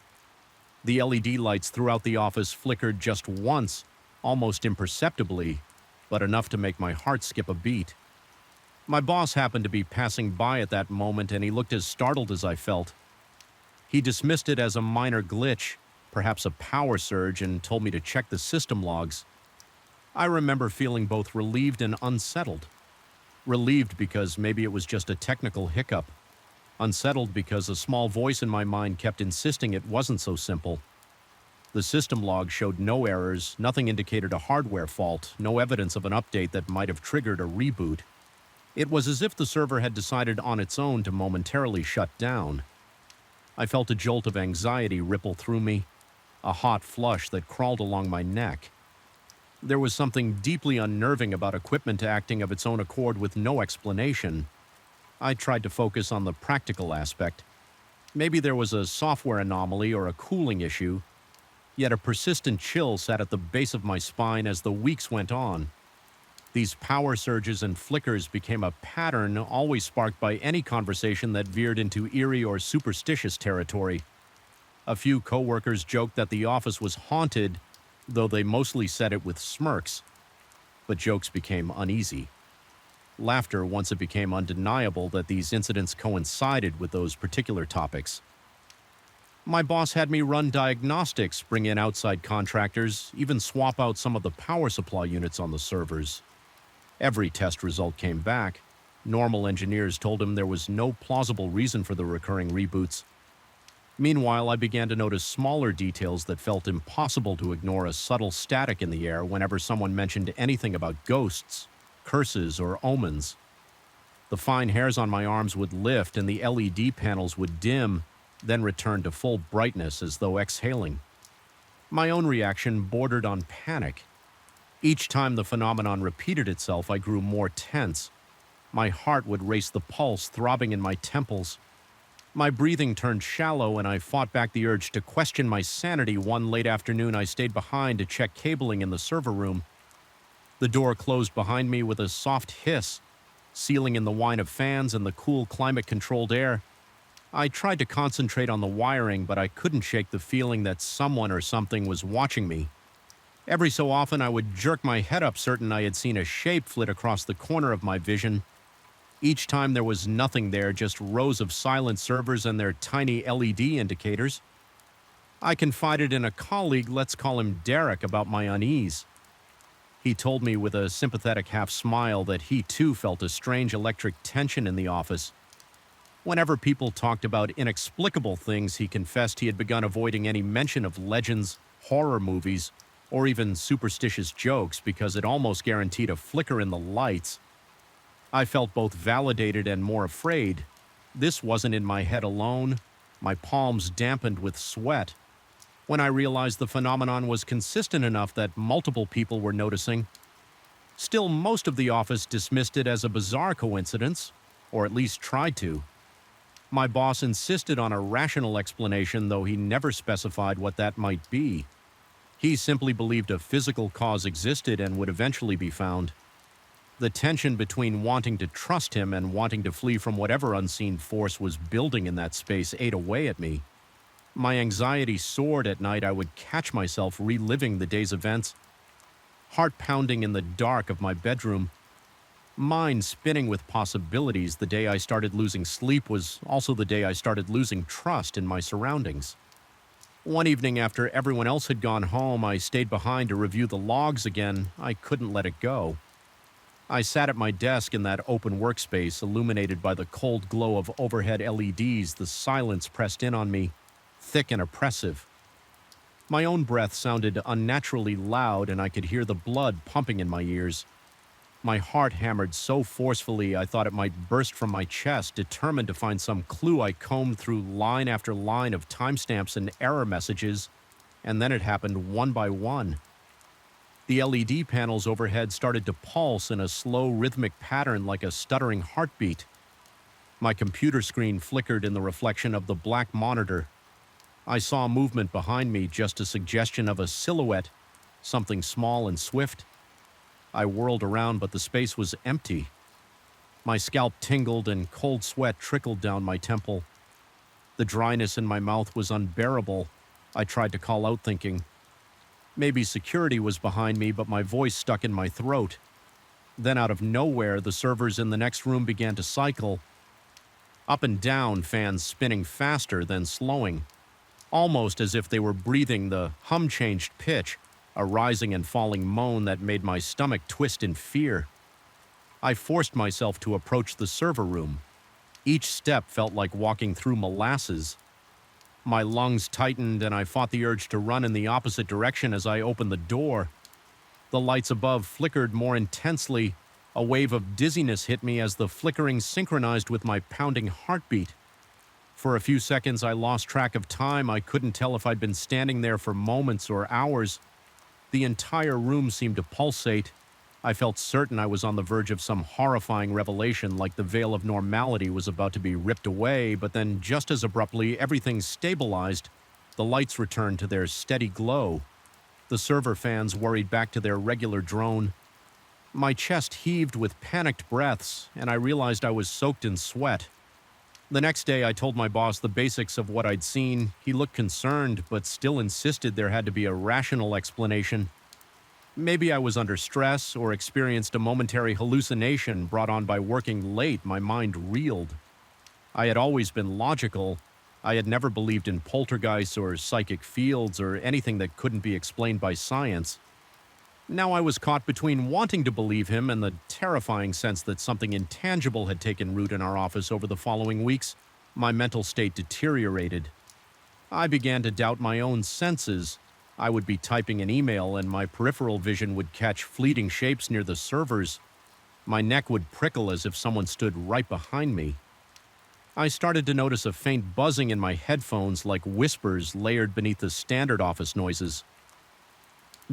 The LED lights throughout the office flickered just once, almost imperceptibly, but enough to make my heart skip a beat. My boss happened to be passing by at that moment, and he looked as startled as I felt. He dismissed it as a minor glitch, perhaps a power surge, and told me to check the system logs. I remember feeling both relieved and unsettled. Relieved because maybe it was just a technical hiccup. Unsettled because a small voice in my mind kept insisting it wasn't so simple. The system log showed no errors, nothing indicated a hardware fault, no evidence of an update that might have triggered a reboot. It was as if the server had decided on its own to momentarily shut down. I felt a jolt of anxiety ripple through me, a hot flush that crawled along my neck. There was something deeply unnerving about equipment acting of its own accord with no explanation. I tried to focus on the practical aspect. Maybe there was a software anomaly or a cooling issue, yet a persistent chill sat at the base of my spine as the weeks went on. These power surges and flickers became a pattern always sparked by any conversation that veered into eerie or superstitious territory. A few coworkers joked that the office was haunted, though they mostly said it with smirks. But jokes became uneasy. Laughter once it became undeniable that these incidents coincided with those particular topics. My boss had me run diagnostics, bring in outside contractors, even swap out some of the power supply units on the servers. Every test result came back. Normal engineers told him there was no plausible reason for the recurring reboots. Meanwhile, I began to notice smaller details that felt impossible to ignore: a subtle static in the air whenever someone mentioned anything about ghosts, curses, or omens. The fine hairs on my arms would lift and the LED panels would dim, then return to full brightness as though exhaling. My own reaction bordered on panic. Each time the phenomenon repeated itself, I grew more tense. My heart would race, the pulse throbbing in my temples. My breathing turned shallow, and I fought back the urge to question my sanity. One late afternoon, I stayed behind to check cabling in the server room. The door closed behind me with a soft hiss, sealing in the whine of fans and the cool climate-controlled air. I tried to concentrate on the wiring, but I couldn't shake the feeling that someone or something was watching me. Every so often, I would jerk my head up, certain I had seen a shape flit across the corner of my vision. Each time there was nothing there, just rows of silent servers and their tiny LED indicators. I confided in a colleague, let's call him Derek, about my unease. He told me with a sympathetic half-smile that he too felt a strange electric tension in the office. Whenever people talked about inexplicable things, he confessed he had begun avoiding any mention of legends, horror movies, or even superstitious jokes because it almost guaranteed a flicker in the lights. I felt both validated and more afraid. This wasn't in my head alone. My palms dampened with sweat. When I realized the phenomenon was consistent enough that multiple people were noticing, still most of the office dismissed it as a bizarre coincidence, or at least tried to. My boss insisted on a rational explanation, though he never specified what that might be. He simply believed a physical cause existed and would eventually be found. The tension between wanting to trust him and wanting to flee from whatever unseen force was building in that space ate away at me. My anxiety soared at night. I would catch myself reliving the day's events, heart pounding in the dark of my bedroom, mind spinning with possibilities. The day I started losing sleep was also the day I started losing trust in my surroundings. One evening, after everyone else had gone home, I stayed behind to review the logs again. I couldn't let it go. I sat at my desk in that open workspace, illuminated by the cold glow of overhead LEDs. The silence pressed in on me, thick and oppressive. My own breath sounded unnaturally loud, and I could hear the blood pumping in my ears. My heart hammered so forcefully I thought it might burst from my chest. Determined to find some clue, I combed through line after line of timestamps and error messages, and then it happened one by one. The LED panels overhead started to pulse in a slow, rhythmic pattern like a stuttering heartbeat. My computer screen flickered in the reflection of the black monitor. I saw movement behind me, just a suggestion of a silhouette, something small and swift. I whirled around, but the space was empty. My scalp tingled and cold sweat trickled down my temple. The dryness in my mouth was unbearable. I tried to call out, thinking maybe security was behind me, but my voice stuck in my throat. Then out of nowhere, the servers in the next room began to cycle. Up and down, fans spinning faster, then slowing. Almost as if they were breathing. The hum changed pitch, a rising and falling moan that made my stomach twist in fear. I forced myself to approach the server room. Each step felt like walking through molasses. My lungs tightened, and I fought the urge to run in the opposite direction as I opened the door. The lights above flickered more intensely. A wave of dizziness hit me as the flickering synchronized with my pounding heartbeat. For a few seconds, I lost track of time. I couldn't tell if I'd been standing there for moments or hours. The entire room seemed to pulsate. I felt certain I was on the verge of some horrifying revelation, like the veil of normality was about to be ripped away, but then just as abruptly, everything stabilized. The lights returned to their steady glow. The server fans worried back to their regular drone. My chest heaved with panicked breaths, and I realized I was soaked in sweat. The next day, I told my boss the basics of what I'd seen. He looked concerned, but still insisted there had to be a rational explanation. Maybe I was under stress or experienced a momentary hallucination brought on by working late. My mind reeled. I had always been logical. I had never believed in poltergeists or psychic fields or anything that couldn't be explained by science. Now I was caught between wanting to believe him and the terrifying sense that something intangible had taken root in our office over the following weeks. My mental state deteriorated. I began to doubt my own senses. I would be typing an email and my peripheral vision would catch fleeting shapes near the servers. My neck would prickle as if someone stood right behind me. I started to notice a faint buzzing in my headphones, like whispers layered beneath the standard office noises.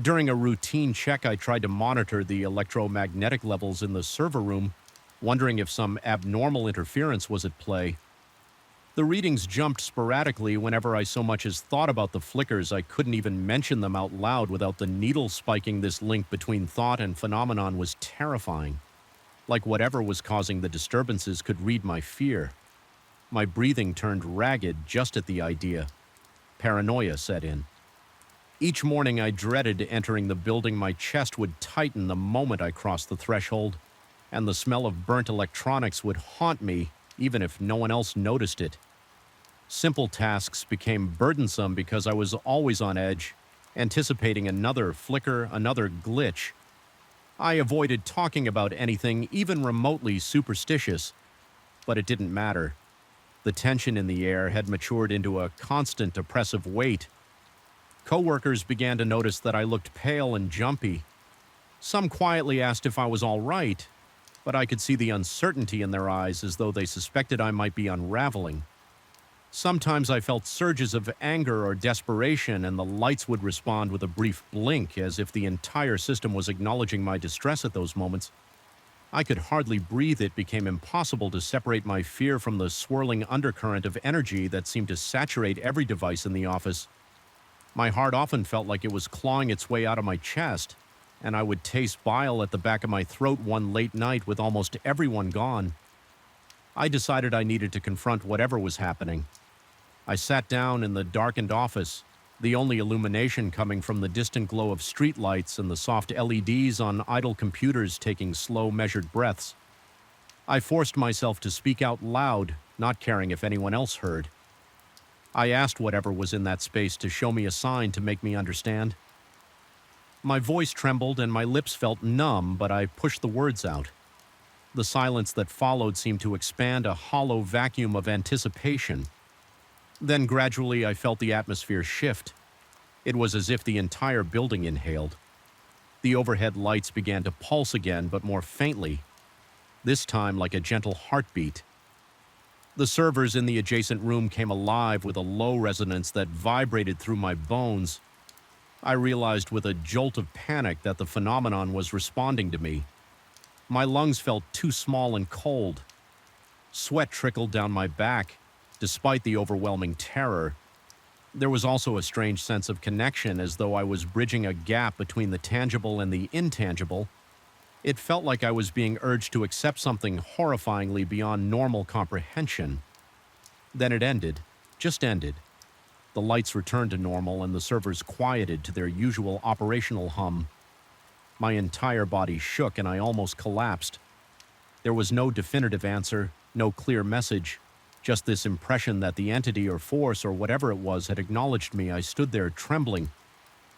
During a routine check, I tried to monitor the electromagnetic levels in the server room, wondering if some abnormal interference was at play. The readings jumped sporadically whenever I so much as thought about the flickers. I couldn't even mention them out loud without the needle spiking. This link between thought and phenomenon was terrifying. Like whatever was causing the disturbances could read my fear. My breathing turned ragged just at the idea. Paranoia set in. Each morning I dreaded entering the building. My chest would tighten the moment I crossed the threshold, and the smell of burnt electronics would haunt me even if no one else noticed it. Simple tasks became burdensome because I was always on edge, anticipating another flicker, another glitch. I avoided talking about anything even remotely superstitious, but it didn't matter. The tension in the air had matured into a constant oppressive weight. Coworkers began to notice that I looked pale and jumpy. Some quietly asked if I was all right, but I could see the uncertainty in their eyes, as though they suspected I might be unraveling. Sometimes I felt surges of anger or desperation, and the lights would respond with a brief blink as if the entire system was acknowledging my distress at those moments. I could hardly breathe. It became impossible to separate my fear from the swirling undercurrent of energy that seemed to saturate every device in the office. My heart often felt like it was clawing its way out of my chest, and I would taste bile at the back of my throat one late night with almost everyone gone. I decided I needed to confront whatever was happening. I sat down in the darkened office, the only illumination coming from the distant glow of streetlights and the soft LEDs on idle computers taking slow, measured breaths. I forced myself to speak out loud, not caring if anyone else heard. I asked whatever was in that space to show me a sign to make me understand. My voice trembled and my lips felt numb, but I pushed the words out. The silence that followed seemed to expand a hollow vacuum of anticipation. Then gradually I felt the atmosphere shift. It was as if the entire building inhaled. The overhead lights began to pulse again, but more faintly, this time like a gentle heartbeat. The servers in the adjacent room came alive with a low resonance that vibrated through my bones. I realized with a jolt of panic that the phenomenon was responding to me. My lungs felt too small and cold. Sweat trickled down my back, despite the overwhelming terror. There was also a strange sense of connection, as though I was bridging a gap between the tangible and the intangible. It felt like I was being urged to accept something horrifyingly beyond normal comprehension. Then it ended, just ended. The lights returned to normal and the servers quieted to their usual operational hum. My entire body shook and I almost collapsed. There was no definitive answer, no clear message, just this impression that the entity or force or whatever it was had acknowledged me. I stood there trembling,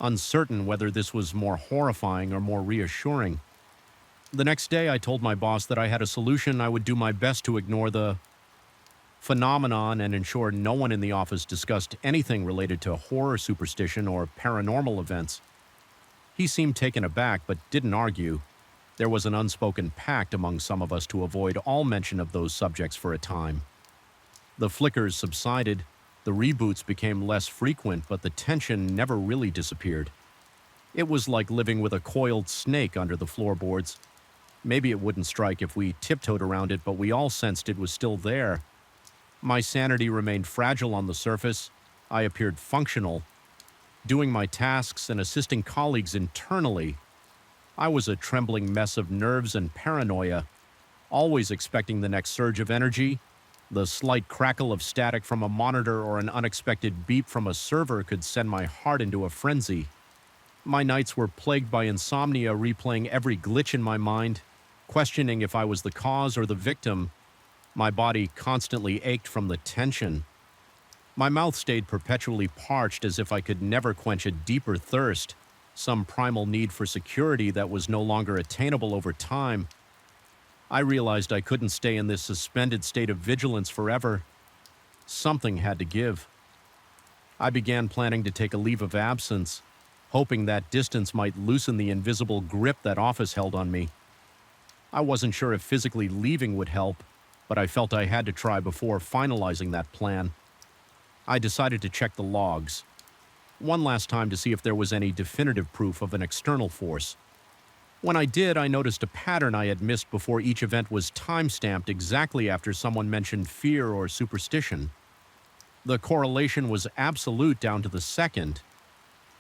uncertain whether this was more horrifying or more reassuring. The next day I told my boss that I had a solution. I would do my best to ignore the phenomenon and ensure no one in the office discussed anything related to horror superstition or paranormal events. He seemed taken aback but didn't argue. There was an unspoken pact among some of us to avoid all mention of those subjects for a time. The flickers subsided, the reboots became less frequent, but the tension never really disappeared. It was like living with a coiled snake under the floorboards. Maybe it wouldn't strike if we tiptoed around it, but we all sensed it was still there. My sanity remained fragile on the surface. I appeared functional, doing my tasks and assisting colleagues internally. I was a trembling mess of nerves and paranoia, always expecting the next surge of energy. The slight crackle of static from a monitor or an unexpected beep from a server could send my heart into a frenzy. My nights were plagued by insomnia, replaying every glitch in my mind, questioning if I was the cause or the victim. My body constantly ached from the tension. My mouth stayed perpetually parched, as if I could never quench a deeper thirst, some primal need for security that was no longer attainable over time. I realized I couldn't stay in this suspended state of vigilance forever. Something had to give. I began planning to take a leave of absence, hoping that distance might loosen the invisible grip that office held on me. I wasn't sure if physically leaving would help, but I felt I had to try before finalizing that plan. I decided to check the logs, one last time to see if there was any definitive proof of an external force. When I did, I noticed a pattern I had missed before. Each event was time-stamped exactly after someone mentioned fear or superstition. The correlation was absolute down to the second.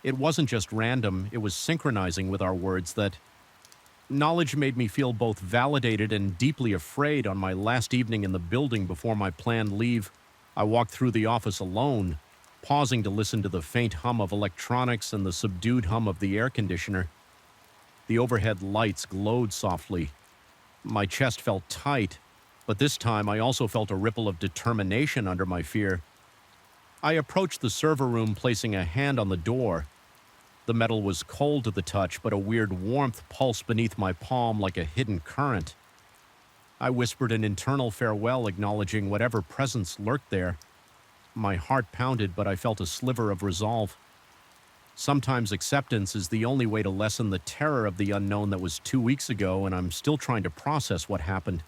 It wasn't just random, it was synchronizing with our words. That knowledge made me feel both validated and deeply afraid. On my last evening in the building before my planned leave, I walked through the office alone, pausing to listen to the faint hum of electronics and the subdued hum of the air conditioner. The overhead lights glowed softly. My chest felt tight, but this time I also felt a ripple of determination under my fear. I approached the server room, placing a hand on the door. The metal was cold to the touch, but a weird warmth pulsed beneath my palm like a hidden current. I whispered an internal farewell, acknowledging whatever presence lurked there. My heart pounded, but I felt a sliver of resolve. Sometimes acceptance is the only way to lessen the terror of the unknown that was 2 weeks ago, and I'm still trying to process what happened.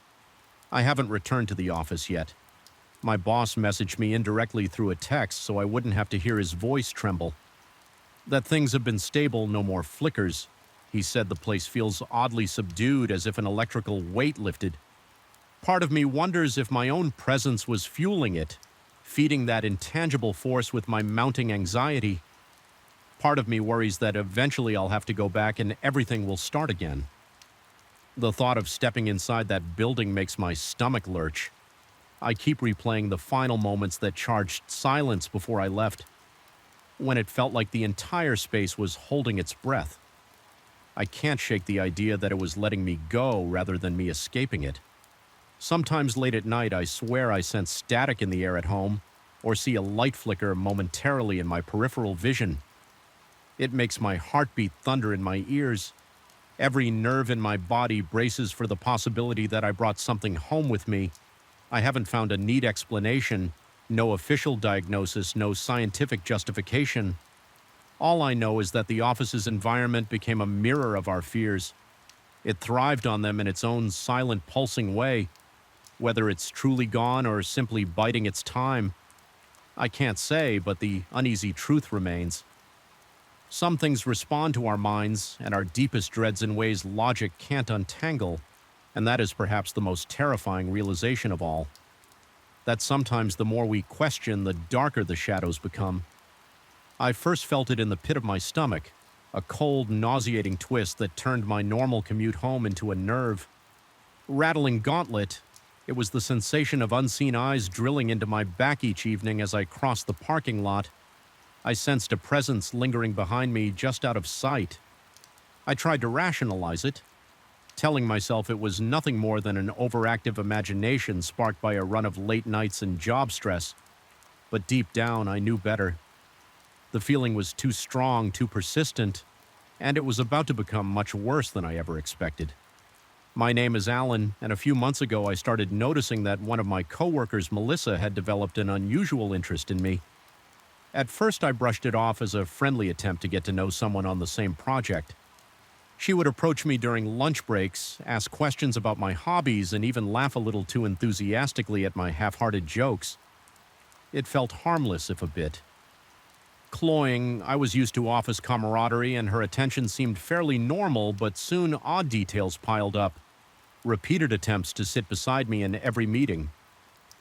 I haven't returned to the office yet. My boss messaged me indirectly through a text so I wouldn't have to hear his voice tremble. That things have been stable, no more flickers. He said the place feels oddly subdued, as if an electrical weight lifted. Part of me wonders if my own presence was fueling it, feeding that intangible force with my mounting anxiety. Part of me worries that eventually I'll have to go back and everything will start again. The thought of stepping inside that building makes my stomach lurch. I keep replaying the final moments that charged silence before I left, when it felt like the entire space was holding its breath. I can't shake the idea that it was letting me go rather than me escaping it. Sometimes late at night, I swear I sense static in the air at home, or see a light flicker momentarily in my peripheral vision. It makes my heartbeat thunder in my ears. Every nerve in my body braces for the possibility that I brought something home with me. I haven't found a neat explanation, no official diagnosis, no scientific justification. All I know is that the office's environment became a mirror of our fears. It thrived on them in its own silent, pulsing way. Whether it's truly gone or simply biding its time, I can't say, but the uneasy truth remains. Some things respond to our minds and our deepest dreads in ways logic can't untangle, and that is perhaps the most terrifying realization of all. That sometimes the more we question, the darker the shadows become. I first felt it in the pit of my stomach, a cold, nauseating twist that turned my normal commute home into a nerve. Rattling gauntlet, it was the sensation of unseen eyes drilling into my back each evening as I crossed the parking lot. I sensed a presence lingering behind me just out of sight. I tried to rationalize it, telling myself it was nothing more than an overactive imagination sparked by a run of late nights and job stress. But deep down, I knew better. The feeling was too strong, too persistent, and it was about to become much worse than I ever expected. My name is Alan, and a few months ago I started noticing that one of my coworkers, Melissa, had developed an unusual interest in me. At first, I brushed it off as a friendly attempt to get to know someone on the same project. She would approach me during lunch breaks, ask questions about my hobbies, and even laugh a little too enthusiastically at my half-hearted jokes. It felt harmless, if a bit. Cloying, I was used to office camaraderie, and her attention seemed fairly normal, but soon odd details piled up. Repeated attempts to sit beside me in every meeting.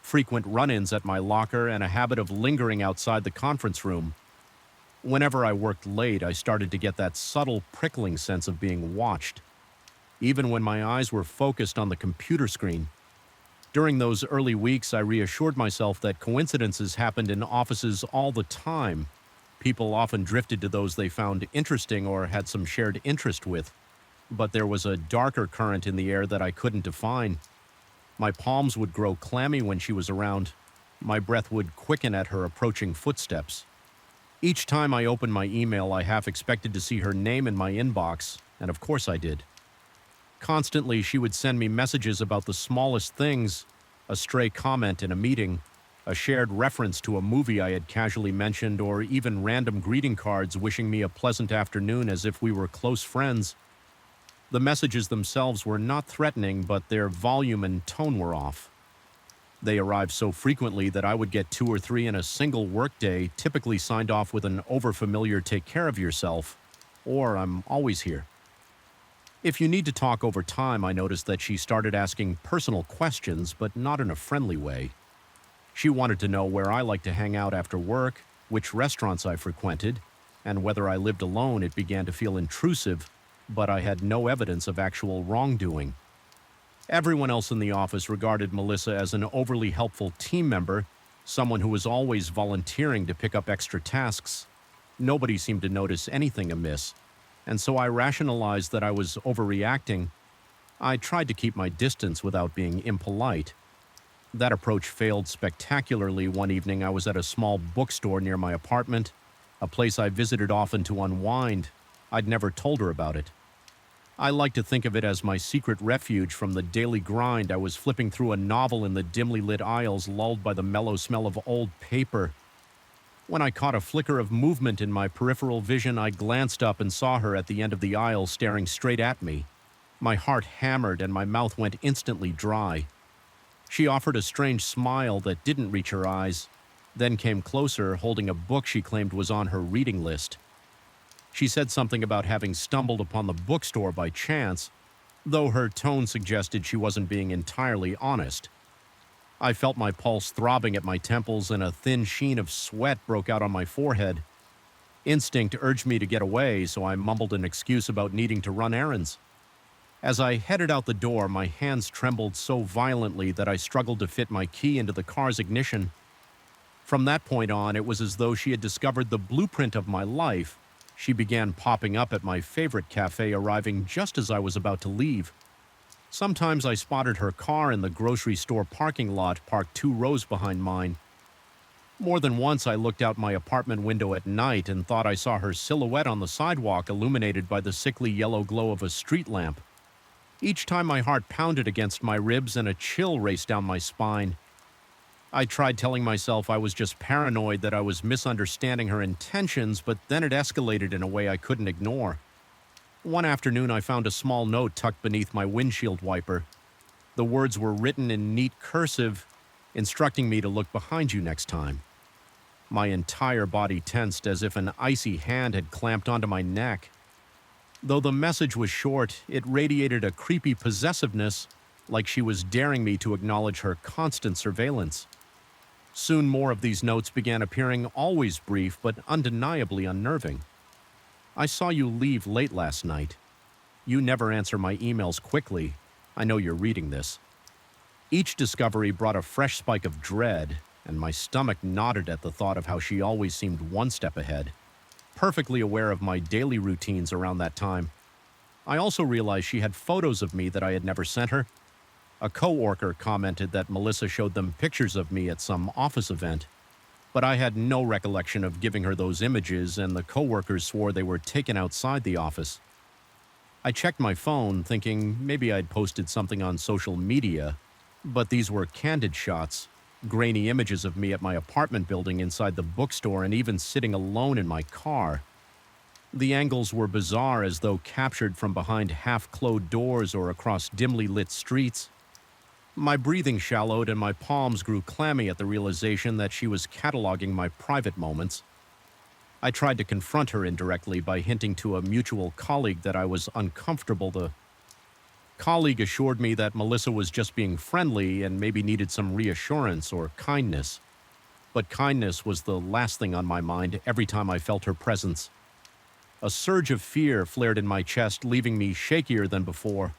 Frequent run-ins at my locker, and a habit of lingering outside the conference room. Whenever I worked late, I started to get that subtle, prickling sense of being watched, even when my eyes were focused on the computer screen. During those early weeks, I reassured myself that coincidences happened in offices all the time. People often drifted to those they found interesting or had some shared interest with, but there was a darker current in the air that I couldn't define. My palms would grow clammy when she was around. My breath would quicken at her approaching footsteps. Each time I opened my email, I half expected to see her name in my inbox, and of course I did. Constantly, she would send me messages about the smallest things, a stray comment in a meeting, a shared reference to a movie I had casually mentioned, or even random greeting cards wishing me a pleasant afternoon as if we were close friends. The messages themselves were not threatening, but their volume and tone were off. They arrived so frequently that I would get 2 or 3 in a single workday, typically signed off with an overfamiliar "take care of yourself," or "I'm always here." If you need to talk over time, I noticed that she started asking personal questions, but not in a friendly way. She wanted to know where I liked to hang out after work, which restaurants I frequented, and whether I lived alone. It began to feel intrusive, but I had no evidence of actual wrongdoing. Everyone else in the office regarded Melissa as an overly helpful team member, someone who was always volunteering to pick up extra tasks. Nobody seemed to notice anything amiss, and so I rationalized that I was overreacting. I tried to keep my distance without being impolite. That approach failed spectacularly. One evening I was at a small bookstore near my apartment, a place I visited often to unwind. I'd never told her about it. I like to think of it as my secret refuge from the daily grind. I was flipping through a novel in the dimly lit aisles, lulled by the mellow smell of old paper. When I caught a flicker of movement in my peripheral vision, I glanced up and saw her at the end of the aisle, staring straight at me. My heart hammered and my mouth went instantly dry. She offered a strange smile that didn't reach her eyes, then came closer, holding a book she claimed was on her reading list. She said something about having stumbled upon the bookstore by chance, though her tone suggested she wasn't being entirely honest. I felt my pulse throbbing at my temples and a thin sheen of sweat broke out on my forehead. Instinct urged me to get away, so I mumbled an excuse about needing to run errands. As I headed out the door, my hands trembled so violently that I struggled to fit my key into the car's ignition. From that point on, it was as though she had discovered the blueprint of my life. She began popping up at my favorite cafe, arriving just as I was about to leave. Sometimes I spotted her car in the grocery store parking lot, parked 2 rows behind mine. More than once I looked out my apartment window at night and thought I saw her silhouette on the sidewalk, illuminated by the sickly yellow glow of a street lamp. Each time my heart pounded against my ribs and a chill raced down my spine. I tried telling myself I was just paranoid, that I was misunderstanding her intentions, but then it escalated in a way I couldn't ignore. One afternoon I found a small note tucked beneath my windshield wiper. The words were written in neat cursive, instructing me to look behind you next time. My entire body tensed as if an icy hand had clamped onto my neck. Though the message was short, it radiated a creepy possessiveness, like she was daring me to acknowledge her constant surveillance. Soon more of these notes began appearing, always brief but undeniably unnerving. I saw you leave late last night. You never answer my emails quickly. I know you're reading this. Each discovery brought a fresh spike of dread, and my stomach knotted at the thought of how she always seemed one step ahead, perfectly aware of my daily routines around that time. I also realized she had photos of me that I had never sent her. A coworker commented that Melissa showed them pictures of me at some office event, but I had no recollection of giving her those images, and the coworkers swore they were taken outside the office. I checked my phone, thinking maybe I'd posted something on social media, but these were candid shots, grainy images of me at my apartment building, inside the bookstore, and even sitting alone in my car. The angles were bizarre, as though captured from behind half-closed doors or across dimly lit streets. My breathing shallowed and my palms grew clammy at the realization that she was cataloging my private moments. I tried to confront her indirectly by hinting to a mutual colleague that I was uncomfortable. The colleague assured me that Melissa was just being friendly and maybe needed some reassurance or kindness. But kindness was the last thing on my mind every time I felt her presence. A surge of fear flared in my chest, leaving me shakier than before.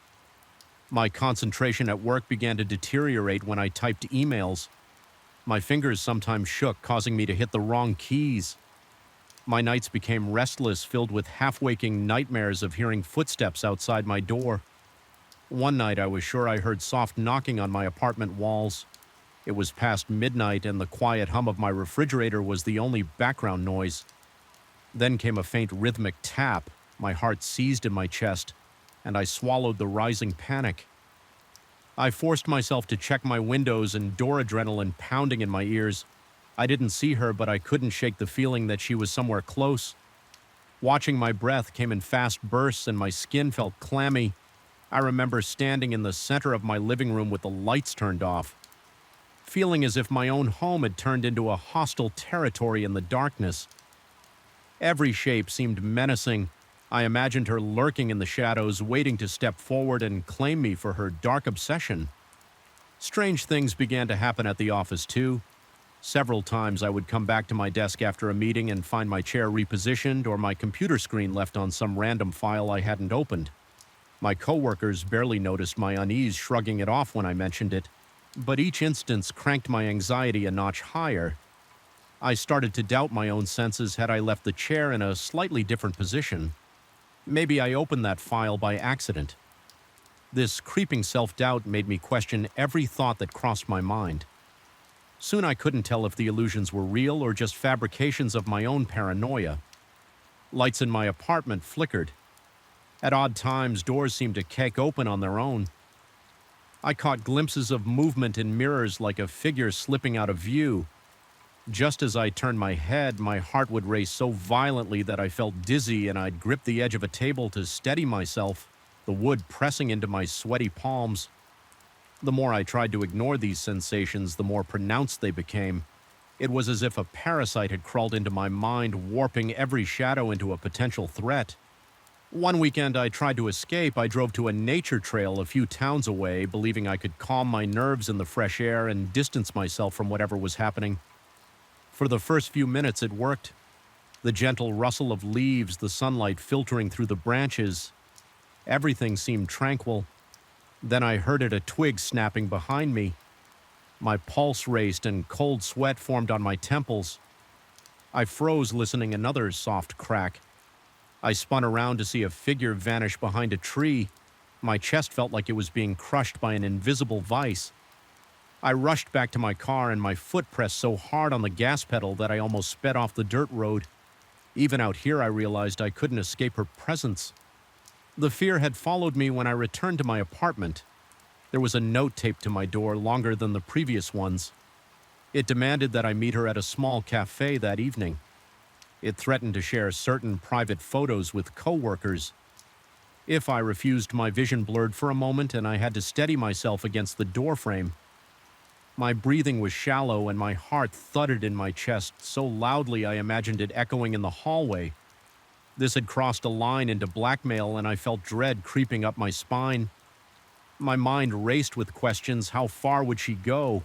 My concentration at work began to deteriorate when I typed emails. My fingers sometimes shook, causing me to hit the wrong keys. My nights became restless, filled with half-waking nightmares of hearing footsteps outside my door. One night I was sure I heard soft knocking on my apartment walls. It was past midnight, and the quiet hum of my refrigerator was the only background noise. Then came a faint rhythmic tap. My heart seized in my chest, and I swallowed the rising panic. I forced myself to check my windows, and door adrenaline pounding in my ears. I didn't see her, but I couldn't shake the feeling that she was somewhere close. Watching my breath came in fast bursts, and my skin felt clammy. I remember standing in the center of my living room with the lights turned off, feeling as if my own home had turned into a hostile territory in the darkness. Every shape seemed menacing. I imagined her lurking in the shadows, waiting to step forward and claim me for her dark obsession. Strange things began to happen at the office, too. Several times I would come back to my desk after a meeting and find my chair repositioned or my computer screen left on some random file I hadn't opened. My coworkers barely noticed my unease, shrugging it off when I mentioned it, but each instance cranked my anxiety a notch higher. I started to doubt my own senses had I left the chair in a slightly different position. Maybe I opened that file by accident. This creeping self-doubt made me question every thought that crossed my mind. Soon I couldn't tell if the illusions were real or just fabrications of my own paranoia. Lights in my apartment flickered. At odd times, doors seemed to kick open on their own. I caught glimpses of movement in mirrors, like a figure slipping out of view. Just as I turned my head, my heart would race so violently that I felt dizzy, and I'd grip the edge of a table to steady myself, the wood pressing into my sweaty palms. The more I tried to ignore these sensations, the more pronounced they became. It was as if a parasite had crawled into my mind, warping every shadow into a potential threat. One weekend I tried to escape. I drove to a nature trail a few towns away, believing I could calm my nerves in the fresh air and distance myself from whatever was happening. For the first few minutes it worked. The gentle rustle of leaves, the sunlight filtering through the branches. Everything seemed tranquil. Then I heard a twig snapping behind me. My pulse raced and cold sweat formed on my temples. I froze, listening another soft crack. I spun around to see a figure vanish behind a tree. My chest felt like it was being crushed by an invisible vice. I rushed back to my car and my foot pressed so hard on the gas pedal that I almost sped off the dirt road. Even out here I realized I couldn't escape her presence. The fear had followed me when I returned to my apartment. There was a note taped to my door longer than the previous ones. It demanded that I meet her at a small cafe that evening. It threatened to share certain private photos with coworkers. If I refused, my vision blurred for a moment and I had to steady myself against the doorframe. My breathing was shallow and my heart thudded in my chest so loudly I imagined it echoing in the hallway. This had crossed a line into blackmail and I felt dread creeping up my spine. My mind raced with questions. How far would she go?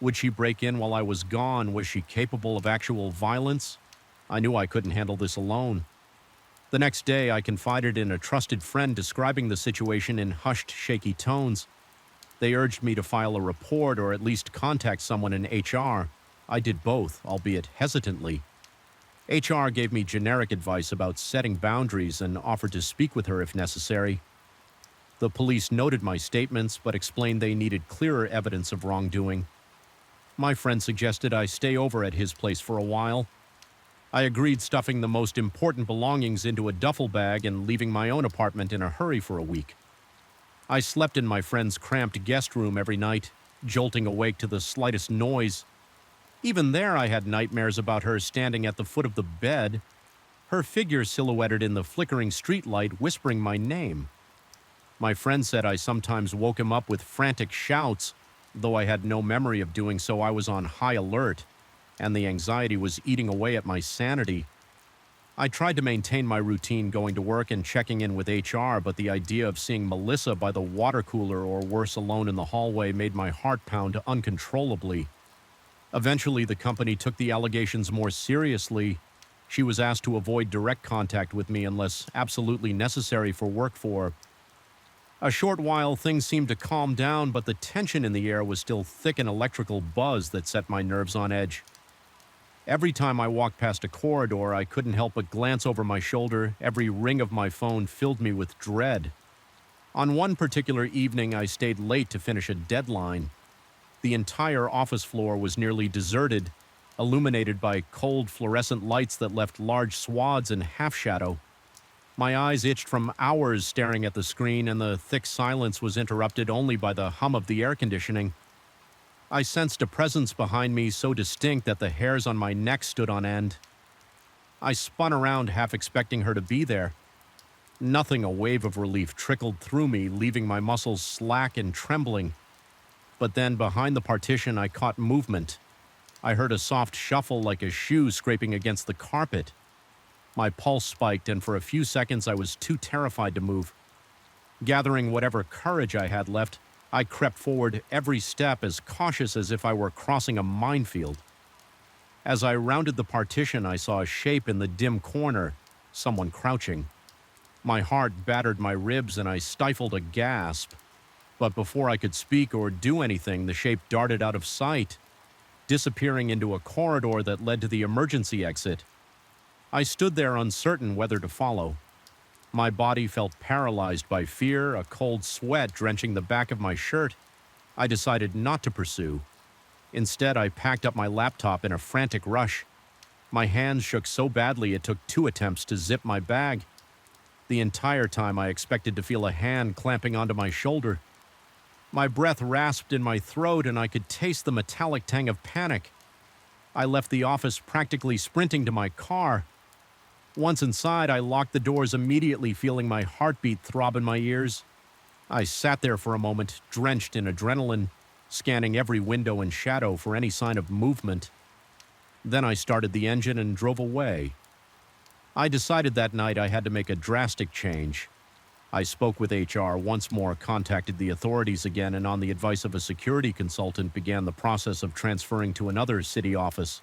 Would she break in while I was gone? Was she capable of actual violence? I knew I couldn't handle this alone. The next day, I confided in a trusted friend describing the situation in hushed, shaky tones. They urged me to file a report or at least contact someone in HR. I did both, albeit hesitantly. HR gave me generic advice about setting boundaries and offered to speak with her if necessary. The police noted my statements but explained they needed clearer evidence of wrongdoing. My friend suggested I stay over at his place for a while. I agreed, stuffing the most important belongings into a duffel bag and leaving my own apartment in a hurry for a week. I slept in my friend's cramped guest room every night, jolting awake to the slightest noise. Even there I had nightmares about her standing at the foot of the bed, her figure silhouetted in the flickering streetlight whispering my name. My friend said I sometimes woke him up with frantic shouts. Though I had no memory of doing so, I was on high alert, and the anxiety was eating away at my sanity. I tried to maintain my routine, going to work and checking in with HR, but the idea of seeing Melissa by the water cooler or worse alone in the hallway made my heart pound uncontrollably. Eventually, the company took the allegations more seriously. She was asked to avoid direct contact with me unless absolutely necessary for work. For a short while, things seemed to calm down, but the tension in the air was still thick, an electrical buzz that set my nerves on edge. Every time I walked past a corridor, I couldn't help but glance over my shoulder. Every ring of my phone filled me with dread. On one particular evening, I stayed late to finish a deadline. The entire office floor was nearly deserted, illuminated by cold fluorescent lights that left large swaths in half-shadow. My eyes itched from hours staring at the screen, and the thick silence was interrupted only by the hum of the air conditioning. I sensed a presence behind me so distinct that the hairs on my neck stood on end. I spun around, half expecting her to be there. Nothing, a wave of relief trickled through me, leaving my muscles slack and trembling. But then, behind the partition, I caught movement. I heard a soft shuffle like a shoe scraping against the carpet. My pulse spiked, and for a few seconds I was too terrified to move. Gathering whatever courage I had left, I crept forward, every step as cautious as if I were crossing a minefield. As I rounded the partition, I saw a shape in the dim corner, someone crouching. My heart battered my ribs and I stifled a gasp. But before I could speak or do anything, the shape darted out of sight, disappearing into a corridor that led to the emergency exit. I stood there uncertain whether to follow. My body felt paralyzed by fear, a cold sweat drenching the back of my shirt. I decided not to pursue. Instead, I packed up my laptop in a frantic rush. My hands shook so badly it took 2 attempts to zip my bag. The entire time I expected to feel a hand clamping onto my shoulder. My breath rasped in my throat and I could taste the metallic tang of panic. I left the office practically sprinting to my car. Once inside, I locked the doors immediately, feeling my heartbeat throb in my ears. I sat there for a moment, drenched in adrenaline, scanning every window and shadow for any sign of movement. Then I started the engine and drove away. I decided that night I had to make a drastic change. I spoke with HR once more, contacted the authorities again, and on the advice of a security consultant began the process of transferring to another city office.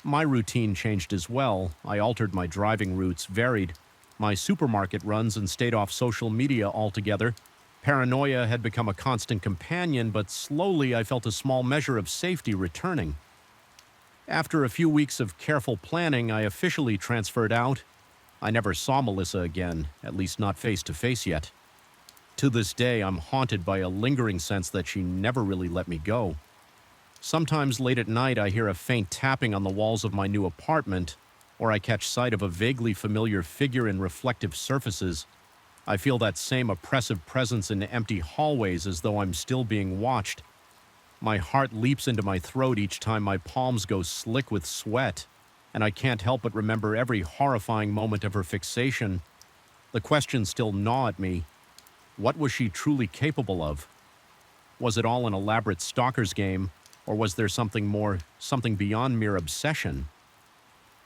My routine changed as well. I altered my driving routes, varied my supermarket runs, and stayed off social media altogether. Paranoia had become a constant companion, but slowly I felt a small measure of safety returning. After a few weeks of careful planning, I officially transferred out. I never saw Melissa again, at least not face to face yet. To this day, I'm haunted by a lingering sense that she never really let me go. Sometimes late at night, I hear a faint tapping on the walls of my new apartment, or I catch sight of a vaguely familiar figure in reflective surfaces. I feel that same oppressive presence in empty hallways, as though I'm still being watched. My heart leaps into my throat each time my palms go slick with sweat, and I can't help but remember every horrifying moment of her fixation. The questions still gnaw at me. What was she truly capable of? Was it all an elaborate stalker's game, or was there something more, something beyond mere obsession?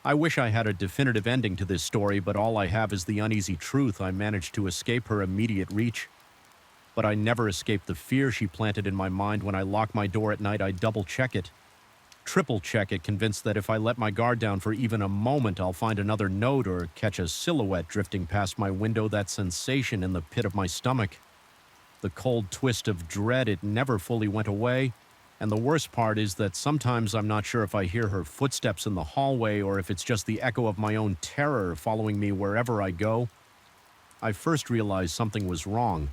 I wish I had a definitive ending to this story, but all I have is the uneasy truth I managed to escape her immediate reach. But I never escaped the fear she planted in my mind. When I lock my door at night, I double-check it, triple-check it, convinced that if I let my guard down for even a moment, I'll find another note or catch a silhouette drifting past my window. That sensation in the pit of my stomach, the cold twist of dread, it never fully went away. And the worst part is that sometimes I'm not sure if I hear her footsteps in the hallway or if it's just the echo of my own terror following me wherever I go. I first realized something was wrong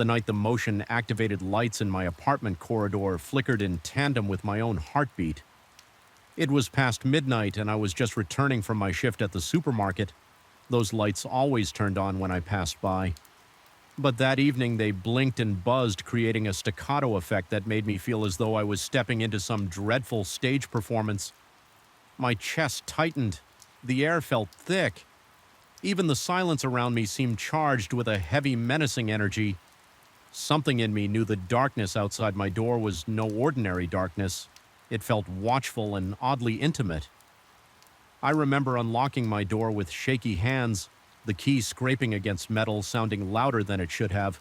the night the motion-activated lights in my apartment corridor flickered in tandem with my own heartbeat. It was past midnight, and I was just returning from my shift at the supermarket. Those lights always turned on when I passed by. But that evening they blinked and buzzed, creating a staccato effect that made me feel as though I was stepping into some dreadful stage performance. My chest tightened. The air felt thick. Even the silence around me seemed charged with a heavy, menacing energy. Something in me knew the darkness outside my door was no ordinary darkness. It felt watchful and oddly intimate. I remember unlocking my door with shaky hands, the key scraping against metal, sounding louder than it should have,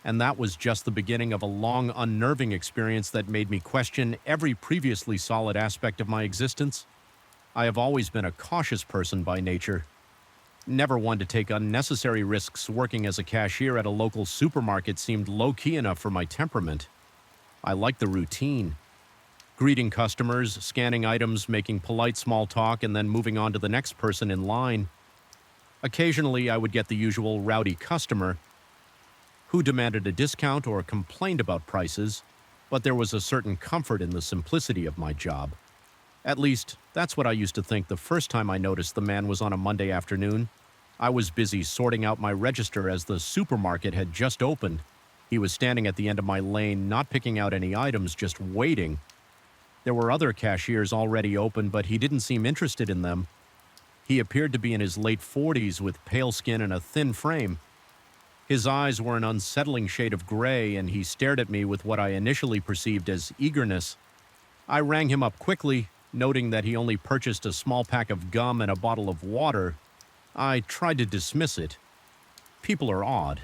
and that was just the beginning of a long, unnerving experience that made me question every previously solid aspect of my existence. I have always been a cautious person by nature, never one to take unnecessary risks. Working as a cashier at a local supermarket seemed low-key enough for my temperament. I liked the routine. Greeting customers, scanning items, making polite small talk, and then moving on to the next person in line. Occasionally, I would get the usual rowdy customer who demanded a discount or complained about prices, but there was a certain comfort in the simplicity of my job. At least, that's what I used to think the first time I noticed the man was on a Monday afternoon. I was busy sorting out my register as the supermarket had just opened. He was standing at the end of my lane, not picking out any items, just waiting. There were other cashiers already open, but he didn't seem interested in them. He appeared to be in his late 40s with pale skin and a thin frame. His eyes were an unsettling shade of gray, and he stared at me with what I initially perceived as eagerness. I rang him up quickly, noting that he only purchased a small pack of gum and a bottle of water. I tried to dismiss it. People are odd.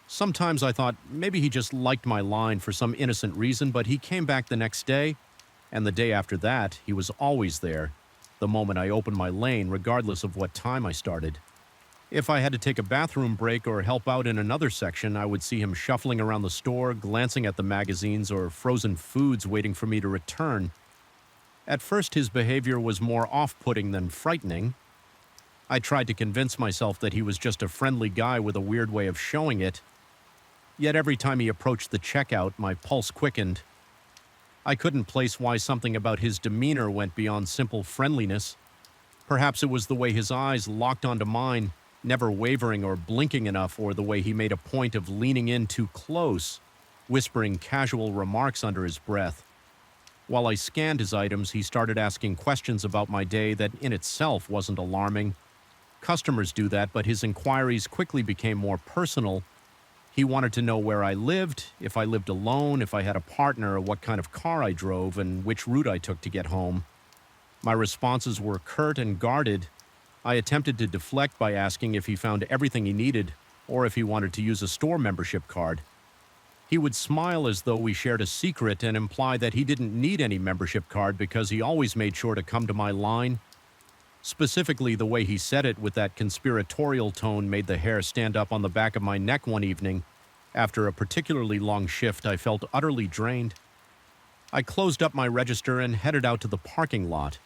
Sometimes I thought maybe he just liked my line for some innocent reason, but he came back the next day, and the day after that, he was always there, the moment I opened my lane, regardless of what time I started. If I had to take a bathroom break or help out in another section, I would see him shuffling around the store, glancing at the magazines or frozen foods, waiting for me to return. At first, his behavior was more off-putting than frightening. I tried to convince myself that he was just a friendly guy with a weird way of showing it. Yet every time he approached the checkout, my pulse quickened. I couldn't place why something about his demeanor went beyond simple friendliness. Perhaps it was the way his eyes locked onto mine, never wavering or blinking enough, or the way he made a point of leaning in too close, whispering casual remarks under his breath. While I scanned his items, he started asking questions about my day that in itself wasn't alarming. Customers do that, but his inquiries quickly became more personal. He wanted to know where I lived, if I lived alone, if I had a partner, what kind of car I drove, and which route I took to get home. My responses were curt and guarded. I attempted to deflect by asking if he found everything he needed, or if he wanted to use a store membership card. He would smile as though we shared a secret and imply that he didn't need any membership card because he always made sure to come to my line. Specifically, the way he said it with that conspiratorial tone made the hair stand up on the back of my neck one evening. After a particularly long shift, I felt utterly drained. I closed up my register and headed out to the parking lot.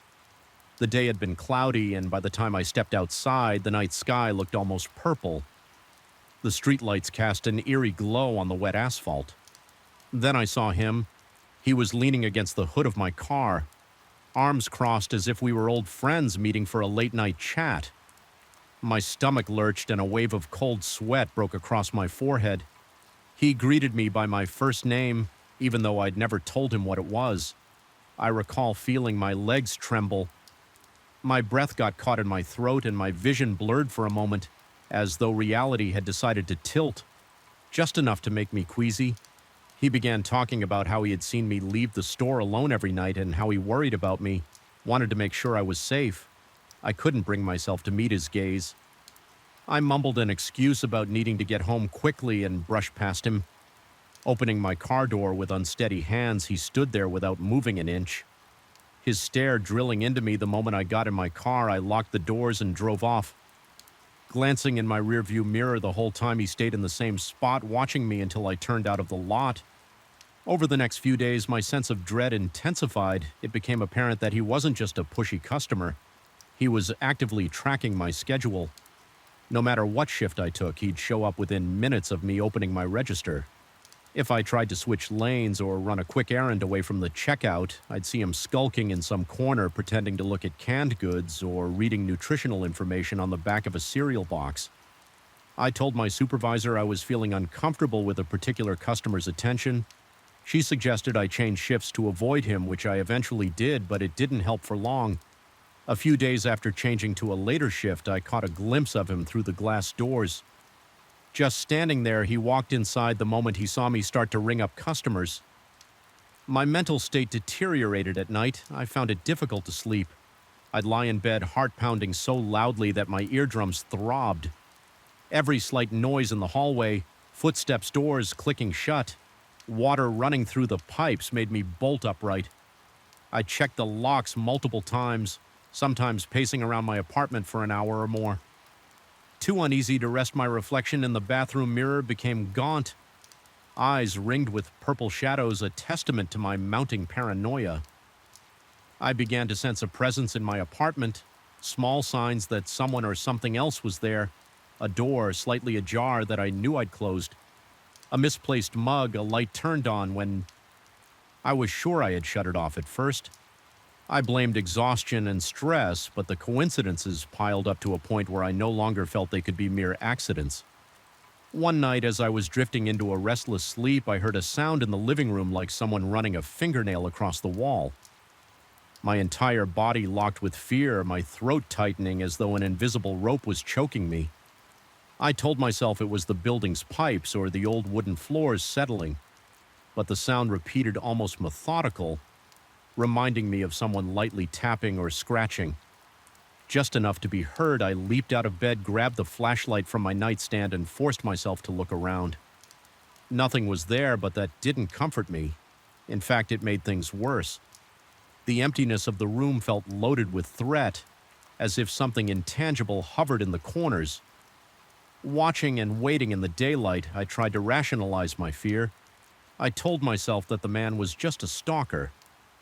The day had been cloudy, and by the time I stepped outside, the night sky looked almost purple. The streetlights cast an eerie glow on the wet asphalt. Then I saw him. He was leaning against the hood of my car, arms crossed as if we were old friends meeting for a late-night chat. My stomach lurched and a wave of cold sweat broke across my forehead. He greeted me by my first name, even though I'd never told him what it was. I recall feeling my legs tremble. My breath got caught in my throat and my vision blurred for a moment, as though reality had decided to tilt, just enough to make me queasy. He began talking about how he had seen me leave the store alone every night and how he worried about me, wanted to make sure I was safe. I couldn't bring myself to meet his gaze. I mumbled an excuse about needing to get home quickly and brushed past him. Opening my car door with unsteady hands, he stood there without moving an inch. His stare drilling into me the moment I got in my car, I locked the doors and drove off. Glancing in my rearview mirror the whole time, he stayed in the same spot, watching me until I turned out of the lot. Over the next few days, my sense of dread intensified. It became apparent that he wasn't just a pushy customer. He was actively tracking my schedule. No matter what shift I took, he'd show up within minutes of me opening my register. If I tried to switch lanes or run a quick errand away from the checkout, I'd see him skulking in some corner pretending to look at canned goods or reading nutritional information on the back of a cereal box. I told my supervisor I was feeling uncomfortable with a particular customer's attention. She suggested I change shifts to avoid him, which I eventually did, but it didn't help for long. A few days after changing to a later shift, I caught a glimpse of him through the glass doors. Just standing there, he walked inside the moment he saw me start to ring up customers. My mental state deteriorated at night. I found it difficult to sleep. I'd lie in bed, heart pounding so loudly that my eardrums throbbed. Every slight noise in the hallway, footsteps, doors clicking shut, water running through the pipes made me bolt upright. I checked the locks multiple times, sometimes pacing around my apartment for an hour or more. Too uneasy to rest, my reflection in the bathroom mirror became gaunt, eyes ringed with purple shadows, a testament to my mounting paranoia. I began to sense a presence in my apartment, small signs that someone or something else was there, a door slightly ajar that I knew I'd closed, a misplaced mug, a light turned on when I was sure I had shut it off at first. I blamed exhaustion and stress, but the coincidences piled up to a point where I no longer felt they could be mere accidents. One night, as I was drifting into a restless sleep, I heard a sound in the living room like someone running a fingernail across the wall. My entire body locked with fear, my throat tightening as though an invisible rope was choking me. I told myself it was the building's pipes or the old wooden floors settling, but the sound repeated almost methodical, reminding me of someone lightly tapping or scratching. Just enough to be heard, I leaped out of bed, grabbed the flashlight from my nightstand, and forced myself to look around. Nothing was there, but that didn't comfort me. In fact, it made things worse. The emptiness of the room felt loaded with threat, as if something intangible hovered in the corners. Watching and waiting in the daylight, I tried to rationalize my fear. I told myself that the man was just a stalker,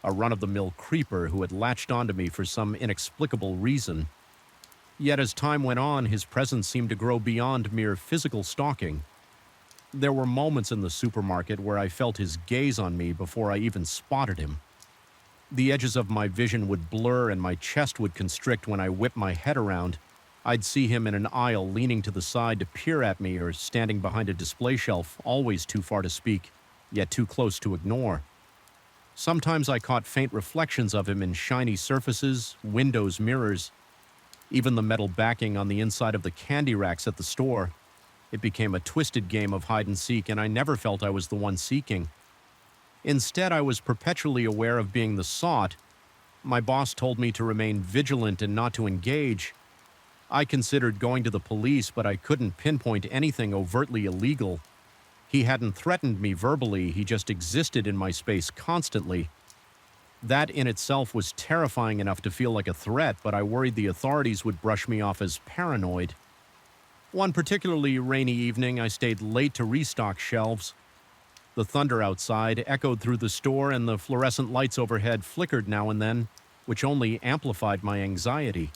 a run-of-the-mill creeper who had latched onto me for some inexplicable reason. Yet as time went on, his presence seemed to grow beyond mere physical stalking. There were moments in the supermarket where I felt his gaze on me before I even spotted him. The edges of my vision would blur and my chest would constrict when I whipped my head around. I'd see him in an aisle leaning to the side to peer at me or standing behind a display shelf, always too far to speak, yet too close to ignore. Sometimes I caught faint reflections of him in shiny surfaces, windows, mirrors, even the metal backing on the inside of the candy racks at the store. It became a twisted game of hide and seek, and I never felt I was the one seeking. Instead, I was perpetually aware of being the sought. My boss told me to remain vigilant and not to engage. I considered going to the police, but I couldn't pinpoint anything overtly illegal. He hadn't threatened me verbally, he just existed in my space constantly. That in itself was terrifying enough to feel like a threat, but I worried the authorities would brush me off as paranoid. One particularly rainy evening, I stayed late to restock shelves. The thunder outside echoed through the store, and the fluorescent lights overhead flickered now and then, which only amplified my anxiety.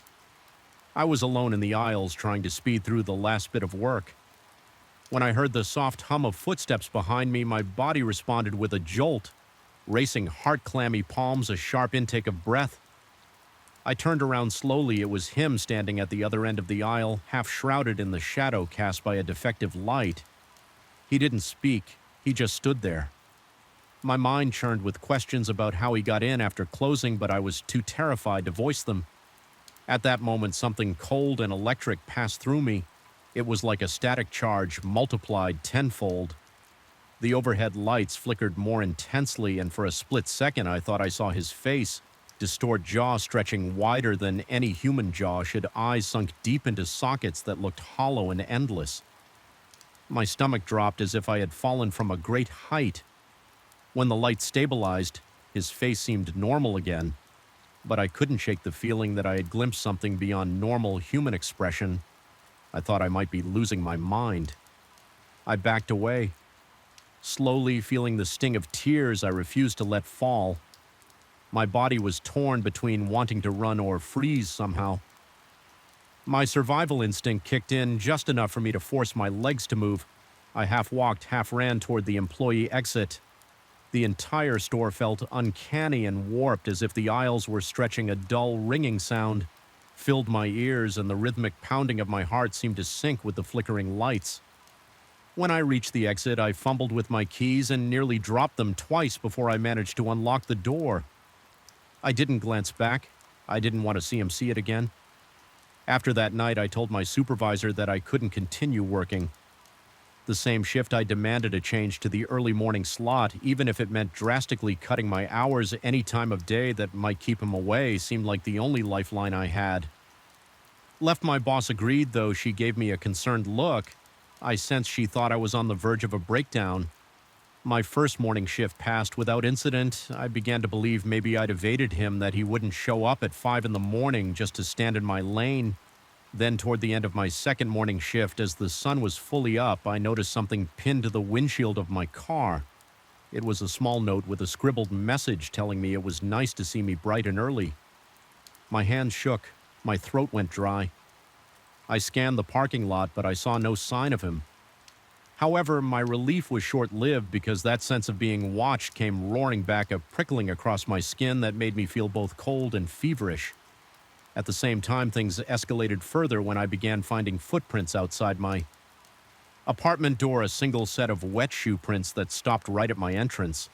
I was alone in the aisles trying to speed through the last bit of work. When I heard the soft hum of footsteps behind me, my body responded with a jolt, racing heart-clammy palms, a sharp intake of breath. I turned around slowly. It was him standing at the other end of the aisle, half shrouded in the shadow cast by a defective light. He didn't speak. He just stood there. My mind churned with questions about how he got in after closing, but I was too terrified to voice them. At that moment, something cold and electric passed through me. It was like a static charge multiplied tenfold. The overhead lights flickered more intensely, and for a split second I thought I saw his face, distort jaw stretching wider than any human jaw should eyes sunk deep into sockets that looked hollow and endless. My stomach dropped as if I had fallen from a great height. When the light stabilized, his face seemed normal again, but I couldn't shake the feeling that I had glimpsed something beyond normal human expression. I thought I might be losing my mind. I backed away. Slowly, feeling the sting of tears I refused to let fall. My body was torn between wanting to run or freeze somehow. My survival instinct kicked in just enough for me to force my legs to move. I half walked, half ran toward the employee exit. The entire store felt uncanny and warped, as if the aisles were stretching. A dull ringing sound filled my ears, and the rhythmic pounding of my heart seemed to sync with the flickering lights. When I reached the exit, I fumbled with my keys and nearly dropped them twice before I managed to unlock the door. I didn't glance back. I didn't want to see him see it again. After that night, I told my supervisor that I couldn't continue working. The same shift, I demanded a change to the early morning slot, even if it meant drastically cutting my hours. Any time of day that might keep him away seemed like the only lifeline I had. Left my boss agreed, though she gave me a concerned look. I sensed she thought I was on the verge of a breakdown. My first morning shift passed without incident. I began to believe maybe I'd evaded him, that he wouldn't show up at 5 in the morning just to stand in my lane. Then toward the end of my second morning shift, as the sun was fully up, I noticed something pinned to the windshield of my car. It was a small note with a scribbled message telling me it was nice to see me bright and early. My hands shook. My throat went dry. I scanned the parking lot, but I saw no sign of him. However, my relief was short-lived, because that sense of being watched came roaring back, a prickling across my skin that made me feel both cold and feverish. At the same time, things escalated further when I began finding footprints outside my apartment door, a single set of wet shoe prints that stopped right at my entrance.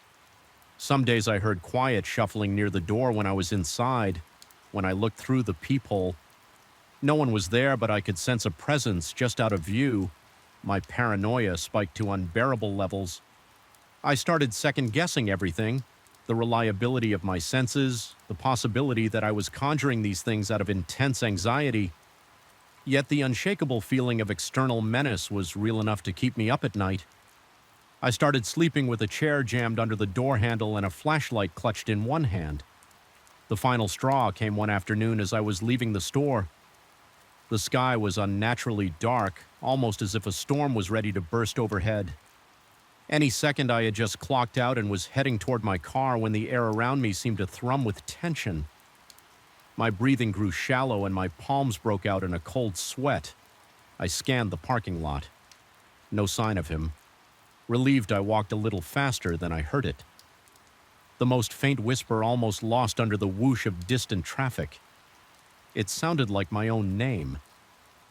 Some days I heard quiet shuffling near the door when I was inside. When I looked through the peephole, no one was there, but I could sense a presence just out of view. My paranoia spiked to unbearable levels. I started second-guessing everything. The reliability of my senses, the possibility that I was conjuring these things out of intense anxiety. Yet the unshakable feeling of external menace was real enough to keep me up at night. I started sleeping with a chair jammed under the door handle and a flashlight clutched in one hand. The final straw came one afternoon as I was leaving the store. The sky was unnaturally dark, almost as if a storm was ready to burst overhead. Any second I had just clocked out and was heading toward my car when the air around me seemed to thrum with tension. My breathing grew shallow and my palms broke out in a cold sweat. I scanned the parking lot. No sign of him. Relieved, I walked a little faster than I heard it. The most faint whisper almost lost under the whoosh of distant traffic. It sounded like my own name.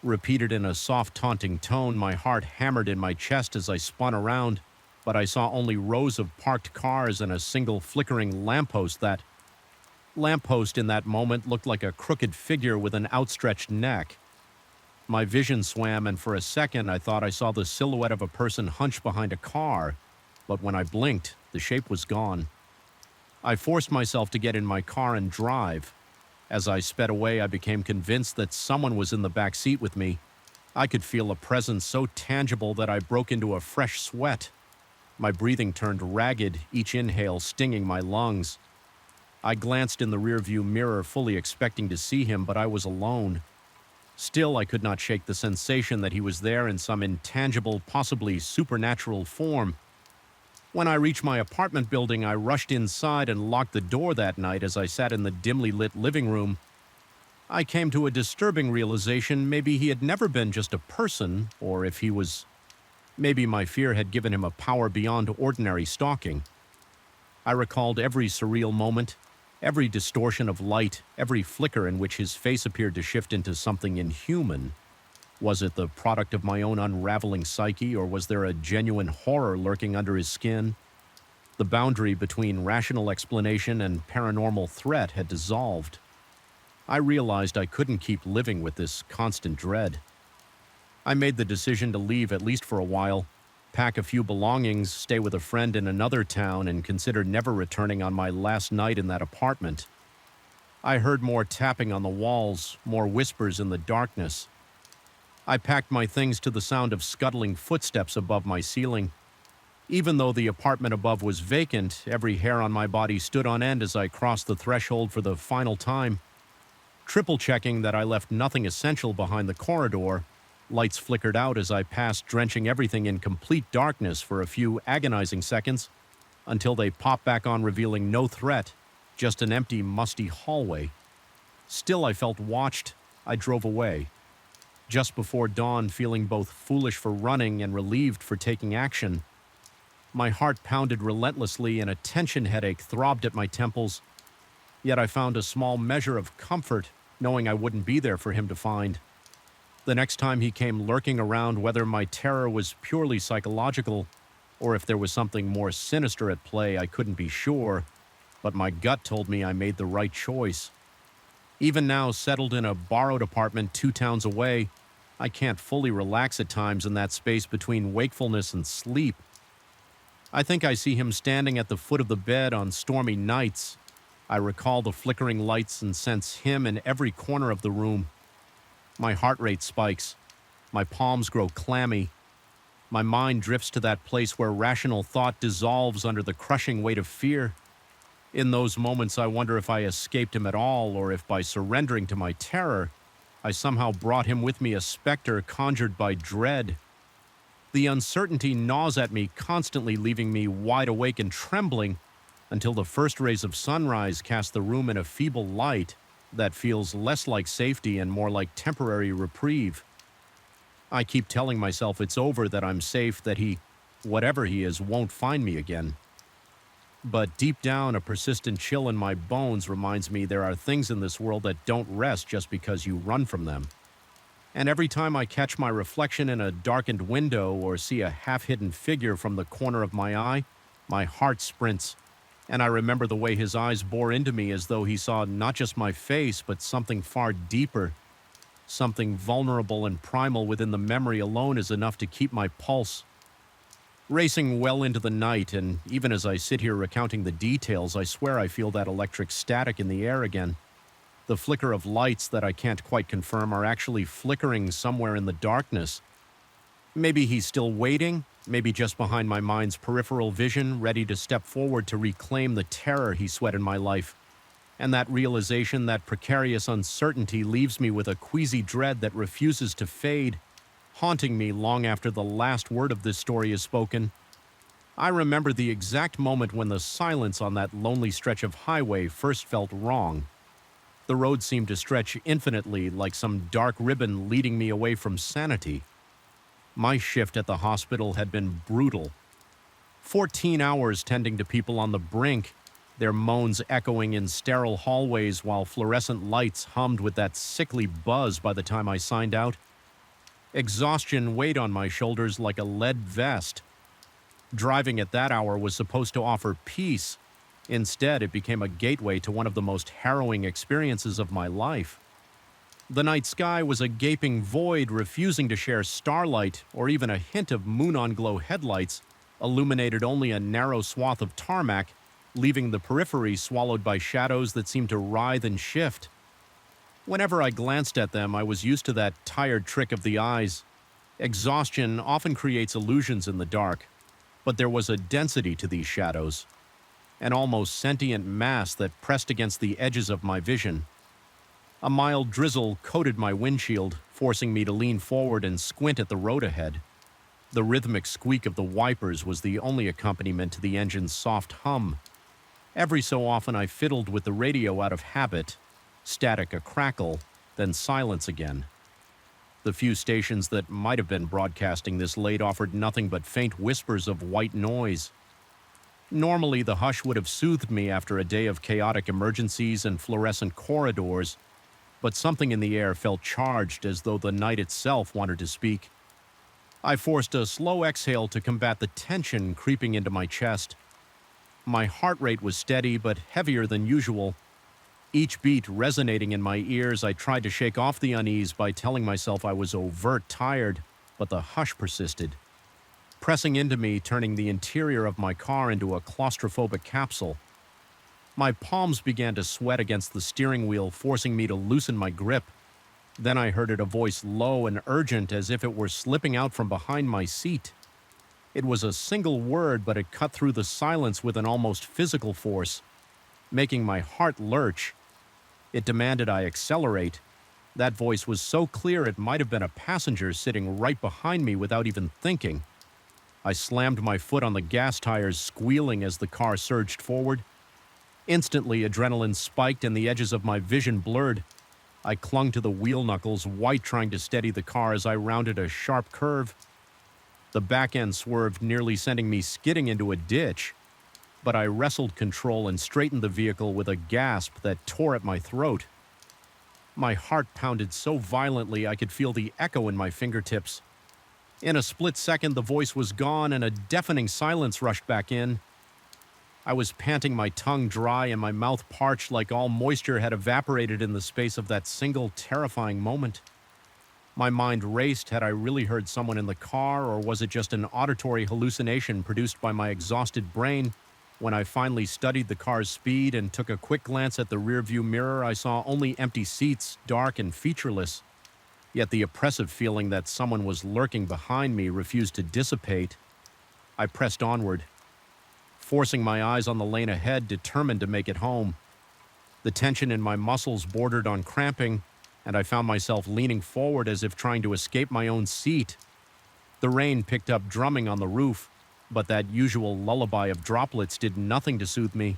Repeated in a soft, taunting tone, my heart hammered in my chest as I spun around, but I saw only rows of parked cars and a single flickering lamppost. That lamppost in that moment looked like a crooked figure with an outstretched neck. My vision swam, and for a second I thought I saw the silhouette of a person hunched behind a car, but when I blinked, the shape was gone. I forced myself to get in my car and drive. As I sped away, I became convinced that someone was in the back seat with me. I could feel a presence so tangible that I broke into a fresh sweat. My breathing turned ragged, each inhale stinging my lungs. I glanced in the rearview mirror, fully expecting to see him, but I was alone. Still, I could not shake the sensation that he was there in some intangible, possibly supernatural form. When I reached my apartment building, I rushed inside and locked the door that night as I sat in the dimly lit living room. I came to a disturbing realization: maybe he had never been just a person, or if he was, maybe my fear had given him a power beyond ordinary stalking. I recalled every surreal moment, every distortion of light, every flicker in which his face appeared to shift into something inhuman. Was it the product of my own unraveling psyche, or was there a genuine horror lurking under his skin? The boundary between rational explanation and paranormal threat had dissolved. I realized I couldn't keep living with this constant dread. I made the decision to leave, at least for a while, pack a few belongings, stay with a friend in another town, and consider never returning on my last night in that apartment. I heard more tapping on the walls, more whispers in the darkness. I packed my things to the sound of scuttling footsteps above my ceiling. Even though the apartment above was vacant, every hair on my body stood on end as I crossed the threshold for the final time. Triple-checking that I left nothing essential behind the corridor, lights flickered out as I passed, drenching everything in complete darkness for a few agonizing seconds, until they popped back on, revealing no threat, just an empty, musty hallway. Still, I felt watched. I drove away. Just before dawn, feeling both foolish for running and relieved for taking action. My heart pounded relentlessly and a tension headache throbbed at my temples. Yet I found a small measure of comfort knowing I wouldn't be there for him to find. The next time he came lurking around, whether my terror was purely psychological or if there was something more sinister at play, I couldn't be sure, but my gut told me I made the right choice. Even now, settled in a borrowed apartment 2 towns away, I can't fully relax at times in that space between wakefulness and sleep. I think I see him standing at the foot of the bed on stormy nights. I recall the flickering lights and sense him in every corner of the room. My heart rate spikes. My palms grow clammy. My mind drifts to that place where rational thought dissolves under the crushing weight of fear. In those moments, I wonder if I escaped him at all, or if by surrendering to my terror, I somehow brought him with me, a specter conjured by dread. The uncertainty gnaws at me, constantly leaving me wide awake and trembling, until the first rays of sunrise cast the room in a feeble light that feels less like safety and more like temporary reprieve. I keep telling myself it's over, that I'm safe, that he, whatever he is, won't find me again. But deep down, a persistent chill in my bones reminds me there are things in this world that don't rest just because you run from them. And every time I catch my reflection in a darkened window or see a half-hidden figure from the corner of my eye, my heart sprints, and I remember the way his eyes bore into me as though he saw not just my face, but something far deeper. Something vulnerable and primal within the memory alone is enough to keep my pulse racing well into the night, and even as I sit here recounting the details, I swear I feel that electric static in the air again. The flicker of lights that I can't quite confirm are actually flickering somewhere in the darkness. Maybe he's still waiting, maybe just behind my mind's peripheral vision, ready to step forward to reclaim the terror he sweat in my life. And that realization, that precarious uncertainty, leaves me with a queasy dread that refuses to fade, haunting me long after the last word of this story is spoken. I remember the exact moment when the silence on that lonely stretch of highway first felt wrong. The road seemed to stretch infinitely, like some dark ribbon leading me away from sanity. My shift at the hospital had been brutal. 14 hours tending to people on the brink, their moans echoing in sterile hallways while fluorescent lights hummed with that sickly buzz by the time I signed out. Exhaustion weighed on my shoulders like a lead vest. Driving at that hour was supposed to offer peace. Instead, it became a gateway to one of the most harrowing experiences of my life. The night sky was a gaping void refusing to share starlight or even a hint of moon-on-glow headlights, illuminated only a narrow swath of tarmac, leaving the periphery swallowed by shadows that seemed to writhe and shift. Whenever I glanced at them, I was used to that tired trick of the eyes. Exhaustion often creates illusions in the dark, but there was a density to these shadows, an almost sentient mass that pressed against the edges of my vision. A mild drizzle coated my windshield, forcing me to lean forward and squint at the road ahead. The rhythmic squeak of the wipers was the only accompaniment to the engine's soft hum. Every so often I fiddled with the radio out of habit, static a crackle, then silence again. The few stations that might have been broadcasting this late offered nothing but faint whispers of white noise. Normally, the hush would have soothed me after a day of chaotic emergencies and fluorescent corridors, but something in the air felt charged as though the night itself wanted to speak. I forced a slow exhale to combat the tension creeping into my chest. My heart rate was steady but heavier than usual. Each beat resonating in my ears, I tried to shake off the unease by telling myself I was overt tired, but the hush persisted, pressing into me, turning the interior of my car into a claustrophobic capsule. My palms began to sweat against the steering wheel, forcing me to loosen my grip. Then I heard a voice low and urgent, as if it were slipping out from behind my seat. It was a single word, but it cut through the silence with an almost physical force, making my heart lurch. It demanded I accelerate. That voice was so clear it might have been a passenger sitting right behind me without even thinking. I slammed my foot on the gas tires, squealing as the car surged forward. Instantly, adrenaline spiked and the edges of my vision blurred. I clung to the wheel knuckles, white, trying to steady the car as I rounded a sharp curve. The back end swerved, nearly sending me skidding into a ditch, but I wrestled control and straightened the vehicle with a gasp that tore at my throat. My heart pounded so violently I could feel the echo in my fingertips. In a split second, the voice was gone and a deafening silence rushed back in. I was panting, my tongue dry and my mouth parched, like all moisture had evaporated in the space of that single terrifying moment. My mind raced. Had I really heard someone in the car, or was it just an auditory hallucination produced by my exhausted brain? When I finally studied the car's speed and took a quick glance at the rearview mirror, I saw only empty seats, dark and featureless. Yet the oppressive feeling that someone was lurking behind me refused to dissipate. I pressed onward, forcing my eyes on the lane ahead, determined to make it home. The tension in my muscles bordered on cramping, and I found myself leaning forward as if trying to escape my own seat. The rain picked up drumming on the roof, but that usual lullaby of droplets did nothing to soothe me.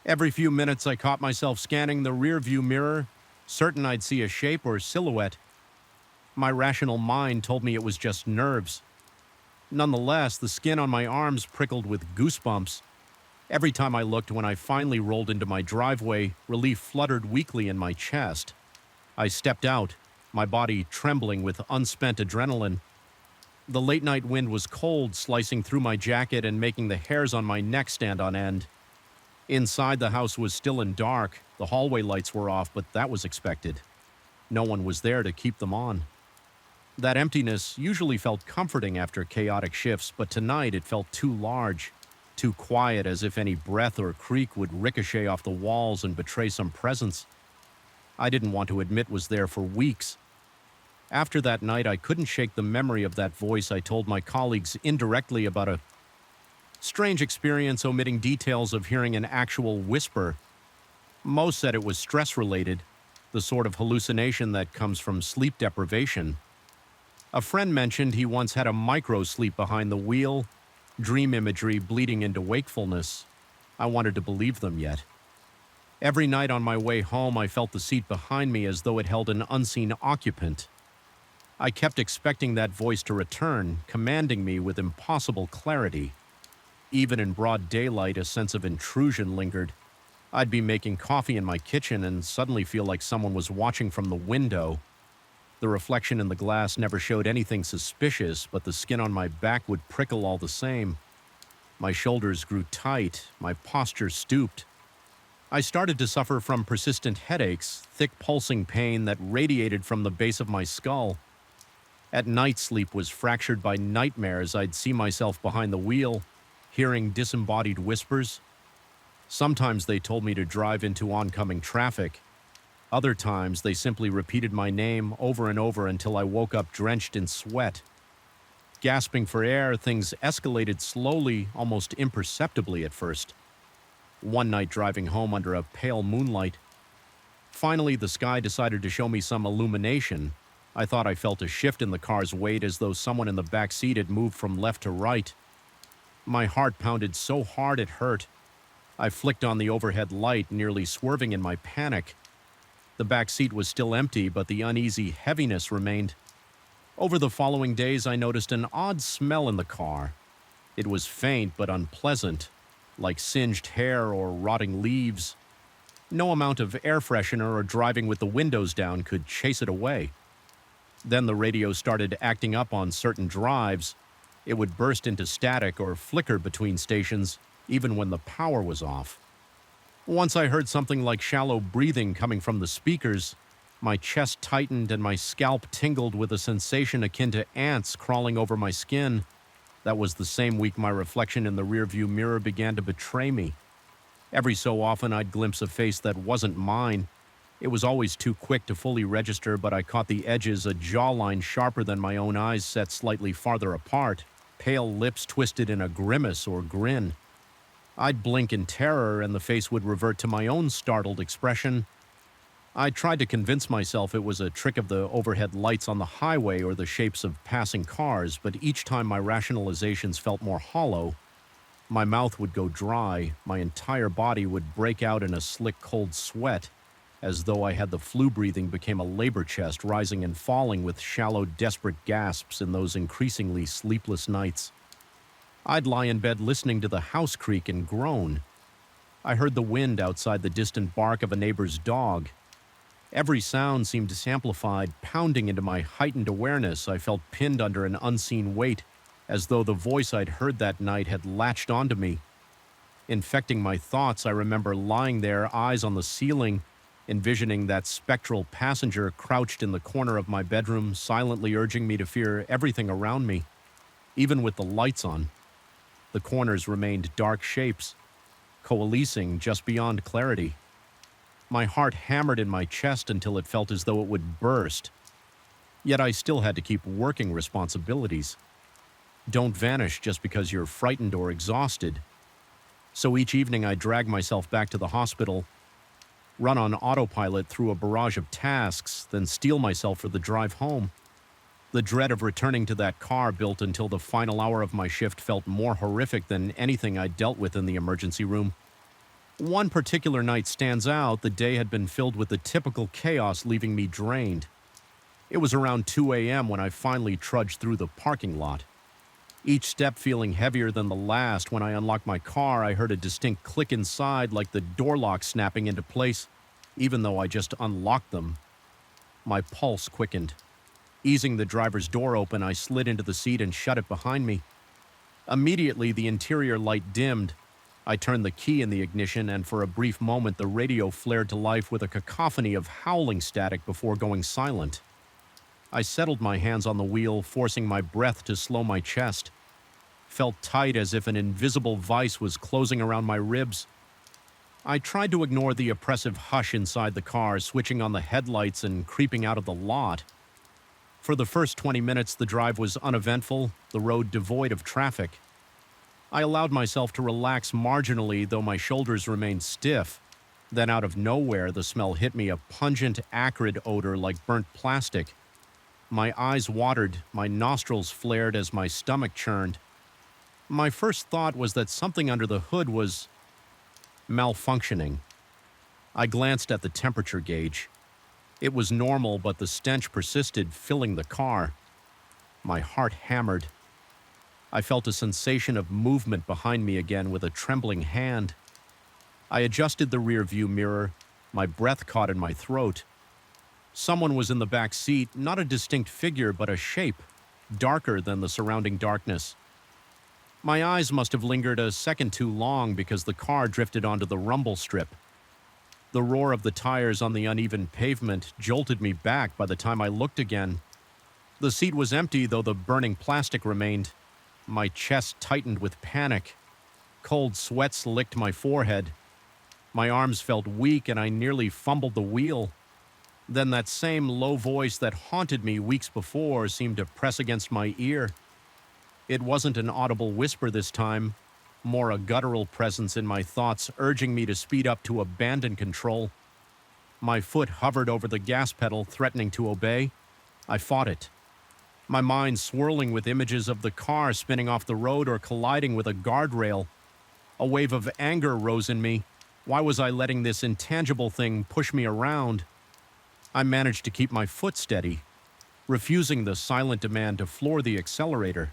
Every few minutes I caught myself scanning the rearview mirror, certain I'd see a shape or silhouette. My rational mind told me it was just nerves. Nonetheless, the skin on my arms prickled with goosebumps. Every time I looked, when I finally rolled into my driveway, relief fluttered weakly in my chest. I stepped out, my body trembling with unspent adrenaline. The late-night wind was cold, slicing through my jacket and making the hairs on my neck stand on end. Inside, the house was still and dark. The hallway lights were off, but that was expected. No one was there to keep them on. That emptiness usually felt comforting after chaotic shifts, but tonight it felt too large, too quiet, as if any breath or creak would ricochet off the walls and betray some presence I didn't want to admit was there for weeks. After that night, I couldn't shake the memory of that voice I told my colleagues indirectly about, a strange experience omitting details of hearing an actual whisper. Most said it was stress-related, the sort of hallucination that comes from sleep deprivation. A friend mentioned he once had a micro-sleep behind the wheel, dream imagery bleeding into wakefulness. I wanted to believe them yet. Every night on my way home, I felt the seat behind me as though it held an unseen occupant. I kept expecting that voice to return, commanding me with impossible clarity. Even in broad daylight, a sense of intrusion lingered. I'd be making coffee in my kitchen and suddenly feel like someone was watching from the window. The reflection in the glass never showed anything suspicious, but the skin on my back would prickle all the same. My shoulders grew tight, my posture stooped. I started to suffer from persistent headaches, thick pulsing pain that radiated from the base of my skull. At night, sleep was fractured by nightmares. I'd see myself behind the wheel, hearing disembodied whispers. Sometimes they told me to drive into oncoming traffic. Other times, they simply repeated my name over and over until I woke up drenched in sweat. Gasping for air, things escalated slowly, almost imperceptibly at first. One night driving home under a pale moonlight, finally the sky decided to show me some illumination. I thought I felt a shift in the car's weight as though someone in the back seat had moved from left to right. My heart pounded so hard it hurt. I flicked on the overhead light, nearly swerving in my panic. The back seat was still empty, but the uneasy heaviness remained. Over the following days, I noticed an odd smell in the car. It was faint but unpleasant, like singed hair or rotting leaves. No amount of air freshener or driving with the windows down could chase it away. Then the radio started acting up on certain drives. It would burst into static or flicker between stations, even when the power was off. Once I heard something like shallow breathing coming from the speakers. My chest tightened and my scalp tingled with a sensation akin to ants crawling over my skin. That was the same week my reflection in the rearview mirror began to betray me. Every so often I'd glimpse a face that wasn't mine. It was always too quick to fully register, but I caught the edges, a jawline sharper than my own eyes set slightly farther apart, pale lips twisted in a grimace or grin. I'd blink in terror and the face would revert to my own startled expression. I tried to convince myself it was a trick of the overhead lights on the highway or the shapes of passing cars, but each time my rationalizations felt more hollow. My mouth would go dry, my entire body would break out in a slick cold sweat, as though I had the flu. Breathing became a labor chest, rising and falling with shallow, desperate gasps in those increasingly sleepless nights. I'd lie in bed listening to the house creak and groan. I heard the wind outside, the distant bark of a neighbor's dog. Every sound seemed amplified, pounding into my heightened awareness. I felt pinned under an unseen weight, as though the voice I'd heard that night had latched onto me. Infecting my thoughts, I remember lying there, eyes on the ceiling, envisioning that spectral passenger crouched in the corner of my bedroom, silently urging me to fear everything around me. Even with the lights on, the corners remained dark shapes, coalescing just beyond clarity. My heart hammered in my chest until it felt as though it would burst. Yet I still had to keep working. Responsibilities don't vanish just because you're frightened or exhausted. So each evening I drag myself back to the hospital, run on autopilot through a barrage of tasks, then steel myself for the drive home. The dread of returning to that car built until the final hour of my shift felt more horrific than anything I'd dealt with in the emergency room. One particular night stands out. The day had been filled with the typical chaos, leaving me drained. It was around 2 a.m. when I finally trudged through the parking lot. Each step feeling heavier than the last. When I unlocked my car, I heard a distinct click inside, like the door lock snapping into place, even though I just unlocked them. My pulse quickened. Easing the driver's door open, I slid into the seat and shut it behind me. Immediately, the interior light dimmed. I turned the key in the ignition, and for a brief moment, the radio flared to life with a cacophony of howling static before going silent. I settled my hands on the wheel, forcing my breath to slow my chest. Felt tight, as if an invisible vice was closing around my ribs. I tried to ignore the oppressive hush inside the car, switching on the headlights and creeping out of the lot. For the first 20 minutes, the drive was uneventful, the road devoid of traffic. I allowed myself to relax marginally, though my shoulders remained stiff. Then out of nowhere, the smell hit me, a pungent, acrid odor like burnt plastic. My eyes watered, my nostrils flared as my stomach churned. My first thought was that something under the hood was malfunctioning. I glanced at the temperature gauge. It was normal, but the stench persisted, filling the car. My heart hammered. I felt a sensation of movement behind me again with a trembling hand. I adjusted the rear-view mirror. My breath caught in my throat. Someone was in the back seat, not a distinct figure, but a shape, darker than the surrounding darkness. My eyes must have lingered a second too long because the car drifted onto the rumble strip. The roar of the tires on the uneven pavement jolted me back by the time I looked again. The seat was empty, though the burning plastic remained. My chest tightened with panic. Cold sweats licked my forehead. My arms felt weak, and I nearly fumbled the wheel. Then that same low voice that haunted me weeks before seemed to press against my ear. It wasn't an audible whisper this time, more a guttural presence in my thoughts urging me to speed up to abandon control. My foot hovered over the gas pedal, threatening to obey. I fought it, my mind swirling with images of the car spinning off the road or colliding with a guardrail. A wave of anger rose in me. Why was I letting this intangible thing push me around? I managed to keep my foot steady, refusing the silent demand to floor the accelerator.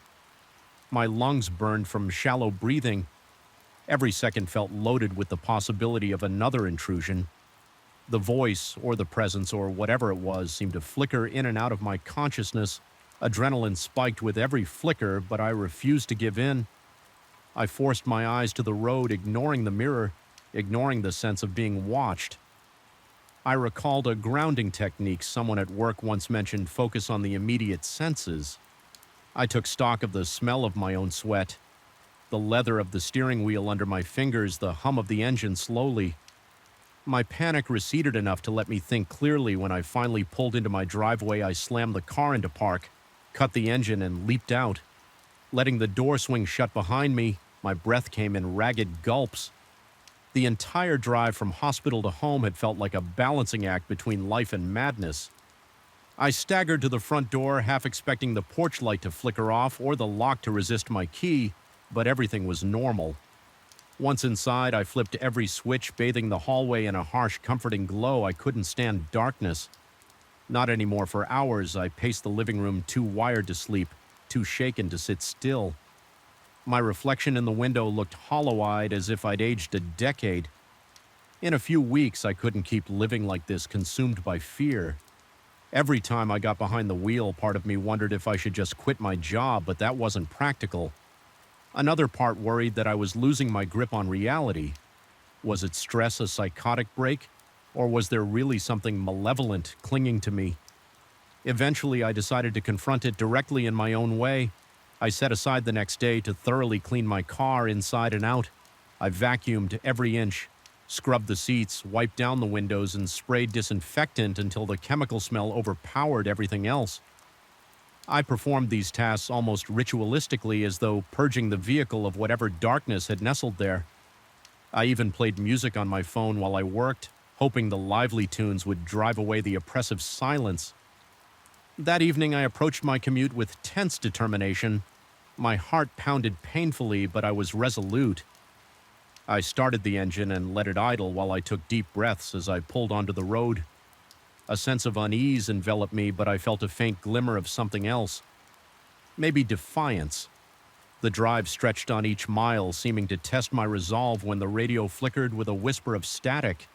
My lungs burned from shallow breathing. Every second felt loaded with the possibility of another intrusion. The voice, or the presence, or whatever it was, seemed to flicker in and out of my consciousness. Adrenaline spiked with every flicker, but I refused to give in. I forced my eyes to the road, ignoring the mirror, ignoring the sense of being watched. I recalled a grounding technique someone at work once mentioned: focus on the immediate senses. I took stock of the smell of my own sweat, the leather of the steering wheel under my fingers, the hum of the engine slowly. My panic receded enough to let me think clearly. When I finally pulled into my driveway, I slammed the car into park, cut the engine, and leaped out. Letting the door swing shut behind me, my breath came in ragged gulps. The entire drive from hospital to home had felt like a balancing act between life and madness. I staggered to the front door, half expecting the porch light to flicker off or the lock to resist my key, but everything was normal. Once inside, I flipped every switch, bathing the hallway in a harsh, comforting glow. I couldn't stand darkness. Not anymore. For hours, I paced the living room, too wired to sleep, too shaken to sit still. My reflection in the window looked hollow-eyed, as if I'd aged a decade. In a few weeks, I couldn't keep living like this, consumed by fear. Every time I got behind the wheel, part of me wondered if I should just quit my job, but that wasn't practical. Another part worried that I was losing my grip on reality. Was it stress, a psychotic break, or was there really something malevolent clinging to me? Eventually, I decided to confront it directly in my own way. I set aside the next day to thoroughly clean my car inside and out. I vacuumed every inch, scrubbed the seats, wiped down the windows, and sprayed disinfectant until the chemical smell overpowered everything else. I performed these tasks almost ritualistically, as though purging the vehicle of whatever darkness had nestled there. I even played music on my phone while I worked, hoping the lively tunes would drive away the oppressive silence. That evening, I approached my commute with tense determination. My heart pounded painfully, but I was resolute. I started the engine and let it idle while I took deep breaths as I pulled onto the road. A sense of unease enveloped me, but I felt a faint glimmer of something else. Maybe defiance. The drive stretched on each mile, seeming to test my resolve when the radio flickered with a whisper of static.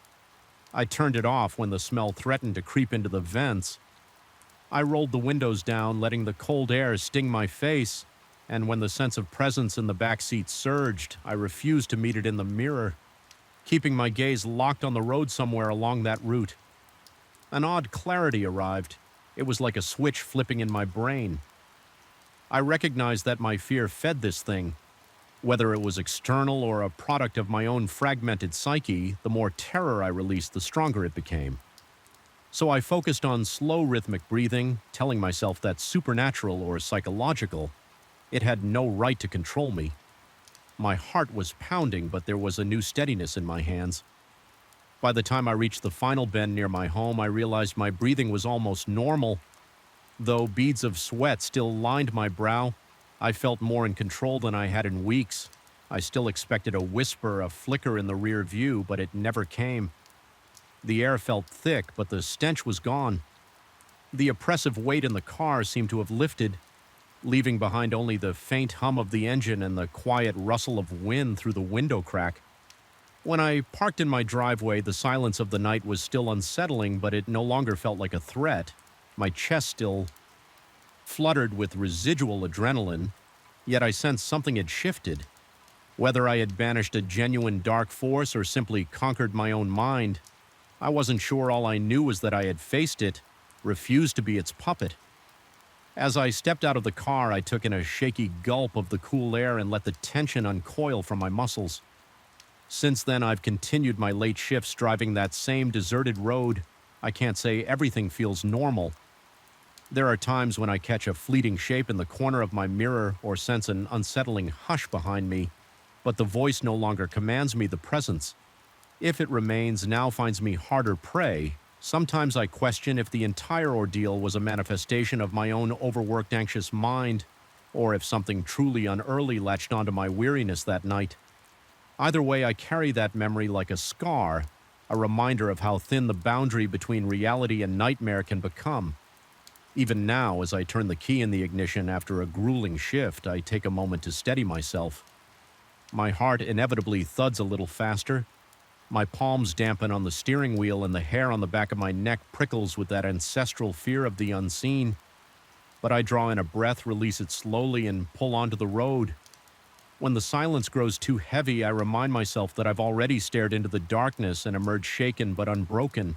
I turned it off when the smell threatened to creep into the vents. I rolled the windows down, letting the cold air sting my face, and when the sense of presence in the back seat surged, I refused to meet it in the mirror, keeping my gaze locked on the road somewhere along that route. An odd clarity arrived. It was like a switch flipping in my brain. I recognized that my fear fed this thing. Whether it was external or a product of my own fragmented psyche, the more terror I released, the stronger it became. So I focused on slow rhythmic breathing, telling myself that supernatural or psychological, it had no right to control me. My heart was pounding, but there was a new steadiness in my hands. By the time I reached the final bend near my home, I realized my breathing was almost normal. Though beads of sweat still lined my brow, I felt more in control than I had in weeks. I still expected a whisper, a flicker in the rear view, but it never came. The air felt thick, but the stench was gone. The oppressive weight in the car seemed to have lifted, leaving behind only the faint hum of the engine and the quiet rustle of wind through the window crack. When I parked in my driveway, the silence of the night was still unsettling, but it no longer felt like a threat. My chest still fluttered with residual adrenaline, yet I sensed something had shifted. Whether I had banished a genuine dark force or simply conquered my own mind, I wasn't sure. All I knew was that I had faced it, refused to be its puppet. As I stepped out of the car, I took in a shaky gulp of the cool air and let the tension uncoil from my muscles. Since then, I've continued my late shifts driving that same deserted road. I can't say everything feels normal. There are times when I catch a fleeting shape in the corner of my mirror or sense an unsettling hush behind me, but the voice no longer commands me the presence. If it remains, now finds me harder prey. Sometimes I question if the entire ordeal was a manifestation of my own overworked, anxious mind, or if something truly unearthly latched onto my weariness that night. Either way, I carry that memory like a scar, a reminder of how thin the boundary between reality and nightmare can become. Even now, as I turn the key in the ignition after a grueling shift, I take a moment to steady myself. My heart inevitably thuds a little faster. My palms dampen on the steering wheel and the hair on the back of my neck prickles with that ancestral fear of the unseen. But I draw in a breath, release it slowly, and pull onto the road. When the silence grows too heavy, I remind myself that I've already stared into the darkness and emerged shaken but unbroken.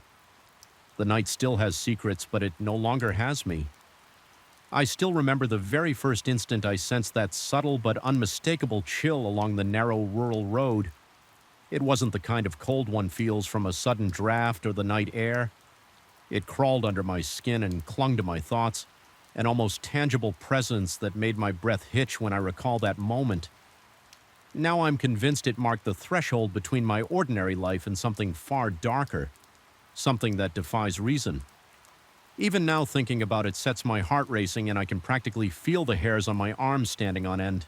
The night still has secrets, but it no longer has me. I still remember the very first instant I sensed that subtle but unmistakable chill along the narrow rural road. It wasn't the kind of cold one feels from a sudden draft or the night air. It crawled under my skin and clung to my thoughts, an almost tangible presence that made my breath hitch when I recall that moment. Now I'm convinced it marked the threshold between my ordinary life and something far darker, something that defies reason. Even now thinking about it sets my heart racing and I can practically feel the hairs on my arms standing on end.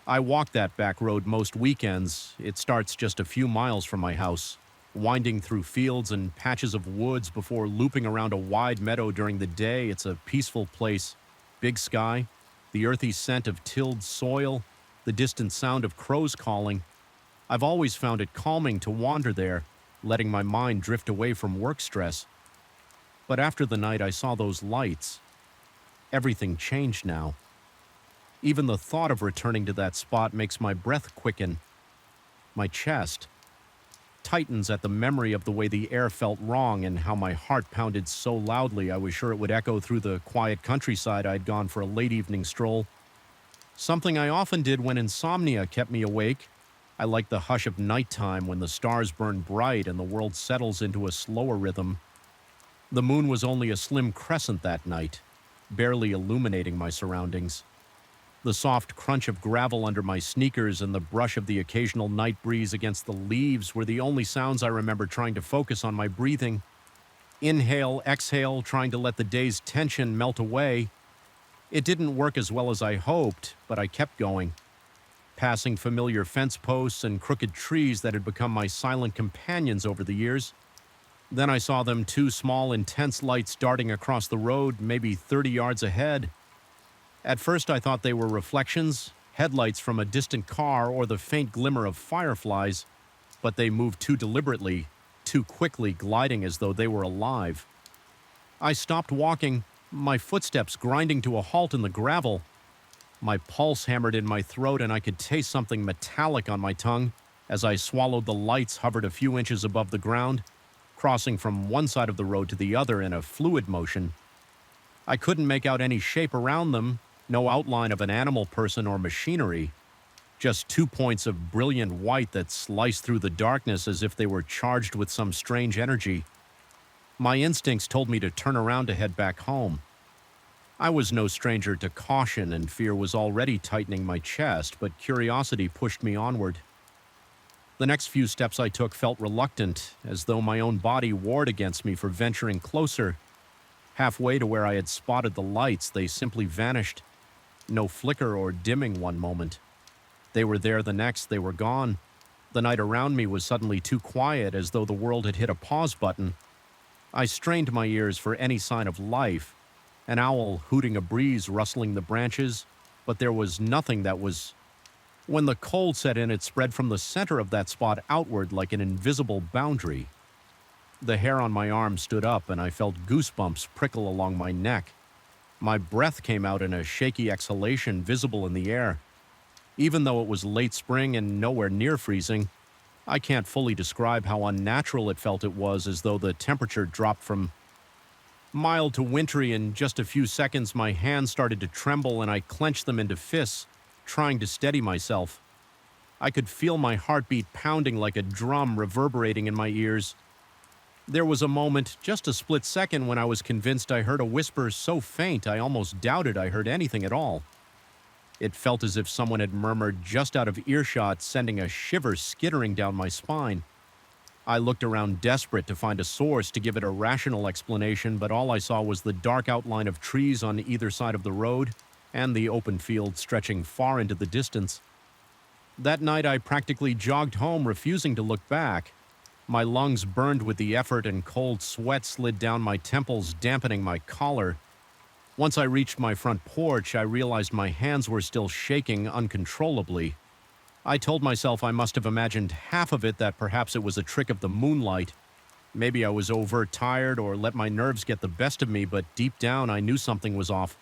I walk that back road most weekends. It starts just a few miles from my house, winding through fields and patches of woods before looping around a wide meadow during the day. It's a peaceful place. Big sky, the earthy scent of tilled soil, the distant sound of crows calling. I've always found it calming to wander there, letting my mind drift away from work stress. But after the night I saw those lights, everything changed now. Even the thought of returning to that spot makes my breath quicken. My chest tightens at the memory of the way the air felt wrong and how my heart pounded so loudly I was sure it would echo through the quiet countryside I'd gone for a late evening stroll. Something I often did when insomnia kept me awake. I like the hush of nighttime when the stars burn bright and the world settles into a slower rhythm. The moon was only a slim crescent that night, barely illuminating my surroundings. The soft crunch of gravel under my sneakers and the brush of the occasional night breeze against the leaves were the only sounds I remember trying to focus on my breathing. Inhale, exhale, trying to let the day's tension melt away. It didn't work as well as I hoped, but I kept going, passing familiar fence posts and crooked trees that had become my silent companions over the years. Then I saw them, two small, intense lights darting across the road, maybe 30 yards ahead. At first I thought they were reflections, headlights from a distant car or the faint glimmer of fireflies, but they moved too deliberately, too quickly, gliding as though they were alive. I stopped walking, my footsteps grinding to a halt in the gravel. My pulse hammered in my throat and I could taste something metallic on my tongue as I swallowed. The lights hovered a few inches above the ground, crossing from one side of the road to the other in a fluid motion. I couldn't make out any shape around them, no outline of an animal, person, or machinery. Just 2 points of brilliant white that sliced through the darkness as if they were charged with some strange energy. My instincts told me to turn around to head back home. I was no stranger to caution, and fear was already tightening my chest, but curiosity pushed me onward. The next few steps I took felt reluctant, as though my own body warred against me for venturing closer. Halfway to where I had spotted the lights, they simply vanished. No flicker or dimming one moment. They were there the next, they were gone. The night around me was suddenly too quiet, as though the world had hit a pause button. I strained my ears for any sign of life, an owl hooting a breeze rustling the branches, but there was nothing that was... When the cold set in, it spread from the center of that spot outward like an invisible boundary. The hair on my arm stood up and I felt goosebumps prickle along my neck. My breath came out in a shaky exhalation visible in the air. Even though it was late spring and nowhere near freezing, I can't fully describe how unnatural it felt. It was as though the temperature dropped from mild to wintry in just a few seconds. My hands started to tremble and I clenched them into fists, trying to steady myself. I could feel my heartbeat pounding like a drum reverberating in my ears. There was a moment, just a split second, when I was convinced I heard a whisper so faint I almost doubted I heard anything at all. It felt as if someone had murmured just out of earshot, sending a shiver skittering down my spine. I looked around desperate to find a source to give it a rational explanation, but all I saw was the dark outline of trees on either side of the road and the open field stretching far into the distance. That night I practically jogged home, refusing to look back. My lungs burned with the effort and cold sweat slid down my temples, dampening my collar. Once I reached my front porch, I realized my hands were still shaking uncontrollably. I told myself I must have imagined half of it, that perhaps it was a trick of the moonlight. Maybe I was overtired or let my nerves get the best of me, but deep down I knew something was off.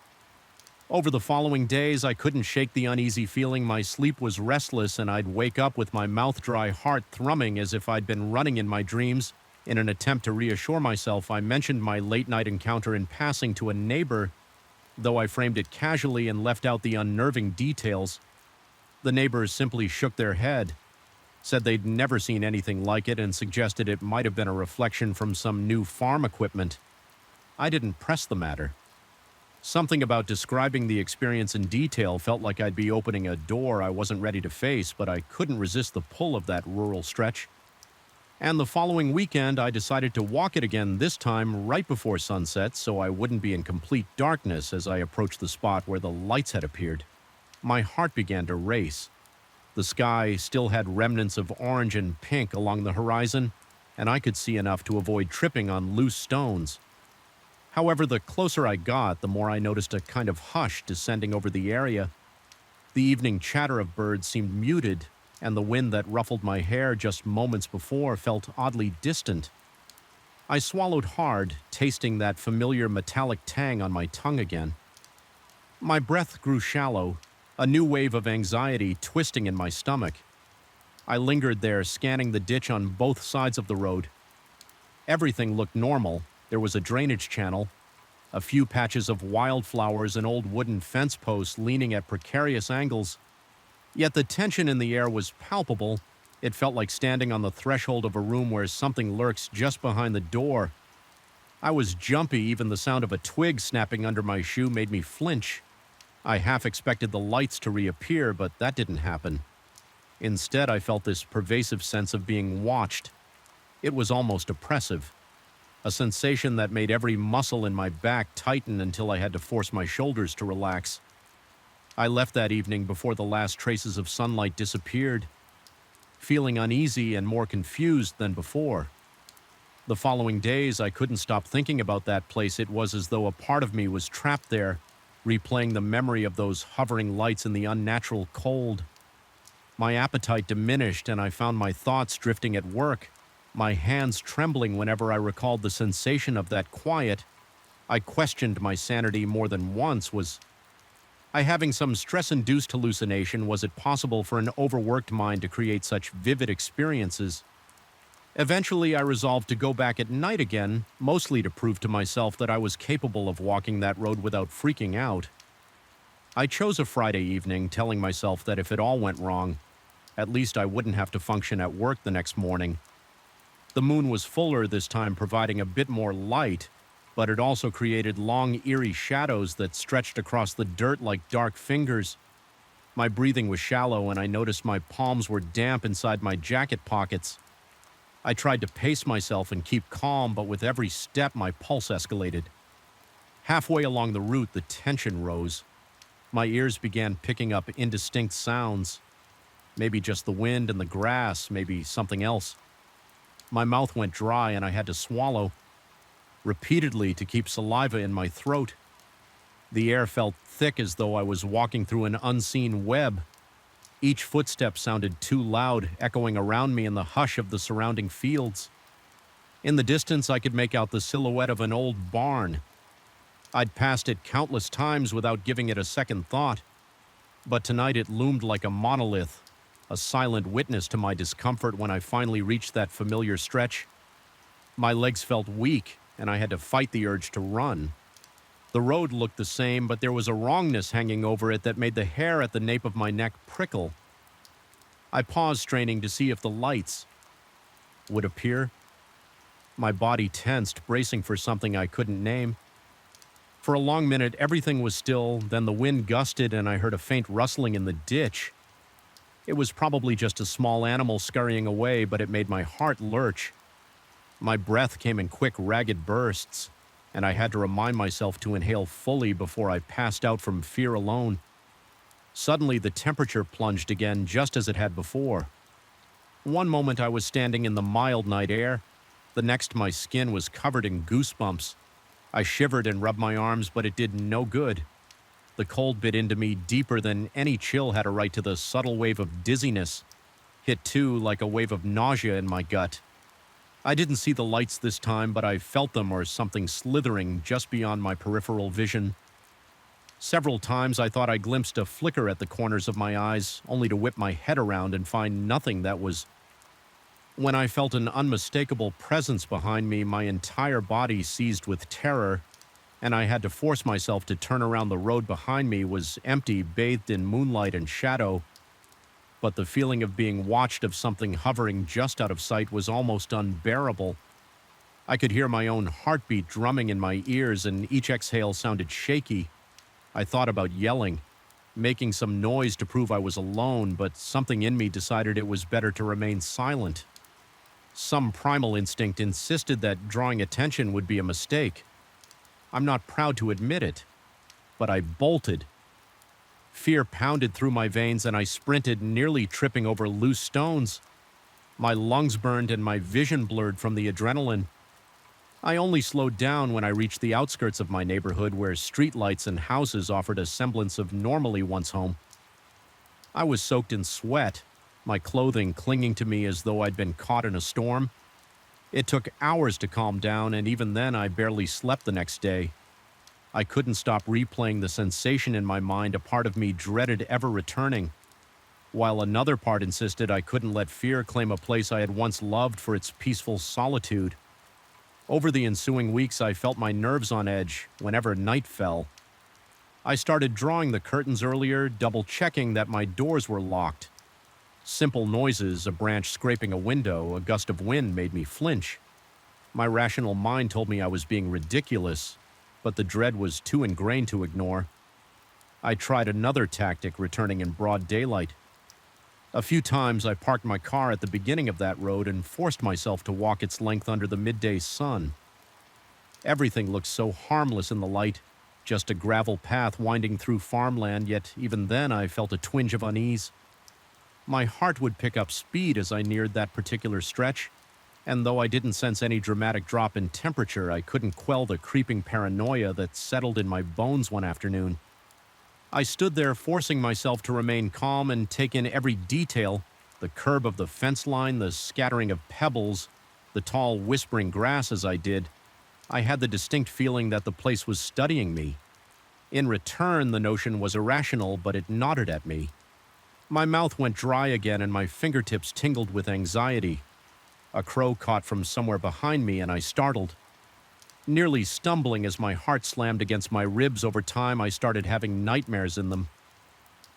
Over the following days, I couldn't shake the uneasy feeling. My sleep was restless, and I'd wake up with my mouth dry, heart thrumming as if I'd been running in my dreams. In an attempt to reassure myself, I mentioned my late-night encounter in passing to a neighbor, though I framed it casually and left out the unnerving details. The neighbors simply shook their head, said they'd never seen anything like it, and suggested it might have been a reflection from some new farm equipment. I didn't press the matter. Something about describing the experience in detail felt like I'd be opening a door I wasn't ready to face, but I couldn't resist the pull of that rural stretch. And the following weekend, I decided to walk it again, this time right before sunset, so I wouldn't be in complete darkness as I approached the spot where the lights had appeared. My heart began to race. The sky still had remnants of orange and pink along the horizon, and I could see enough to avoid tripping on loose stones. However, the closer I got, the more I noticed a kind of hush descending over the area. The evening chatter of birds seemed muted, and the wind that ruffled my hair just moments before felt oddly distant. I swallowed hard, tasting that familiar metallic tang on my tongue again. My breath grew shallow, a new wave of anxiety twisting in my stomach. I lingered there, scanning the ditch on both sides of the road. Everything looked normal. There was a drainage channel, a few patches of wildflowers, and old wooden fence posts leaning at precarious angles. Yet the tension in the air was palpable. It felt like standing on the threshold of a room where something lurks just behind the door. I was jumpy. Even the sound of a twig snapping under my shoe made me flinch. I half expected the lights to reappear, but that didn't happen. Instead, I felt this pervasive sense of being watched. It was almost oppressive. A sensation that made every muscle in my back tighten until I had to force my shoulders to relax. I left that evening before the last traces of sunlight disappeared, feeling uneasy and more confused than before. The following days, I couldn't stop thinking about that place. It was as though a part of me was trapped there, replaying the memory of those hovering lights in the unnatural cold. My appetite diminished, and I found my thoughts drifting at work, my hands trembling whenever I recalled the sensation of that quiet. I questioned my sanity more than once. Was I having some stress-induced hallucination? Was it possible for an overworked mind to create such vivid experiences? Eventually, I resolved to go back at night again, mostly to prove to myself that I was capable of walking that road without freaking out. I chose a Friday evening, telling myself that if it all went wrong, at least I wouldn't have to function at work the next morning. The moon was fuller this time, providing a bit more light, but it also created long, eerie shadows that stretched across the dirt like dark fingers. My breathing was shallow, and I noticed my palms were damp inside my jacket pockets. I tried to pace myself and keep calm, but with every step, my pulse escalated. Halfway along the route, the tension rose. My ears began picking up indistinct sounds. Maybe just the wind and the grass, maybe something else. My mouth went dry and I had to swallow repeatedly to keep saliva in my throat. The air felt thick as though I was walking through an unseen web. Each footstep sounded too loud, echoing around me in the hush of the surrounding fields. In the distance, I could make out the silhouette of an old barn. I'd passed it countless times without giving it a second thought, but tonight it loomed like a monolith, a silent witness to my discomfort when I finally reached that familiar stretch. My legs felt weak, and I had to fight the urge to run. The road looked the same, but there was a wrongness hanging over it that made the hair at the nape of my neck prickle. I paused, straining to see if the lights would appear. My body tensed, bracing for something I couldn't name. For a long minute, everything was still, then the wind gusted and I heard a faint rustling in the ditch. It was probably just a small animal scurrying away, but it made my heart lurch. My breath came in quick, ragged bursts, and I had to remind myself to inhale fully before I passed out from fear alone. Suddenly, the temperature plunged again, just as it had before. One moment I was standing in the mild night air. The next, my skin was covered in goosebumps. I shivered and rubbed my arms, but it did no good. The cold bit into me deeper than any chill had a right to. The subtle wave of dizziness hit too, like a wave of nausea in my gut. I didn't see the lights this time, but I felt them, or something slithering just beyond my peripheral vision. Several times I thought I glimpsed a flicker at the corners of my eyes, only to whip my head around and find nothing that was. When I felt an unmistakable presence behind me, my entire body seized with terror, and I had to force myself to turn around. The road behind me was empty, bathed in moonlight and shadow, but the feeling of being watched, of something hovering just out of sight, was almost unbearable. I could hear my own heartbeat drumming in my ears, and each exhale sounded shaky. I thought about yelling, making some noise to prove I was alone, but something in me decided it was better to remain silent. Some primal instinct insisted that drawing attention would be a mistake. I'm not proud to admit it, but I bolted. Fear pounded through my veins, and I sprinted, nearly tripping over loose stones. My lungs burned and my vision blurred from the adrenaline. I only slowed down when I reached the outskirts of my neighborhood, where streetlights and houses offered a semblance of normalcy once home. I was soaked in sweat, my clothing clinging to me as though I'd been caught in a storm. It took hours to calm down, and even then I barely slept the next day. I couldn't stop replaying the sensation in my mind. A part of me dreaded ever returning, while another part insisted I couldn't let fear claim a place I had once loved for its peaceful solitude. Over the ensuing weeks, I felt my nerves on edge whenever night fell. I started drawing the curtains earlier, double-checking that my doors were locked. Simple noises, a branch scraping a window, a gust of wind, made me flinch. My rational mind told me I was being ridiculous, but the dread was too ingrained to ignore. I tried another tactic, returning in broad daylight. A few times I parked my car at the beginning of that road and forced myself to walk its length under the midday sun. Everything looked so harmless in the light, just a gravel path winding through farmland, yet even then I felt a twinge of unease. My heart would pick up speed as I neared that particular stretch, and though I didn't sense any dramatic drop in temperature, I couldn't quell the creeping paranoia that settled in my bones one afternoon. I stood there, forcing myself to remain calm and take in every detail: the curb of the fence line, the scattering of pebbles, the tall, whispering grass. As I did, I had the distinct feeling that the place was studying me. In return, the notion was irrational, but it nodded at me. My mouth went dry again, and my fingertips tingled with anxiety. A crow caught from somewhere behind me, and I startled, nearly stumbling as my heart slammed against my ribs. Over time, I started having nightmares in them.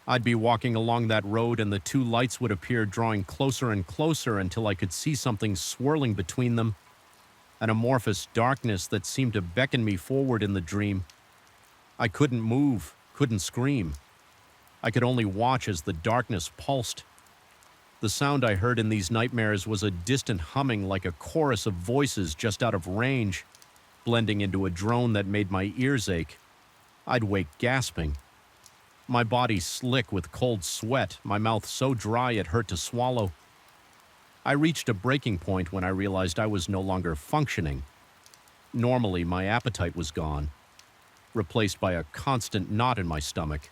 I'd be walking along that road, and the two lights would appear, drawing closer and closer until I could see something swirling between them, an amorphous darkness that seemed to beckon me forward in the dream. I couldn't move, couldn't scream. I could only watch as the darkness pulsed. The sound I heard in these nightmares was a distant humming, like a chorus of voices just out of range, blending into a drone that made my ears ache. I'd wake gasping, my body slick with cold sweat, my mouth so dry it hurt to swallow. I reached a breaking point when I realized I was no longer functioning. Normally, my appetite was gone, replaced by a constant knot in my stomach.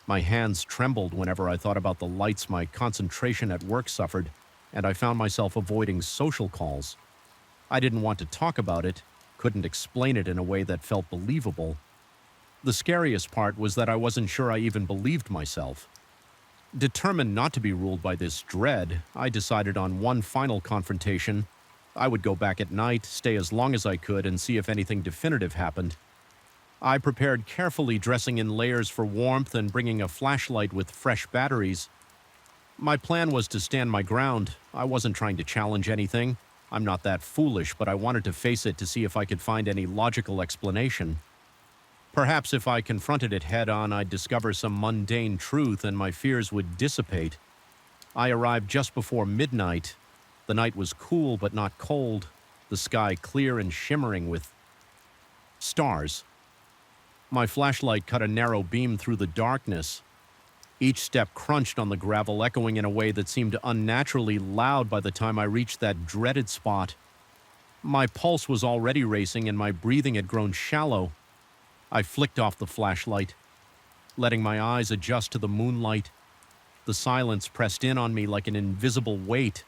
My hands trembled whenever I thought about the lights. My concentration at work suffered, and I found myself avoiding social calls. I didn't want to talk about it, couldn't explain it in a way that felt believable. The scariest part was that I wasn't sure I even believed myself. Determined not to be ruled by this dread, I decided on one final confrontation. I would go back at night, stay as long as I could, and see if anything definitive happened. I prepared carefully, dressing in layers for warmth and bringing a flashlight with fresh batteries. My plan was to stand my ground. I wasn't trying to challenge anything. I'm not that foolish, but I wanted to face it to see if I could find any logical explanation. Perhaps if I confronted it head-on, I'd discover some mundane truth and my fears would dissipate. I arrived just before midnight. The night was cool but not cold, the sky clear and shimmering with stars. My flashlight cut a narrow beam through the darkness. Each step crunched on the gravel, echoing in a way that seemed unnaturally loud by the time I reached that dreaded spot. My pulse was already racing and my breathing had grown shallow. I flicked off the flashlight, letting my eyes adjust to the moonlight. The silence pressed in on me like an invisible weight.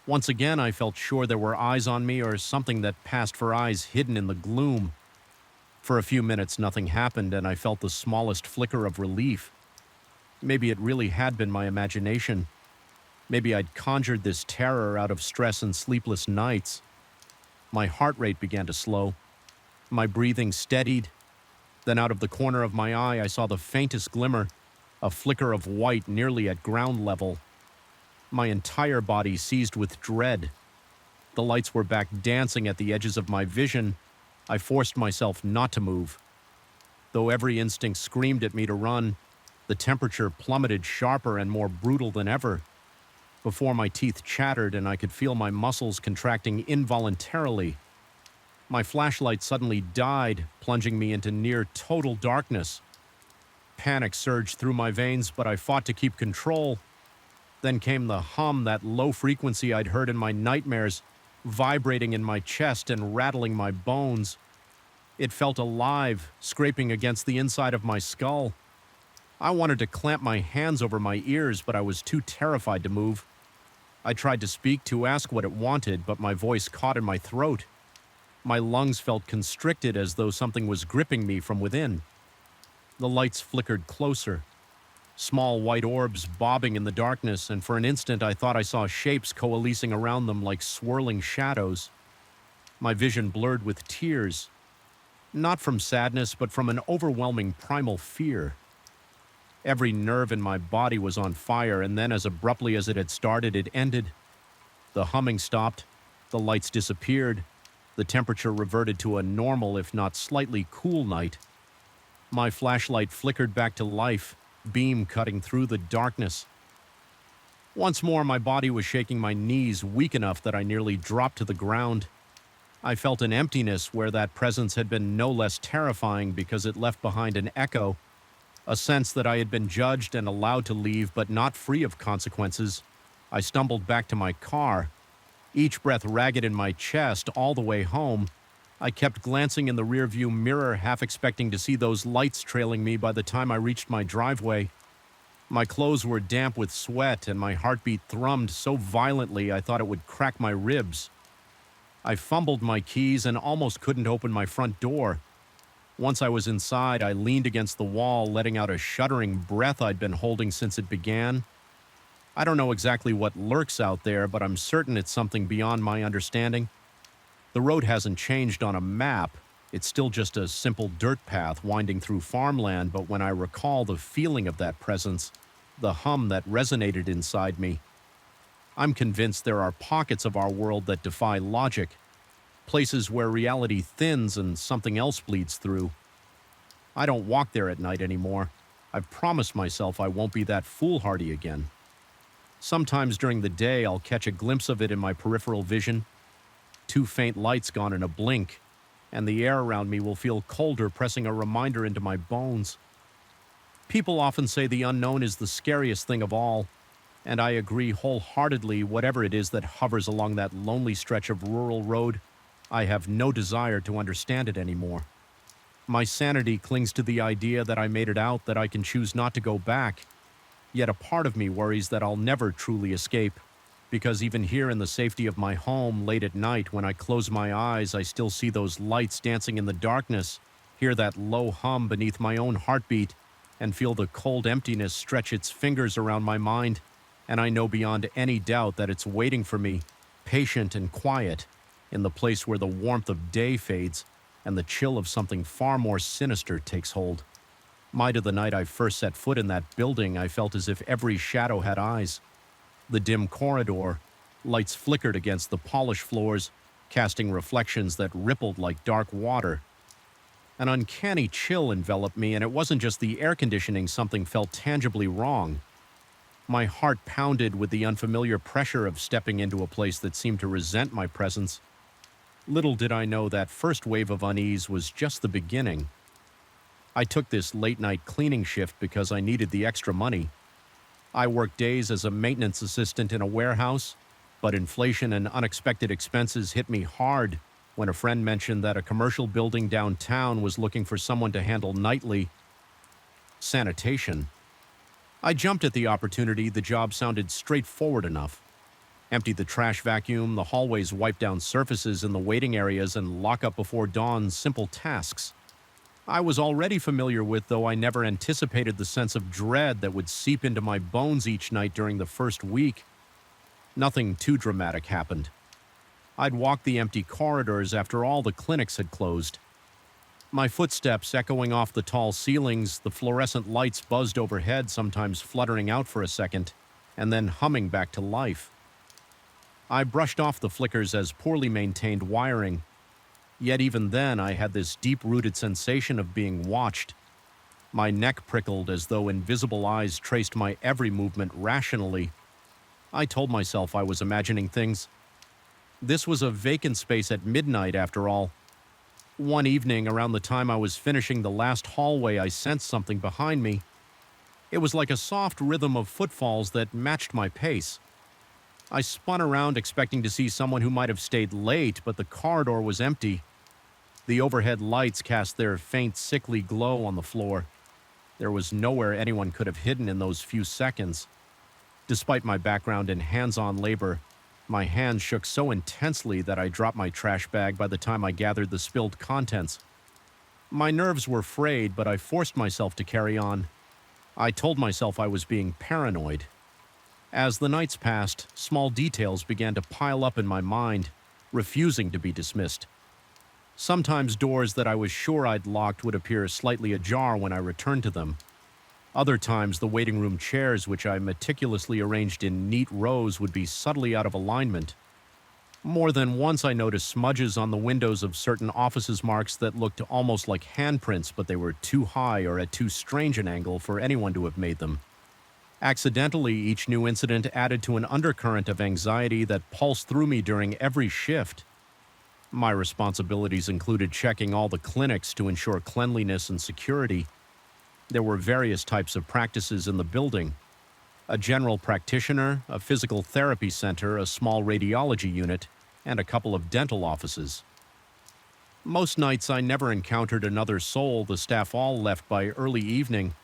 Once again, I felt sure there were eyes on me or something that passed for eyes hidden in the gloom. For a few minutes, nothing happened, and I felt the smallest flicker of relief. Maybe it really had been my imagination. Maybe I'd conjured this terror out of stress and sleepless nights. My heart rate began to slow. My breathing steadied. Then out of the corner of my eye, I saw the faintest glimmer, a flicker of white nearly at ground level. My entire body seized with dread. The lights were back dancing at the edges of my vision. I forced myself not to move. Though every instinct screamed at me to run, the temperature plummeted sharper and more brutal than ever. Before my teeth chattered and I could feel my muscles contracting involuntarily, my flashlight suddenly died, plunging me into near total darkness. Panic surged through my veins, but I fought to keep control. Then came the hum, that low frequency I'd heard in my nightmares, vibrating in my chest and rattling my bones. It felt alive, scraping against the inside of my skull. I wanted to clamp my hands over my ears, but I was too terrified to move. I tried to speak, to ask what it wanted, but my voice caught in my throat. My lungs felt constricted as though something was gripping me from within. The lights flickered closer, small white orbs bobbing in the darkness, and for an instant I thought I saw shapes coalescing around them like swirling shadows. My vision blurred with tears, not from sadness, but from an overwhelming primal fear. Every nerve in my body was on fire, and then as abruptly as it had started, it ended. The humming stopped, the lights disappeared, the temperature reverted to a normal, if not slightly cool night. My flashlight flickered back to life, beam cutting through the darkness. Once more, my body was shaking, my knees weak enough that I nearly dropped to the ground. I felt an emptiness where that presence had been no less terrifying because it left behind an echo, a sense that I had been judged and allowed to leave, but not free of consequences. I stumbled back to my car, each breath ragged in my chest all the way home. I kept glancing in the rearview mirror, half expecting to see those lights trailing me by the time I reached my driveway. My clothes were damp with sweat, and my heartbeat thrummed so violently I thought it would crack my ribs. I fumbled my keys and almost couldn't open my front door. Once I was inside, I leaned against the wall, letting out a shuddering breath I'd been holding since it began. I don't know exactly what lurks out there, but I'm certain it's something beyond my understanding. The road hasn't changed on a map. It's still just a simple dirt path winding through farmland, but when I recall the feeling of that presence, the hum that resonated inside me, I'm convinced there are pockets of our world that defy logic, places where reality thins and something else bleeds through. I don't walk there at night anymore. I've promised myself I won't be that foolhardy again. Sometimes during the day, I'll catch a glimpse of it in my peripheral vision. 2 faint lights gone in a blink, and the air around me will feel colder, pressing a reminder into my bones. People often say the unknown is the scariest thing of all, and I agree wholeheartedly. Whatever it is that hovers along that lonely stretch of rural road, I have no desire to understand it anymore. My sanity clings to the idea that I made it out, that I can choose not to go back. Yet a part of me worries that I'll never truly escape, because even here in the safety of my home late at night, when I close my eyes, I still see those lights dancing in the darkness, hear that low hum beneath my own heartbeat, and feel the cold emptiness stretch its fingers around my mind, and I know beyond any doubt that it's waiting for me, patient and quiet, in the place where the warmth of day fades and the chill of something far more sinister takes hold. To the night I first set foot in that building, I felt as if every shadow had eyes. The dim corridor, lights flickered against the polished floors, casting reflections that rippled like dark water. An uncanny chill enveloped me, and it wasn't just the air conditioning. Something felt tangibly wrong. My heart pounded with the unfamiliar pressure of stepping into a place that seemed to resent my presence. Little did I know that first wave of unease was just the beginning. I took this late-night cleaning shift because I needed the extra money. I worked days as a maintenance assistant in a warehouse, but inflation and unexpected expenses hit me hard when a friend mentioned that a commercial building downtown was looking for someone to handle nightly sanitation. I jumped at the opportunity. The job sounded straightforward enough. Empty the trash vacuum, the hallways, wipe down surfaces in the waiting areas, and lock up before dawn. Simple tasks I was already familiar with, though I never anticipated the sense of dread that would seep into my bones each night during the first week. Nothing too dramatic happened. I'd walk the empty corridors after all the clinics had closed. My footsteps echoing off the tall ceilings, the fluorescent lights buzzed overhead, sometimes fluttering out for a second, and then humming back to life. I brushed off the flickers as poorly maintained wiring. Yet even then, I had this deep-rooted sensation of being watched. My neck prickled as though invisible eyes traced my every movement rationally. I told myself I was imagining things. This was a vacant space at midnight, after all. One evening, around the time I was finishing the last hallway, I sensed something behind me. It was like a soft rhythm of footfalls that matched my pace. I spun around expecting to see someone who might have stayed late, but the corridor was empty. The overhead lights cast their faint, sickly glow on the floor. There was nowhere anyone could have hidden in those few seconds. Despite my background in hands-on labor, my hands shook so intensely that I dropped my trash bag by the time I gathered the spilled contents. My nerves were frayed, but I forced myself to carry on. I told myself I was being paranoid. As the nights passed, small details began to pile up in my mind, refusing to be dismissed. Sometimes doors that I was sure I'd locked would appear slightly ajar when I returned to them. Other times, the waiting room chairs, which I meticulously arranged in neat rows, would be subtly out of alignment. More than once, I noticed smudges on the windows of certain offices, marks that looked almost like handprints, but they were too high or at too strange an angle for anyone to have made them. Accidentally, each new incident added to an undercurrent of anxiety that pulsed through me during every shift. My responsibilities included checking all the clinics to ensure cleanliness and security. There were various types of practices in the building: a general practitioner, a physical therapy center, a small radiology unit, and a couple of dental offices. Most nights I never encountered another soul. The staff all left by early evening.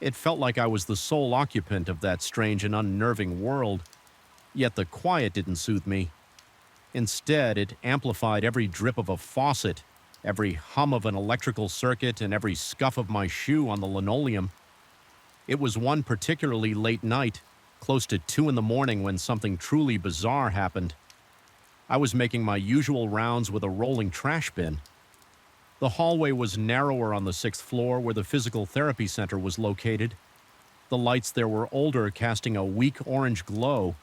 It felt like I was the sole occupant of that strange and unnerving world. Yet the quiet didn't soothe me. Instead, it amplified every drip of a faucet, every hum of an electrical circuit, and every scuff of my shoe on the linoleum. It was one particularly late night, close to 2 a.m, when something truly bizarre happened. I was making my usual rounds with a rolling trash bin. The hallway was narrower on the 6th floor, where the physical therapy center was located. The lights there were older, casting a weak orange glow.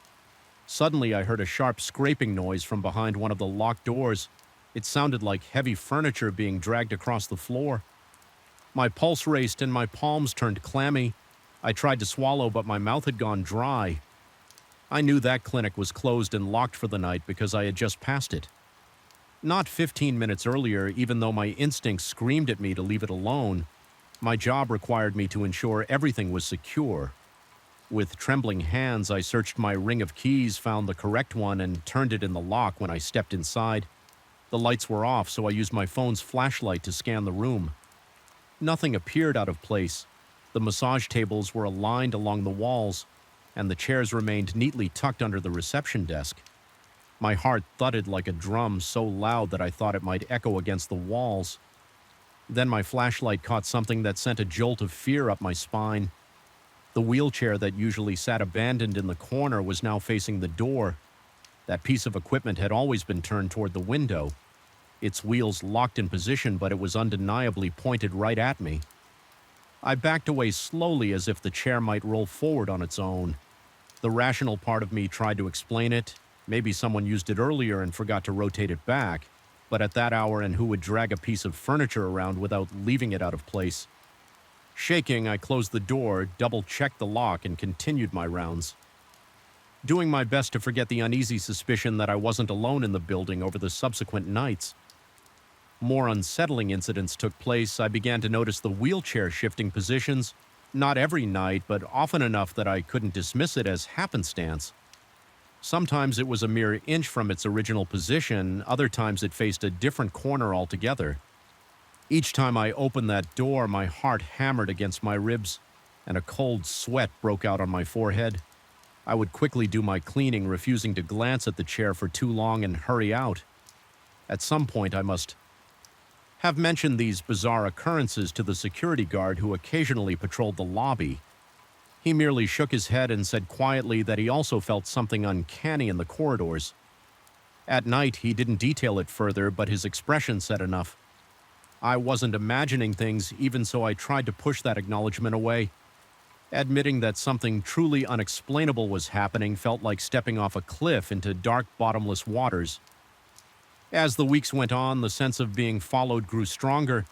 Suddenly, I heard a sharp scraping noise from behind one of the locked doors. It sounded like heavy furniture being dragged across the floor. My pulse raced and my palms turned clammy. I tried to swallow, but my mouth had gone dry. I knew that clinic was closed and locked for the night because I had just passed it. Not 15 minutes earlier, even though my instincts screamed at me to leave it alone, my job required me to ensure everything was secure. With trembling hands, I searched my ring of keys, found the correct one, and turned it in the lock when I stepped inside. The lights were off, so I used my phone's flashlight to scan the room. Nothing appeared out of place. The massage tables were aligned along the walls, and the chairs remained neatly tucked under the reception desk. My heart thudded like a drum, so loud that I thought it might echo against the walls. Then my flashlight caught something that sent a jolt of fear up my spine. The wheelchair that usually sat abandoned in the corner was now facing the door. That piece of equipment had always been turned toward the window. Its wheels locked in position, but it was undeniably pointed right at me. I backed away slowly as if the chair might roll forward on its own. The rational part of me tried to explain it. Maybe someone used it earlier and forgot to rotate it back. But at that hour, and who would drag a piece of furniture around without leaving it out of place? Shaking, I closed the door, double-checked the lock, and continued my rounds. Doing my best to forget the uneasy suspicion that I wasn't alone in the building over the subsequent nights. More unsettling incidents took place. I began to notice the wheelchair shifting positions, not every night, but often enough that I couldn't dismiss it as happenstance. Sometimes it was a mere inch from its original position, other times it faced a different corner altogether. Each time I opened that door, my heart hammered against my ribs, and a cold sweat broke out on my forehead. I would quickly do my cleaning, refusing to glance at the chair for too long and hurry out. At some point, I must have mentioned these bizarre occurrences to the security guard who occasionally patrolled the lobby. He merely shook his head and said quietly that he also felt something uncanny in the corridors. At night, he didn't detail it further, but his expression said enough. I wasn't imagining things, even so I tried to push that acknowledgement away. Admitting that something truly unexplainable was happening felt like stepping off a cliff into dark, bottomless waters. As the weeks went on, the sense of being followed grew stronger.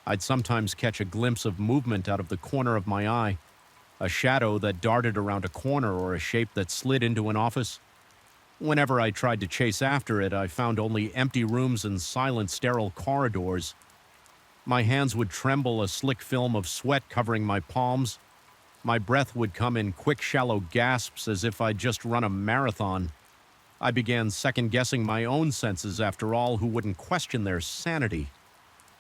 I'd sometimes catch a glimpse of movement out of the corner of my eye. A shadow that darted around a corner or a shape that slid into an office. Whenever I tried to chase after it, I found only empty rooms and silent, sterile corridors. My hands would tremble, a slick film of sweat covering my palms. My breath would come in quick, shallow gasps as if I'd just run a marathon. I began second-guessing my own senses, after all, who wouldn't question their sanity.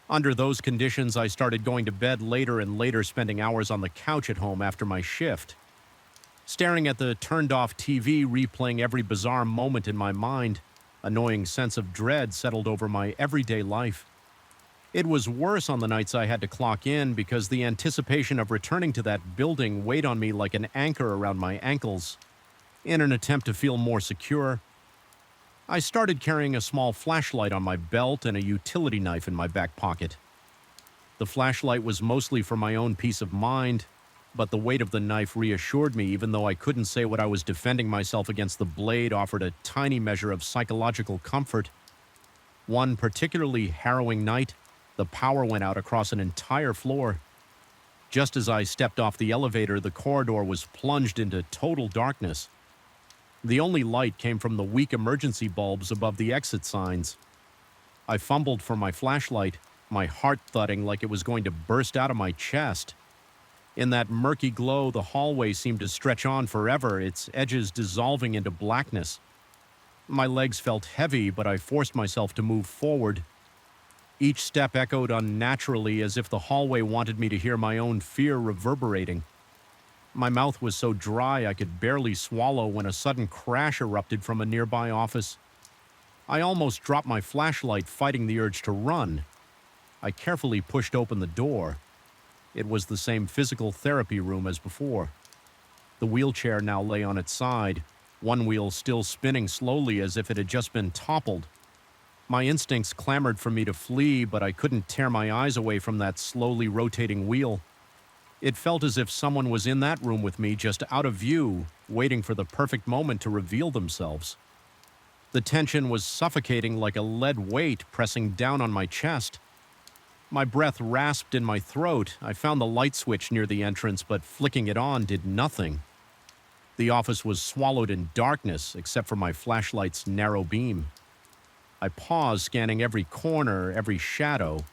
Under those conditions, I started going to bed later and later, spending hours on the couch at home after my shift. Staring at the turned-off TV, replaying every bizarre moment in my mind, a gnawing sense of dread settled over my everyday life. It was worse on the nights I had to clock in because the anticipation of returning to that building weighed on me like an anchor around my ankles. In an attempt to feel more secure, I started carrying a small flashlight on my belt and a utility knife in my back pocket. The flashlight was mostly for my own peace of mind, but the weight of the knife reassured me. Even though I couldn't say what I was defending myself against, the blade offered a tiny measure of psychological comfort. One particularly harrowing night, the power went out across an entire floor. Just as I stepped off the elevator, the corridor was plunged into total darkness. The only light came from the weak emergency bulbs above the exit signs. I fumbled for my flashlight, my heart thudding like it was going to burst out of my chest. In that murky glow, the hallway seemed to stretch on forever, its edges dissolving into blackness. My legs felt heavy, but I forced myself to move forward. Each step echoed unnaturally, as if the hallway wanted me to hear my own fear reverberating. My mouth was so dry I could barely swallow when a sudden crash erupted from a nearby office. I almost dropped my flashlight, fighting the urge to run. I carefully pushed open the door. It was the same physical therapy room as before. The wheelchair now lay on its side, one wheel still spinning slowly as if it had just been toppled. My instincts clamored for me to flee, but I couldn't tear my eyes away from that slowly rotating wheel. It felt as if someone was in that room with me, just out of view, waiting for the perfect moment to reveal themselves. The tension was suffocating like a lead weight pressing down on my chest. My breath rasped in my throat. I found the light switch near the entrance, but flicking it on did nothing. The office was swallowed in darkness, except for my flashlight's narrow beam. I paused, scanning every corner, every shadow.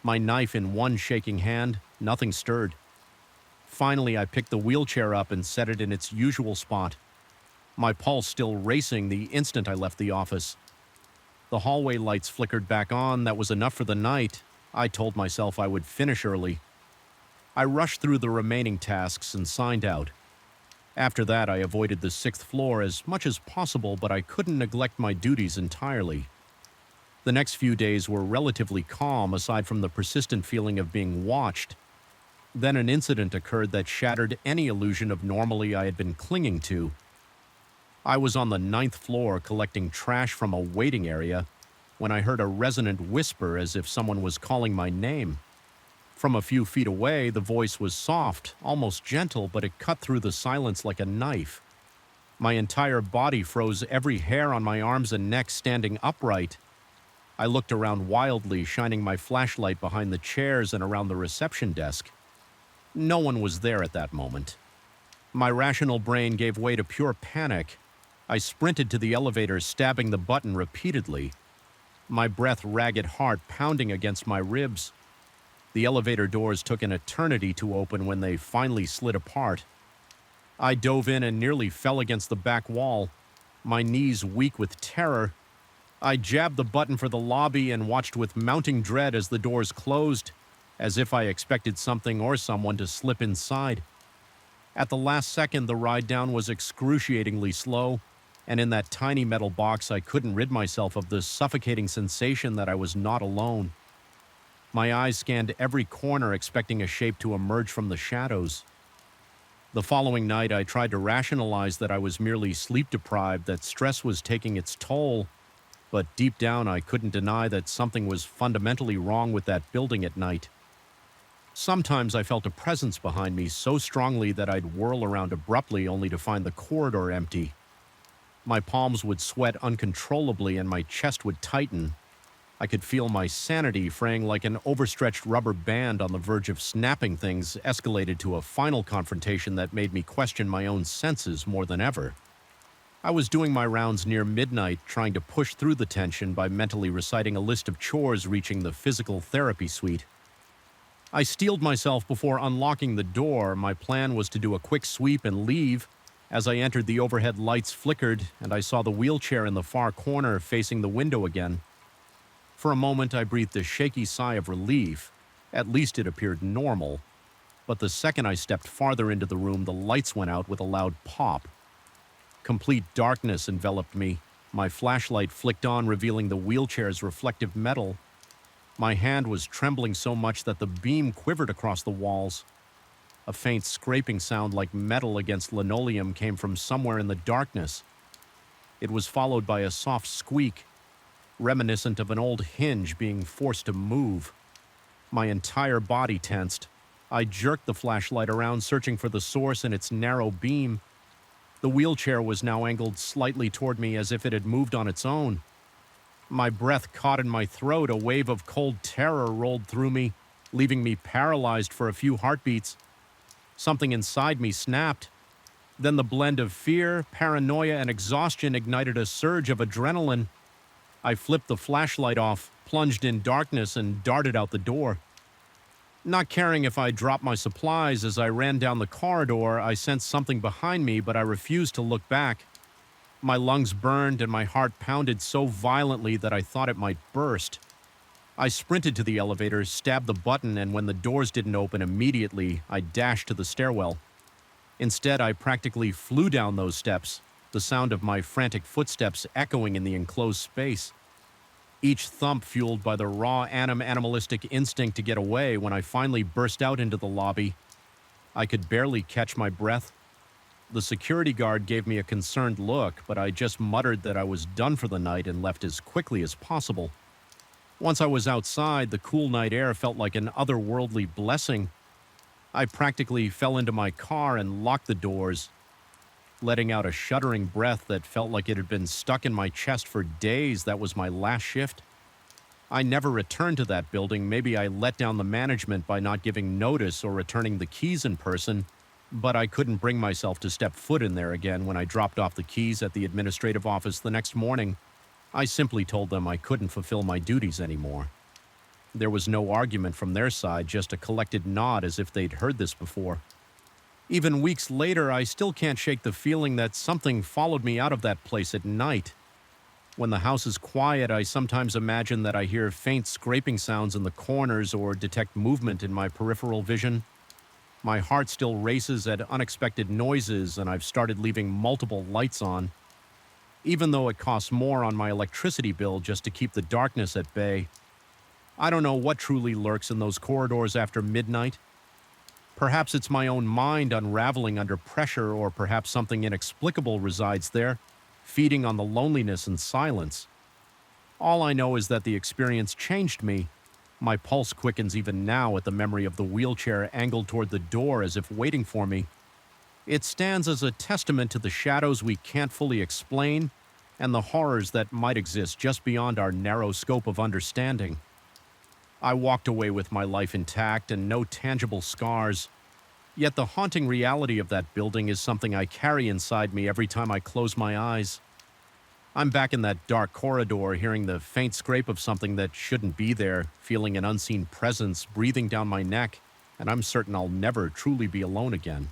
My knife in one shaking hand, nothing stirred. Finally, I picked the wheelchair up and set it in its usual spot. My pulse still racing the instant I left the office. The hallway lights flickered back on. That was enough for the night. I told myself I would finish early. I rushed through the remaining tasks and signed out. After that, I avoided the 6th floor as much as possible, but I couldn't neglect my duties entirely. The next few days were relatively calm aside from the persistent feeling of being watched. Then an incident occurred that shattered any illusion of normalcy I had been clinging to. I was on the 9th floor collecting trash from a waiting area when I heard a resonant whisper as if someone was calling my name. From a few feet away, the voice was soft, almost gentle, but it cut through the silence like a knife. My entire body froze, every hair on my arms and neck standing upright. I looked around wildly, shining my flashlight behind the chairs and around the reception desk. No one was there at that moment. My rational brain gave way to pure panic. I sprinted to the elevator, stabbing the button repeatedly. My breath ragged heart pounding against my ribs. The elevator doors took an eternity to open when they finally slid apart. I dove in and nearly fell against the back wall, my knees weak with terror. I jabbed the button for the lobby and watched with mounting dread as the doors closed, as if I expected something or someone to slip inside. At the last second, the ride down was excruciatingly slow, and in that tiny metal box, I couldn't rid myself of the suffocating sensation that I was not alone. My eyes scanned every corner, expecting a shape to emerge from the shadows. The following night, I tried to rationalize that I was merely sleep-deprived, that stress was taking its toll, but deep down I couldn't deny that something was fundamentally wrong with that building at night. Sometimes I felt a presence behind me so strongly that I'd whirl around abruptly only to find the corridor empty. My palms would sweat uncontrollably and my chest would tighten. I could feel my sanity fraying like an overstretched rubber band on the verge of snapping. Things escalated to a final confrontation that made me question my own senses more than ever. I was doing my rounds near midnight, trying to push through the tension by mentally reciting a list of chores reaching the physical therapy suite. I steeled myself before unlocking the door. My plan was to do a quick sweep and leave. As I entered, the overhead lights flickered, and I saw the wheelchair in the far corner facing the window again. For a moment, I breathed a shaky sigh of relief. At least it appeared normal. But the second I stepped farther into the room, the lights went out with a loud pop. Complete darkness enveloped me. My flashlight flicked on, revealing the wheelchair's reflective metal. My hand was trembling so much that the beam quivered across the walls. A faint scraping sound like metal against linoleum came from somewhere in the darkness. It was followed by a soft squeak, reminiscent of an old hinge being forced to move. My entire body tensed. I jerked the flashlight around, searching for the source in its narrow beam. The wheelchair was now angled slightly toward me as if it had moved on its own. My breath caught in my throat. A wave of cold terror rolled through me, leaving me paralyzed for a few heartbeats. Something inside me snapped. Then the blend of fear, paranoia, and exhaustion ignited a surge of adrenaline. I flipped the flashlight off, plunged in darkness, and darted out the door. Not caring if I dropped my supplies, as I ran down the corridor, I sensed something behind me, but I refused to look back. My lungs burned and my heart pounded so violently that I thought it might burst. I sprinted to the elevator, stabbed the button, and when the doors didn't open immediately, I dashed to the stairwell. Instead, I practically flew down those steps, the sound of my frantic footsteps echoing in the enclosed space. Each thump fueled by the raw animalistic instinct to get away. When I finally burst out into the lobby, I could barely catch my breath. The security guard gave me a concerned look, but I just muttered that I was done for the night and left as quickly as possible. Once I was outside, the cool night air felt like an otherworldly blessing. I practically fell into my car and locked the doors, letting out a shuddering breath that felt like it had been stuck in my chest for days. That was my last shift. I never returned to that building. Maybe I let down the management by not giving notice or returning the keys in person, but I couldn't bring myself to step foot in there again. When I dropped off the keys at the administrative office the next morning, I simply told them I couldn't fulfill my duties anymore. There was no argument from their side, just a collected nod as if they'd heard this before. Even weeks later, I still can't shake the feeling that something followed me out of that place at night. When the house is quiet, I sometimes imagine that I hear faint scraping sounds in the corners or detect movement in my peripheral vision. My heart still races at unexpected noises, and I've started leaving multiple lights on. even though it costs more on my electricity bill just to keep the darkness at bay. I don't know what truly lurks in those corridors after midnight. Perhaps it's my own mind unraveling under pressure, or perhaps something inexplicable resides there, feeding on the loneliness and silence. All I know is that the experience changed me. My pulse quickens even now at the memory of the wheelchair angled toward the door as if waiting for me. It stands as a testament to the shadows we can't fully explain and the horrors that might exist just beyond our narrow scope of understanding. I walked away with my life intact and no tangible scars. Yet the haunting reality of that building is something I carry inside me every time I close my eyes. I'm back in that dark corridor, hearing the faint scrape of something that shouldn't be there, feeling an unseen presence breathing down my neck, and I'm certain I'll never truly be alone again.